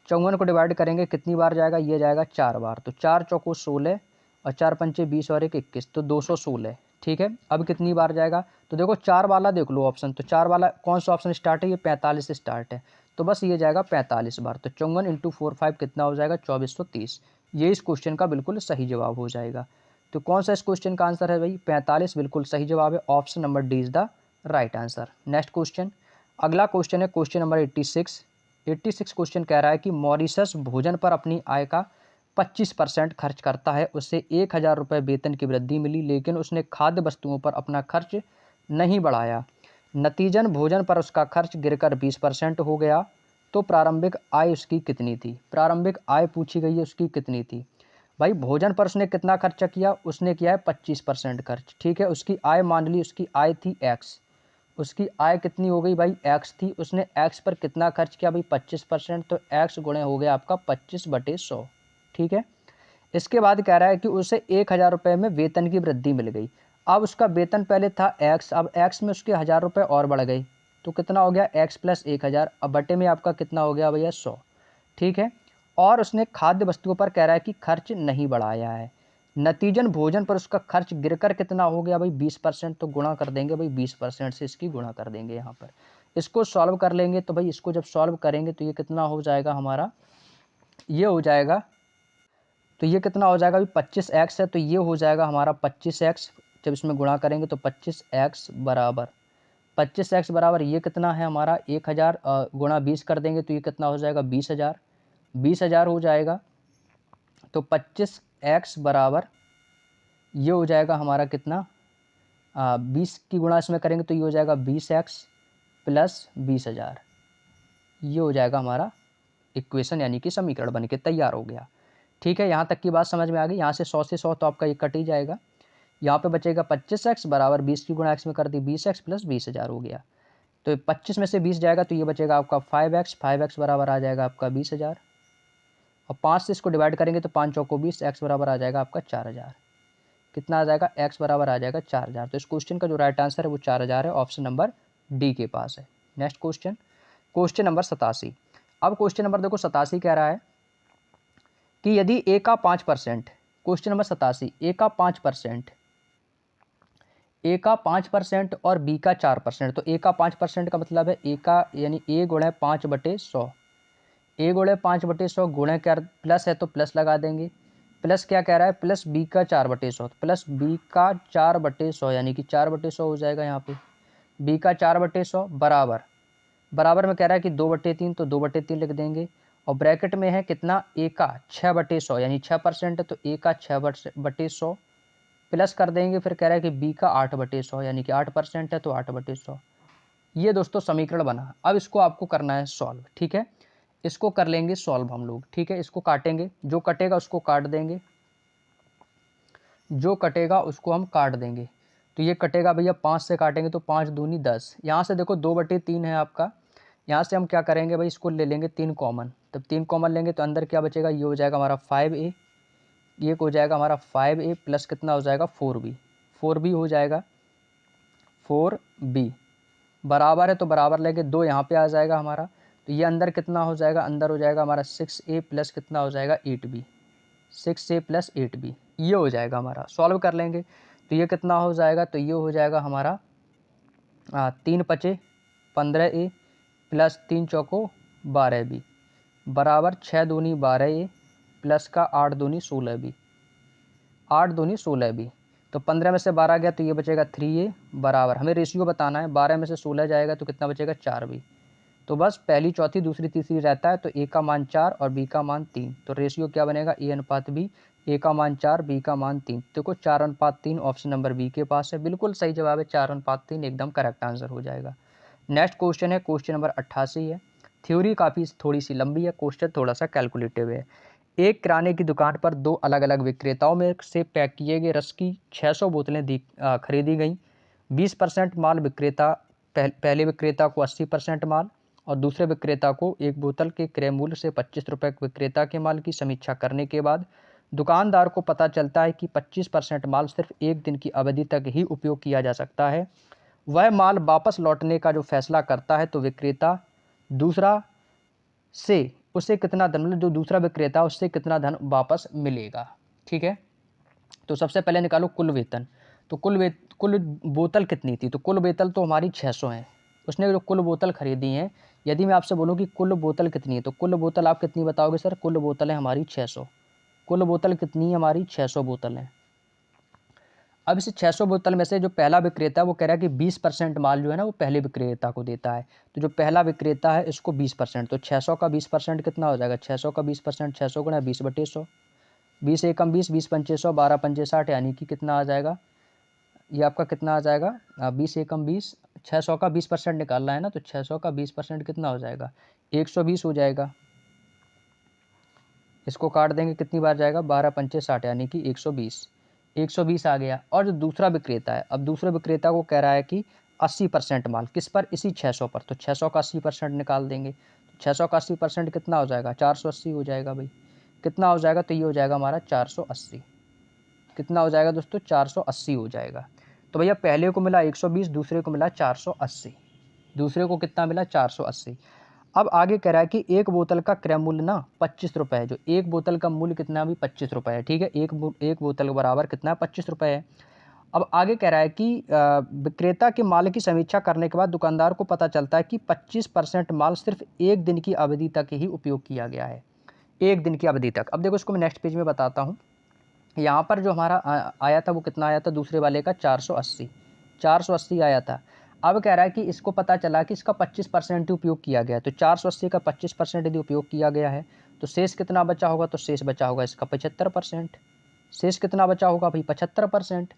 54 को डिवाइड करेंगे कितनी बार जाएगा, ये जाएगा 4 बार। तो 4 चौको 16 और 4 पंचे 20 और 1 21, तो 216, ठीक है। अब कितनी बार जाएगा, तो देखो 4 वाला देख लो ऑप्शन, तो 4 वाला कौन सा ऑप्शन स्टार्ट है, ये 45 से स्टार्ट है। तो बस ये जाएगा 45 बार। तो 54 इंटू 4 5 कितना हो जाएगा 2430। ये इस क्वेश्चन का बिल्कुल सही जवाब हो जाएगा। तो कौन सा इस क्वेश्चन का आंसर है भाई 45, बिल्कुल सही जवाब है। Option number D is the right answer. Next question, अगला क्वेश्चन है क्वेश्चन नंबर 86। 86 क्वेश्चन कह रहा है कि मॉरिशस भोजन पर अपनी आय का 25% खर्च करता है, उसे 1000 रुपये वेतन की वृद्धि मिली, लेकिन उसने खाद्य वस्तुओं पर अपना खर्च नहीं बढ़ाया। नतीजन भोजन पर उसका खर्च गिरकर 20% हो गया। तो प्रारंभिक आय उसकी कितनी थी? प्रारंभिक आय पूछी गई है, उसकी कितनी थी? भाई भोजन पर उसने कितना खर्चा किया? उसने किया है 25% खर्च। ठीक है, उसकी आय मान ली, उसकी आय थी एक्स। उसकी आय कितनी हो गई भाई? एक्स थी। उसने एक्स पर कितना खर्च किया भाई? 25%। तो एक्स गुणे हो गया आपका 25/100। ठीक है, इसके बाद कह रहा है कि उसे 1000 रुपये में वेतन की वृद्धि मिल गई। अब उसका वेतन पहले था एक्स, अब एक्स में उसके 1000 रुपये और बढ़ गए, तो कितना हो गया? X plus 1000। अब बटे में आपका कितना हो गया भैया? 100। ठीक है, और उसने खाद्य वस्तुओं पर कह रहा है कि खर्च नहीं बढ़ाया है। नतीजन भोजन पर उसका खर्च गिरकर कितना हो गया भाई? 20%। तो गुणा कर देंगे भाई, 20% से इसकी गुणा कर देंगे यहाँ पर। इसको सॉल्व कर लेंगे तो भाई इसको जब सॉल्व करेंगे तो ये कितना हो जाएगा हमारा? ये हो जाएगा, तो ये कितना हो जाएगा? अभी 25x है, तो ये हो जाएगा हमारा 25x। जब इसमें गुणा करेंगे तो 25x बराबर 25x बराबर ये कितना है हमारा? 1000 गुणा 20 कर देंगे तो ये कितना हो जाएगा? 20,000। 20,000 हो जाएगा। तो 25x बराबर ये हो जाएगा हमारा कितना? 20 की गुणा इसमें करेंगे तो ये हो जाएगा 20x प्लस 20,000। ये हो जाएगा हमारा इक्वेशन, यानी कि समीकरण बन के तैयार हो गया। ठीक है, यहाँ तक की बात समझ में आ गई। यहाँ से 100 से 100 तो आपका ये कट ही जाएगा। यहाँ पे बचेगा 25x बराबर 20 की गुणा x में कर दी 20x प्लस 20,000 हो गया। तो 25 में से 20 जाएगा तो ये बचेगा आपका 5x। 5x बराबर आ जाएगा आपका 20,000। और 5 से इसको डिवाइड करेंगे तो 5 चौको 20, x बराबर आ जाएगा आपका 4000। कितना आ जाएगा? x बराबर आ जाएगा 4000। तो इस क्वेश्चन का जो राइट आंसर है वो 4000 है, ऑप्शन नंबर डी के पास है। Next question, question number 87। अब क्वेश्चन नंबर देखो 87 कह रहा है कि यदि ए का 5%, क्वेश्चन नंबर 87, ए का 5%, ए का 5% और बी का 4%। तो ए का 5% का मतलब है ए का, यानी ए गुणे 5/100। ए गुणे 5/100 गुणे क्या प्लस है तो प्लस लगा देंगे। प्लस क्या कह रहा है? प्लस बी का 4/100, प्लस बी का 4/100 यानी कि 4/100 हो जाएगा यहाँ पे। बी का 4/100 बराबर, बराबर में कह रहा है कि 2/3, तो 2/3 लिख देंगे। और ब्रैकेट में है कितना? ए का 6/100 यानी 6% है, तो ए का 6/100 प्लस कर देंगे। फिर कह रहा है कि बी का 8/100 यानी कि 8% है, तो 8/100। ये दोस्तों समीकरण बना। अब इसको आपको करना है सॉल्व। ठीक है, इसको कर लेंगे सॉल्व हम लोग। ठीक है, इसको काटेंगे, जो कटेगा उसको काट देंगे, जो कटेगा उसको हम काट देंगे। तो ये कटेगा भैया, 5 से काटेंगे तो 5 दूनी 10। यहाँ से देखो 2/3 है आपका। यहाँ से हम क्या करेंगे भाई? इसको ले लेंगे 3 कॉमन। तब 3 कॉमन लेंगे तो अंदर क्या बचेगा? ये हो जाएगा हमारा 5a। ये हो जाएगा हमारा 5a प्लस कितना हो जाएगा? 4b। 4b हो जाएगा, 4b बराबर है तो बराबर लेके 2 यहाँ पे आ जाएगा हमारा। तो ये अंदर कितना हो जाएगा? अंदर हो जाएगा हमारा 6a प्लस कितना हो जाएगा? 8b। 6a प्लस 8b ये हो जाएगा हमारा। सॉल्व कर लेंगे तो ये कितना हो जाएगा? तो ये हो जाएगा हमारा 3×5 15a प्लस 3 चौको 12b बराबर 6 दूनी 12a प्लस का 8 दूनी 16b। 8 दूनी 16b। तो 15 में से 12 गया तो ये बचेगा 3a बराबर, हमें रेशियो बताना है। 12 में से 16 जाएगा तो कितना बचेगा? 4b। तो बस पहली चौथी दूसरी तीसरी रहता है, तो ए का मान 4 और बी का मान 3। तो रेशियो क्या बनेगा? ए अनुपात बी। ए का मान 4, बी का मान 3। देखो 4:3 ऑप्शन नंबर बी के पास है। बिल्कुल सही जवाब है, 4:3 एकदम करेक्ट आंसर हो जाएगा। नेक्स्ट क्वेश्चन है, क्वेश्चन नंबर 88 है। थ्योरी काफ़ी थोड़ी सी लंबी है, क्वेश्चन थोड़ा सा कैलकुलेटिव है। एक किराने की दुकान पर 2 अलग अलग विक्रेताओं में से पैक किए गए रस की 600 बोतलें खरीदी गईं। 20% माल विक्रेता, पहले विक्रेता को 80% माल और दूसरे विक्रेता को एक बोतल के क्रय मूल्य से 25 रुपये विक्रेता के माल की समीक्षा करने के बाद दुकानदार को पता चलता है कि 25% माल सिर्फ एक दिन की अवधि तक ही उपयोग किया जा सकता है। वह माल वापस लौटने का जो फैसला करता है तो विक्रेता दूसरा से उसे कितना धन, मतलब जो दूसरा विक्रेता है उससे कितना धन वापस मिलेगा। ठीक है, तो सबसे पहले निकालो कुल वेतन। तो कुल बोतल कितनी थी? तो कुल बोतल तो हमारी 600 है। उसने जो कुल बोतल खरीदी हैं, यदि मैं आपसे बोलूँ कि कुल बोतल कितनी है, तो कुल बोतल आप कितनी बताओगे? सर कुल बोतल है हमारी 600। कुल बोतल कितनी है हमारी? 600 बोतल है। अब इस 600 बोतल में से जो पहला विक्रेता है वो कह रहा है कि 20% माल जो है ना वो पहले विक्रेता को देता है। तो जो पहला विक्रेता है इसको 20%, तो 600 का 20% कितना हो जाएगा? 600 का 20%, 600 गुणा 20/100 20 एकम 20, 20 पंचे 100, 12 पंचे 60, यानी कि कितना आ जाएगा, ये आपका कितना आ जाएगा, 20 एकम 20, 600 का 20% निकालना है ना, तो 600 का 20% कितना हो जाएगा, 120 हो जाएगा। इसको काट देंगे, कितनी बार जाएगा, 12 पंचे 60, यानी कि 120, 120 आ गया। और जो दूसरा विक्रेता है, अब दूसरे विक्रेता को कह रहा है कि 80% माल किस पर, इसी 600 पर, तो 600 का 80% निकाल देंगे। तो 600 का 80% कितना हो जाएगा, 480 हो जाएगा भाई। कितना हो जाएगा, तो ये हो जाएगा हमारा 480। कितना हो जाएगा दोस्तों, 480 हो जाएगा। तो भैया पहले को मिला 120, दूसरे को मिला 480, दूसरे को कितना मिला, 480। अब आगे कह रहा है कि एक बोतल का क्रय मूल्य ना 25 रुपये है। जो एक बोतल का मूल्य कितना है, अभी 25 रुपये है, ठीक है। एक बोतल बराबर कितना है, 25 रुपये है। अब आगे कह रहा है कि विक्रेता के माल की समीक्षा करने के बाद दुकानदार को पता चलता है कि 25% माल सिर्फ एक दिन की अवधि तक ही उपयोग किया गया है, एक दिन की अवधि तक। अब देखो इसको मैं नेक्स्ट पेज में बताता हूँ। यहाँ पर जो हमारा आया था वो कितना आया था, दूसरे वाले का 480, 480 आया था। अब कह रहा है कि इसको पता चला कि इसका 25% ही उपयोग किया गया है। तो 480 का 25% यदि उपयोग किया गया है तो शेष कितना बचा होगा, तो शेष बचा होगा इसका 75%। शेष कितना बचा होगा भाई, 75%।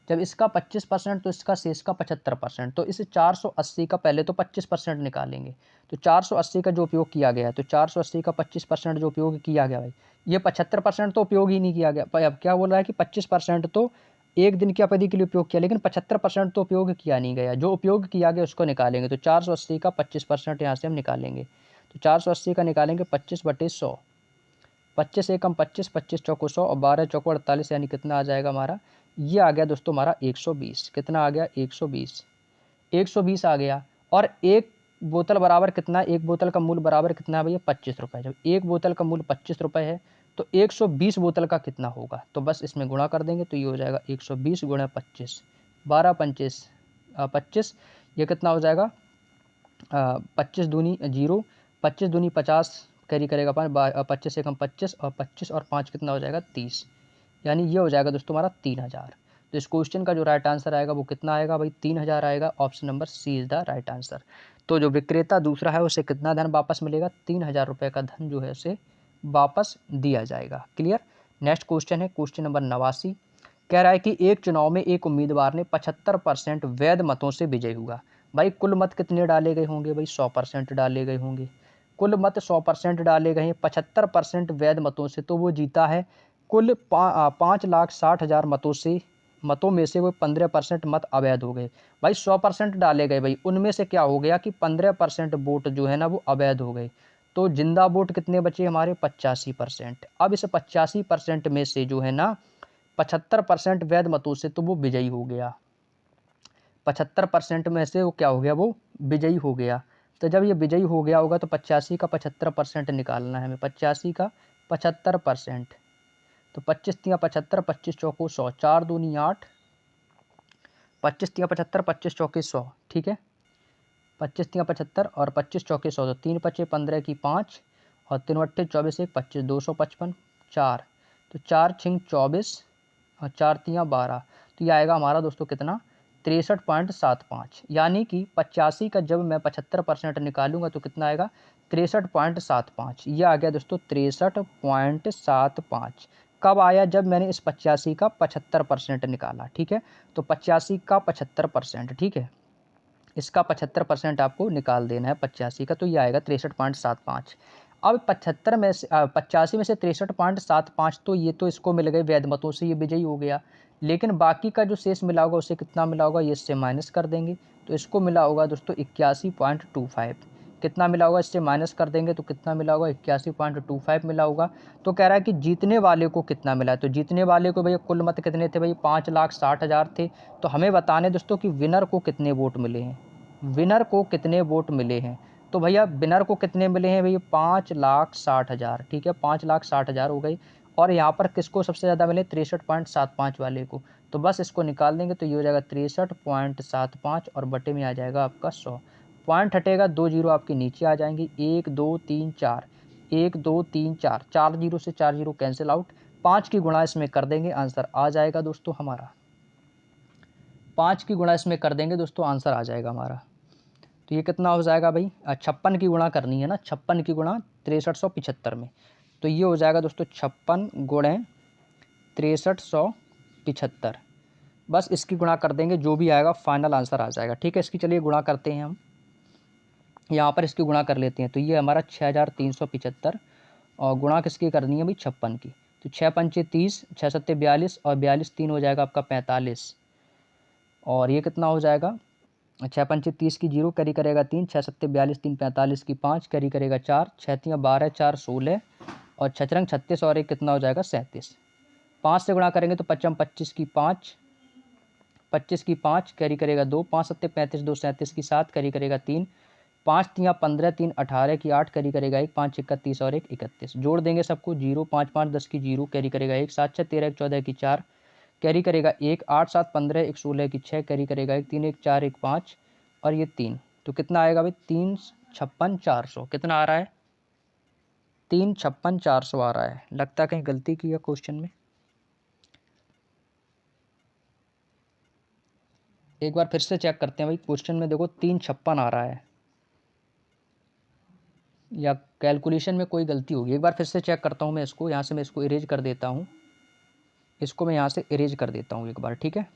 जब इसका 25% तो इसका शेष का 75%। तो इस 480 का पहले तो 25% निकालेंगे। तो 480 का जो उपयोग किया गया है, तो 480 का 25% जो उपयोग किया गया भाई, ये 75% तो उपयोग ही नहीं किया गया। अब क्या बोल रहा है कि 25% तो एक दिन की अवधि के लिए उपयोग किया, लेकिन 75% तो उपयोग किया नहीं गया। जो उपयोग किया गया उसको निकालेंगे। तो 480 का 25% यहाँ से हम निकालेंगे। तो 480 का निकालेंगे 25/100, 25 एकम 25, 25 चौको 100 और 12 चौको 48, यानी कितना आ जाएगा हमारा, ये आ गया दोस्तों हमारा 120। कितना आ गया, 120, 120 आ गया। और एक बोतल बराबर कितना, एक बोतल का मूल्य बराबर कितना है भैया, 25 रुपये। जब एक बोतल का मूल्य 25 रुपये है तो 120 बोतल का कितना होगा, तो बस इसमें गुणा कर देंगे। तो ये हो जाएगा 120 गुणा 25, 12 पंचीस 25, ये कितना हो जाएगा, 25 दूनी 0, 25 दूनी 50, कैरी करेगा 5, 25 एकम 25 और 25 और 5 कितना हो जाएगा, 30, यानी ये हो जाएगा दोस्तों हमारा 3000। तो इस क्वेश्चन का जो राइट आंसर आएगा वो कितना आएगा भाई, 3000 आएगा। Option number C is the right answer. तो जो विक्रेता दूसरा है उसे कितना धन वापस मिलेगा, 3000 रुपये का धन जो है उसे वापस दिया जाएगा। क्लियर। नेक्स्ट क्वेश्चन है क्वेश्चन नंबर 89। कह रहा है कि एक चुनाव में एक उम्मीदवार ने 75% वैध मतों से विजय हुआ। भाई कुल मत कितने डाले गए होंगे भाई, 100% डाले गए होंगे। कुल मत 100% डाले गए हैं 75% वैध मतों से, तो वो जीता है। कुल 5,60,000 मतों में से वो 15% मत अवैध हो गए। भाई 100% डाले गए भाई, उनमें से क्या हो गया कि 15% वोट जो है ना वो अवैध हो गए। तो जिंदा वोट कितने बचे हमारे, 85%। अब इस 85% में से जो है ना 75% वैध मतों से तो वो विजयी हो गया। 75% में से वो क्या हो गया, वो विजयी हो गया। तो जब ये विजयी हो गया होगा तो 85 का 75% निकालना है हमें। 85 का 75%, तो 25 तिया 75, 25 चौको 100, 4 दूनी 8, 25 तिया 75, 25 चौके 100, ठीक है। 25 तिया 75 और 25 चौके 100, तो 3 पचे 15 की 5 और 3 अट्ठे 24 1 25, 255 4, तो 4 छिंग 24 और 4 तिया 12। तो ये आएगा हमारा दोस्तों कितना, 63.75। यानी कि 85 का जब मैं 75% निकालूंगा तो कितना आएगा, 63.75। ये आ गया दोस्तों 63.75। कब आया, जब मैंने इस 85 का 75% निकाला, ठीक है। तो 85 का 75%, ठीक है, इसका 75% आपको निकाल देना है 85 का, तो ये आएगा 63.75। अब 75 में से 85 में से 63.75, तो ये तो इसको मिल गए वैध मतों से, ये विजयी हो गया। लेकिन बाकी का जो शेष मिला होगा उसे कितना मिला होगा, ये इससे माइनस कर देंगे। तो इसको मिला होगा दोस्तों 81.25। कितना मिला होगा, इससे माइनस कर देंगे तो कितना मिला होगा, 81.25 मिला होगा। तो कह रहा है कि जीतने वाले को कितना मिला है। तो जीतने वाले को भैया कुल मत कितने थे भाई, 5,60,000 थे। तो हमें बताने दोस्तों कि विनर को कितने वोट मिले हैं, विनर को कितने वोट मिले हैं। तो भैया विनर को कितने मिले हैं भैया, 5,60,000, ठीक है, 5,60,000 हो गई। और यहाँ पर किसको सबसे ज़्यादा मिले, 63.75 वाले को। तो बस इसको निकाल देंगे तो ये हो जाएगा 63.75 और बटे में आ जाएगा आपका 100। पॉइंट हटेगा, 2 जीरो आपके नीचे आ जाएंगे, 1 2 3 4, 1 2 3 4, 4 जीरो से 4 जीरो कैंसिल आउट। 5 की गुणा इसमें कर देंगे, आंसर आ जाएगा दोस्तों हमारा। 5 की गुणा इसमें कर देंगे दोस्तों, आंसर आ जाएगा हमारा। तो ये कितना हो जाएगा भाई, 56 की गुणा करनी है ना, 56 की गुणा 6375 में। तो ये हो जाएगा दोस्तों 56 गुणे 6375। बस इसकी गुणा कर देंगे, जो भी आएगा फाइनल आंसर आ जाएगा। ठीक है, इसकी चलिए गुणा करते हैं हम, यहाँ पर इसकी गुणा कर लेते हैं। तो ये हमारा 6375 और गुणा किसकी करनी है भाई, 56 की। तो 6 पंचे 30, 6 सत्ते 42 और 42 3 हो जाएगा आपका 45। और ये कितना हो जाएगा, 6 पंचे 30 की 0 कैरी करेगा 3, 6 सत्ते 42 3 45 की 5 कैरी करेगा 4, 6 तियाँ 12 4 16 और 6 रंग 36 और एक कितना हो जाएगा 37। 5 से गुणा करेंगे तो 55 25 की 5, 25 की 5 कैरी करेगा 2, 5 सत्ते 35 2 37 की 7 कैरी करेगा 3, 5 तियाँ 15 3 18 की 8 कैरी करेगा 1, 5 31 और 1 31। जोड़ देंगे सबको, 0 5 5 10 की 0 कैरी करेगा 1, 7 6 13 1 14 की 4 कैरी करेगा 1, 8 7 15 1 16 की 6 कैरी करेगा 1, 3 1 4 1 5 और ये 3। तो कितना आएगा भाई, 3 56 400। कितना आ रहा है, 3 56 400 आ रहा है। लगता है कहीं गलती की है क्वेश्चन में। एक बार फिर से चेक करते हैं भाई, क्वेश्चन में देखो 3 56 आ रहा है, या कैलकुलेशन में कोई गलती होगी। एक बार फिर से चेक करता हूँ मैं इसको, यहाँ से मैं इसको इरेज कर देता हूँ, इसको मैं यहाँ से इरेज कर देता हूँ एक बार। ठीक है,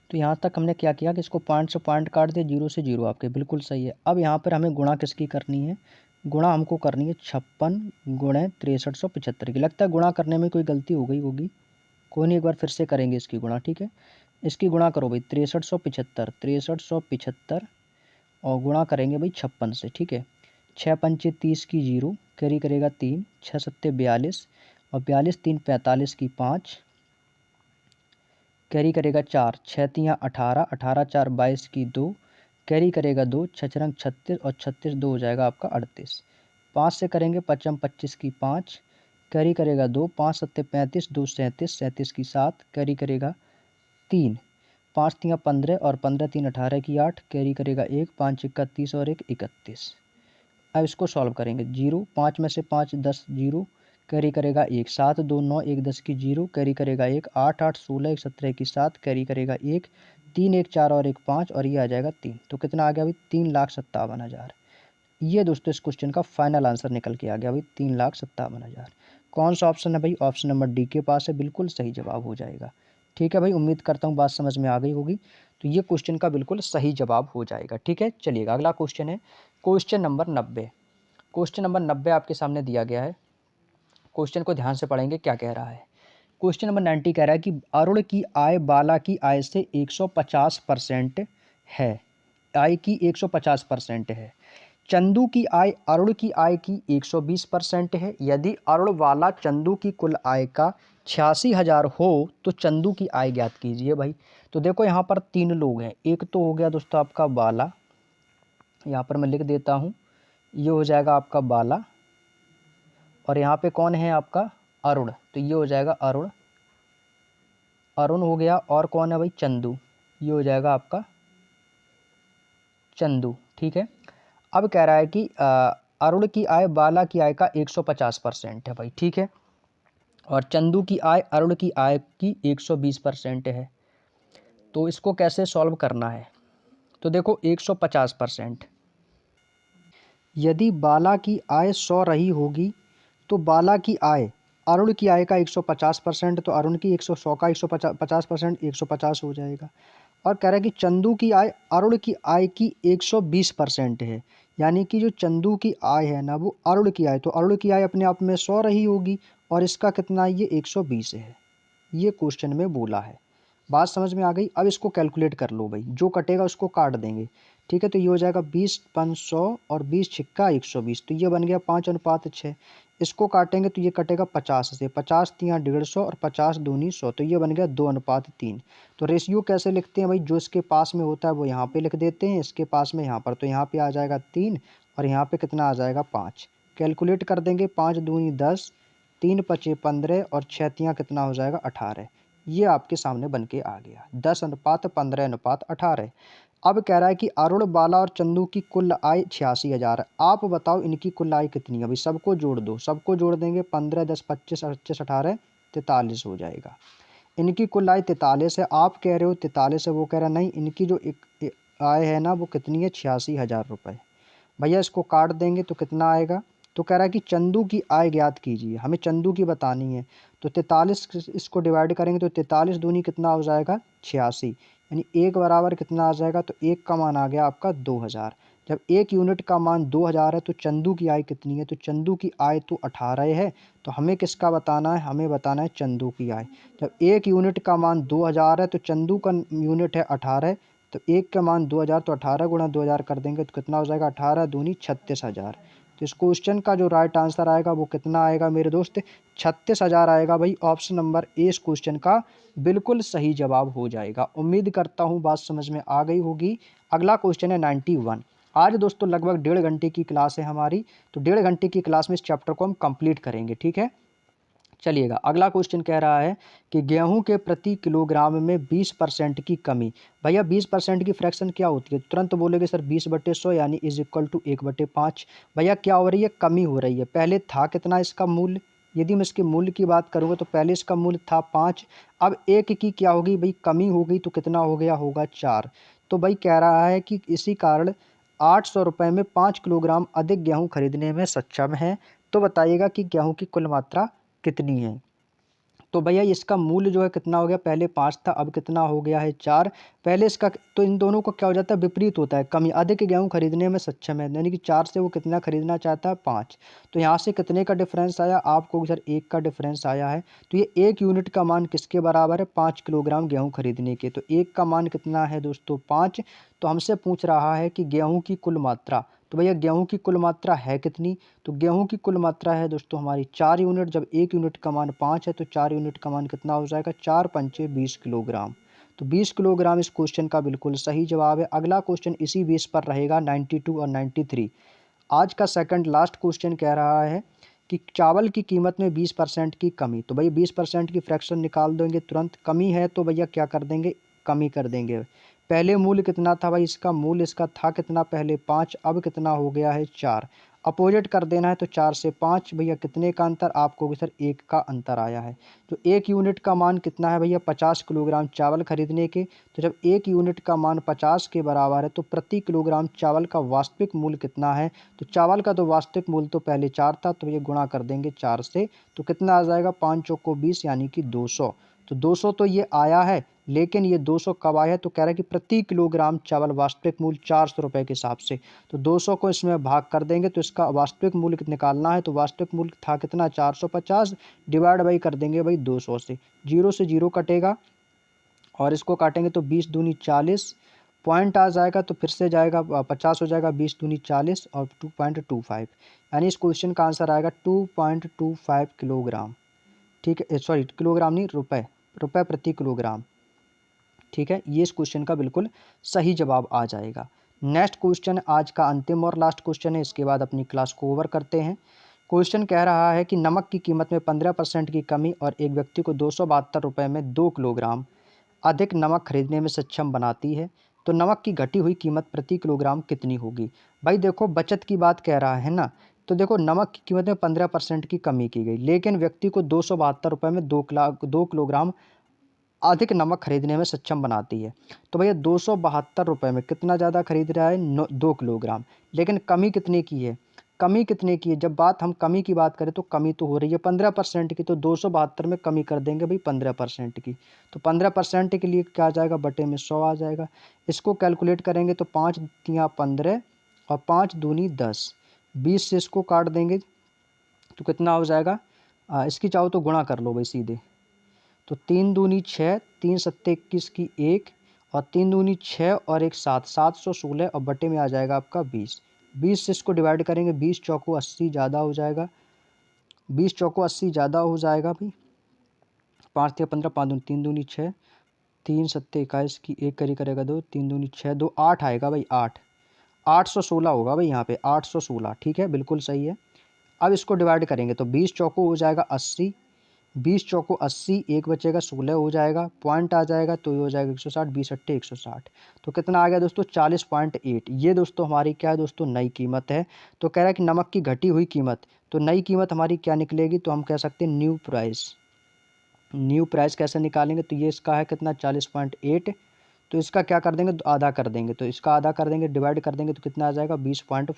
तो यहाँ तक हमने क्या किया कि इसको पॉइंट से पॉइंट काट दिया, 0 से 0 आपके बिल्कुल सही है। अब यहाँ पर हमें गुणा किसकी करनी है, गुणा हमको करनी है 56 गुणे 6375 की। लगता है गुणा करने में कोई गलती हो गई होगी, कोई नहीं, एक बार फिर से करेंगे इसकी गुणा। ठीक है, इसकी गुणा करो भाई 6375 और गुणा करेंगे भाई 56 से। ठीक है, 6 पंचे 30 की 0 कैरी करेगा 3, 6 सत्ते 42 और 42 3 45 की 5 कैरी करेगा 4, 6 तियाँ 18 18 4 22 की 2 कैरी करेगा 2, 6 रंग 36 और 36 2 हो जाएगा आपका 38। 5 से करेंगे 55 25 की 5 कैरी करेगा 2, 5 सत्ते 35 2 37 37 की 7 कैरी करेगा 3, 5 तियाँ 15 और 15 3 18 की 8 कैरी करेगा 1, 5 31 और 1 31। अब इसको सॉल्व करेंगे, 0 5 में से 5 10 0 कैरी करेगा 1, 7 2 9 1 10 की 0 कैरी करेगा 1, 8 8 16 1 17 की 7 कैरी करेगा 1, 3 1 4 और 1 5 और ये आ जाएगा 3। तो कितना आ गया भाई, 3,57,000। ये दोस्तों इस क्वेश्चन का फाइनल आंसर निकल के आ गया भाई, 3,57,000। कौन सा ऑप्शन है भाई, ऑप्शन नंबर डी के पास है, बिल्कुल सही जवाब हो जाएगा। ठीक है भाई, उम्मीद करता हूँ बात समझ में आ गई होगी। तो ये क्वेश्चन का बिल्कुल सही जवाब हो जाएगा। ठीक है, चलिएगा अगला क्वेश्चन है, क्वेश्चन नंबर 90। क्वेश्चन नंबर 90 आपके सामने दिया गया है। क्वेश्चन को ध्यान से पढ़ेंगे क्या कह रहा है। क्वेश्चन नंबर 90 कह रहा है कि अरुण की आय बाला की आय से 150% है, आय की 150% है। चंदू की आय अरुण की आय की 120% है। यदि अरुण वाला चंदू की कुल आय का 86,000 हो तो चंदू की आय ज्ञात कीजिए भाई। तो देखो यहाँ पर 3 लोग हैं, एक तो हो गया दोस्तों आपका बाला, यहाँ पर मैं लिख देता हूँ, ये हो जाएगा आपका बाला, और यहाँ पे कौन है आपका अरुण, तो ये हो जाएगा अरुण, अरुण हो गया, और कौन है भाई चंदू, ये हो जाएगा आपका चंदू। ठीक है, अब कह रहा है कि अरुण की आय बाला की आय का 150% है भाई। ठीक है, और चंदू की आय अरुण की आय की 120% है। तो इसको कैसे सॉल्व करना है, तो देखो 150%, यदि बाला की आय 100 रही होगी तो बाला की आय अरुण की आय का 150%, तो अरुण की 100 का 150% 150 हो जाएगा। और कह रहा है कि चंदू की आय अरुण की आय की 120% है, यानी कि जो चंदू की आय है ना वो अरुण की आय, तो अरुण की आय अपने आप में 100 रही होगी और इसका कितना, ये 120 है। ये क्वेश्चन में बोला है, बात समझ में आ गई। अब इसको कैलकुलेट कर लो भाई, जो कटेगा उसको काट देंगे। ठीक है, तो ये हो जाएगा 20 500 और 20 छिक्का 120, तो ये बन गया 5:6। इसको काटेंगे तो ये कटेगा 50 से, 50 तियाँ 150 और 50 दूनी 100, तो ये बन गया 2:3। तो रेशियो कैसे लिखते हैं भाई, जो इसके पास में होता है वो यहाँ पे लिख देते हैं, इसके पास में यहाँ पर, तो यहाँ पे आ जाएगा 3 और यहाँ पे कितना आ जाएगा 5। कैलकुलेट कर देंगे, 5 दूनी 10, 3 पचे 15 और 6 तियाँ कितना हो जाएगा 18। ये आपके सामने बन के आ गया 10:15:18। अब कह रहा है कि अरुण बाला और चंदू की कुल आय 86,000 है। आप बताओ इनकी कुल आय कितनी है, अभी सबको जोड़ दो, सबको जोड़ देंगे, 15 10 25 25 18 43 हो जाएगा। इनकी कुल आय 43 है, आप कह रहे हो 43 है, वो कह रहा नहीं, इनकी जो आय है ना वो कितनी है, 86,000 रुपये। भैया इसको काट देंगे तो कितना आएगा, तो कह रहा है कि चंदू की आय ज्ञात कीजिए, हमें चंदू की बतानी है। तो 43 इसको डिवाइड करेंगे तो 43 दूनी कितना हो जाएगा 86, यानी 1 बराबर कितना आ जाएगा, तो 1 का मान आ गया आपका 2000। जब 1 यूनिट का मान 2000 है तो चंदू की आय कितनी है, तो चंदू की आय तो 18 है, तो हमें किसका बताना है, हमें बताना है चंदू की आय। जब 1 यूनिट का मान 2000 है तो चंदू का यूनिट है 18, तो 1 का मान 2000, तो 18 गुणा 2000 कर देंगे तो कितना हो जाएगा, 18 दूनी 36,000। तो इस क्वेश्चन का जो राइट आंसर आएगा वो कितना आएगा मेरे दोस्त, 36,000 आएगा भाई। ऑप्शन नंबर ए इस क्वेश्चन का बिल्कुल सही जवाब हो जाएगा। उम्मीद करता हूँ बात समझ में आ गई होगी। अगला क्वेश्चन है 91। आज दोस्तों लगभग 1.5 घंटे की क्लास है हमारी, तो 1.5 घंटे की क्लास में इस चैप्टर को हम कंप्लीट करेंगे, ठीक है। चलिएगा, अगला क्वेश्चन कह रहा है कि गेहूं के प्रति किलोग्राम में 20% की कमी। भैया 20% की फ्रैक्शन क्या होती है, तुरंत बोलेगे सर 20/100 यानी इज इक्वल टू 1/5। भैया क्या हो रही है, कमी हो रही है। पहले था कितना इसका मूल्य, यदि मैं इसके मूल्य की बात करूँगा तो पहले इसका मूल्य था 5, अब 1 की क्या होगी भाई, कमी हो गई, तो कितना हो गया होगा 4। तो भाई कह रहा है कि इसी कारण 800 रुपये में 5 किलोग्राम अधिक गेहूँ खरीदने में सक्षम है। तो बताइएगा कि गेहूँ की कुल मात्रा कितनी है। तो भैया इसका मूल्य जो है कितना हो गया, पहले 5 था अब कितना हो गया है 4। पहले इसका, तो इन दोनों को क्या हो जाता है, विपरीत होता है, कमी, अधिक गेहूं खरीदने में सक्षम है, यानी कि 4 से वो कितना खरीदना चाहता है 5। तो यहाँ से कितने का डिफरेंस आया आपको, सर 1 का डिफरेंस आया है। तो ये 1 यूनिट का मान किसके बराबर है, 5 किलोग्राम गेहूँ खरीदने के। तो 1 का मान कितना है दोस्तों 5। तो हमसे पूछ रहा है कि गेहूँ की कुल मात्रा, तो भैया गेहूं की कुल मात्रा है कितनी, तो गेहूं की कुल मात्रा है दोस्तों हमारी 4 यूनिट। जब 1 यूनिट का मान 5 है तो 4 यूनिट का मान कितना हो जाएगा, 4 पंचे 20 किलोग्राम। तो 20 किलोग्राम इस क्वेश्चन का बिल्कुल सही जवाब है। अगला क्वेश्चन इसी बेस पर रहेगा 92 और 93। आज का सेकंड लास्ट क्वेश्चन कह रहा है कि चावल की कीमत में 20% की कमी। तो भाई 20% की फ्रैक्शन निकाल देंगे तुरंत, कमी है तो भैया क्या कर देंगे, कमी कर देंगे। पहले मूल्य कितना था भाई, इसका मूल्य इसका था कितना पहले 5, अब कितना हो गया है 4। अपोजिट कर देना है तो 4 से 5 भैया कितने का अंतर, आपको सर 1 का अंतर आया है। तो 1 यूनिट का मान कितना है भैया, 50 किलोग्राम चावल खरीदने के। तो जब 1 यूनिट का मान 50 के बराबर है तो प्रति किलोग्राम चावल का वास्तविक मूल्य कितना है। तो चावल का तो वास्तविक मूल्य तो पहले 4 था, तो ये गुणा कर देंगे 4 से, तो कितना आ जाएगा 5 चौको 20 यानी कि 200। तो 200 तो ये आया है, लेकिन ये 200 कब आया है, तो कह रहा है कि प्रति किलोग्राम चावल वास्तविक मूल्य 400 रुपये के हिसाब से। तो 200 को इसमें भाग कर देंगे तो इसका वास्तविक मूल्य निकालना है, तो वास्तविक मूल्य था कितना 450, डिवाइड बाई कर देंगे भाई 200 से, 0 से 0 कटेगा और इसको काटेंगे तो 20 दूनी 40, पॉइंट आ जाएगा तो फिर से जाएगा 50 हो जाएगा, 20 दूनी 40 और 2.25, यानी इस क्वेश्चन का आंसर आएगा 2.25 किलोग्राम। ठीक है, सॉरी किलोग्राम नहीं, रुपए, रुपए प्रति किलोग्राम। ठीक है, ये इस क्वेश्चन का बिल्कुल सही जवाब आ जाएगा। नेक्स्ट क्वेश्चन आज का अंतिम और लास्ट क्वेश्चन है, इसके बाद अपनी क्लास को ओवर करते हैं। क्वेश्चन कह रहा है कि नमक की कीमत में 15% की कमी और एक व्यक्ति को 272 रुपये में 2 किलोग्राम अधिक नमक खरीदने में सक्षम बनाती है, तो नमक की घटी हुई कीमत प्रति किलोग्राम कितनी होगी। भाई देखो बचत की बात कह रहा है ना, तो देखो नमक की कीमत में 15% की कमी की गई, लेकिन व्यक्ति को 272 रुपये में 2 किलोग्राम अधिक नमक खरीदने में सक्षम बनाती है। तो भैया 272 रुपये में कितना ज़्यादा खरीद रहा है, 2 किलोग्राम, लेकिन कमी कितने की है, कमी कितने की है। जब बात हम कमी की बात करें तो कमी तो हो रही है 15% की, तो 272 में कमी कर देंगे भाई 15% की। तो 15% के लिए क्या आ जाएगा, बटे में 100 आ जाएगा। इसको कैलकुलेट करेंगे तो 5 तियाँ 15 और 5 दूनी 10, 20 से इसको काट देंगे तो कितना हो जाएगा, इसकी चाहो तो गुणा कर लो भाई सीधे। तो 3 दूनी 6, 3 सत्ते 21 की 1 और 3 दूनी 6 और 1 7, 716 और बटे में आ जाएगा आपका 20। 20 से इसको डिवाइड करेंगे, 20 चौको 80 ज़्यादा हो जाएगा, 20 चौको 80 ज़्यादा हो जाएगा भाई। 5 तिया 15, 5 दूनी 3 दूनी 6, 3 सत्ते 21 की 1 करी करेगा 2, 3 दूनी 6, 2 8 आएगा भाई 8, 816 होगा भाई यहाँ पे 816। ठीक है, बिल्कुल सही है। अब इसको डिवाइड करेंगे तो 20 चौको हो जाएगा 80, 20 चौको 80, एक बचेगा 16 हो जाएगा, पॉइंट आ जाएगा तो ये हो जाएगा 160, 20 अट्ठे 160। तो कितना आ गया दोस्तों 40.8। ये दोस्तों हमारी क्या है दोस्तों, नई कीमत है। तो कह रहा है कि नमक की घटी हुई कीमत, तो नई कीमत हमारी क्या निकलेगी, तो हम कह सकते हैं न्यू प्राइस। न्यू प्राइस कैसे निकालेंगे, तो ये इसका है कितना 40.8, तो इसका क्या कर देंगे, आधा कर देंगे, तो इसका आधा कर देंगे, डिवाइड कर देंगे तो कितना आ जाएगा 20.4।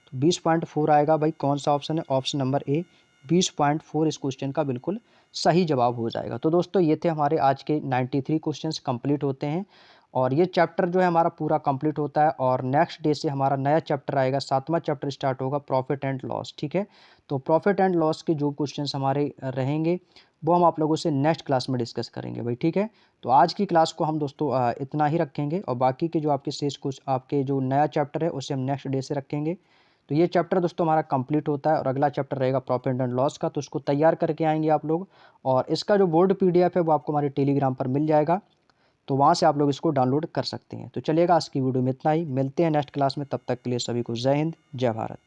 तो 20.4 आएगा भाई, कौन सा ऑप्शन है, ऑप्शन नंबर ए 20.4 इस क्वेश्चन का बिल्कुल सही जवाब हो जाएगा। तो दोस्तों ये थे हमारे आज के 93 क्वेश्चंस कंप्लीट होते हैं और ये चैप्टर जो है हमारा पूरा कंप्लीट होता है और नेक्स्ट डे से हमारा नया चैप्टर आएगा, 7वां चैप्टर स्टार्ट होगा, प्रॉफिट एंड लॉस। ठीक है, तो प्रॉफिट एंड लॉस के जो क्वेश्चंस हमारे रहेंगे वो हम आप लोगों से नेक्स्ट क्लास में डिस्कस करेंगे भाई। ठीक है, तो आज की क्लास को हम दोस्तों इतना ही रखेंगे और बाकी के जो आपके शेष कुछ आपके जो नया चैप्टर है उसे हम नेक्स्ट डे से रखेंगे। तो ये चैप्टर दोस्तों हमारा कंप्लीट होता है और अगला चैप्टर रहेगा प्रॉफिट एंड लॉस का, तो उसको तैयार करके आएंगे आप लोग और इसका जो बोर्ड पीडीएफ है वो आपको हमारे टेलीग्राम पर मिल जाएगा, तो वहाँ से आप लोग इसको डाउनलोड कर सकते हैं। तो चलिएगा आज की वीडियो में इतना ही, मिलते हैं नेक्स्ट क्लास में, तब तक के लिए सभी को जय हिंद, जय भारत।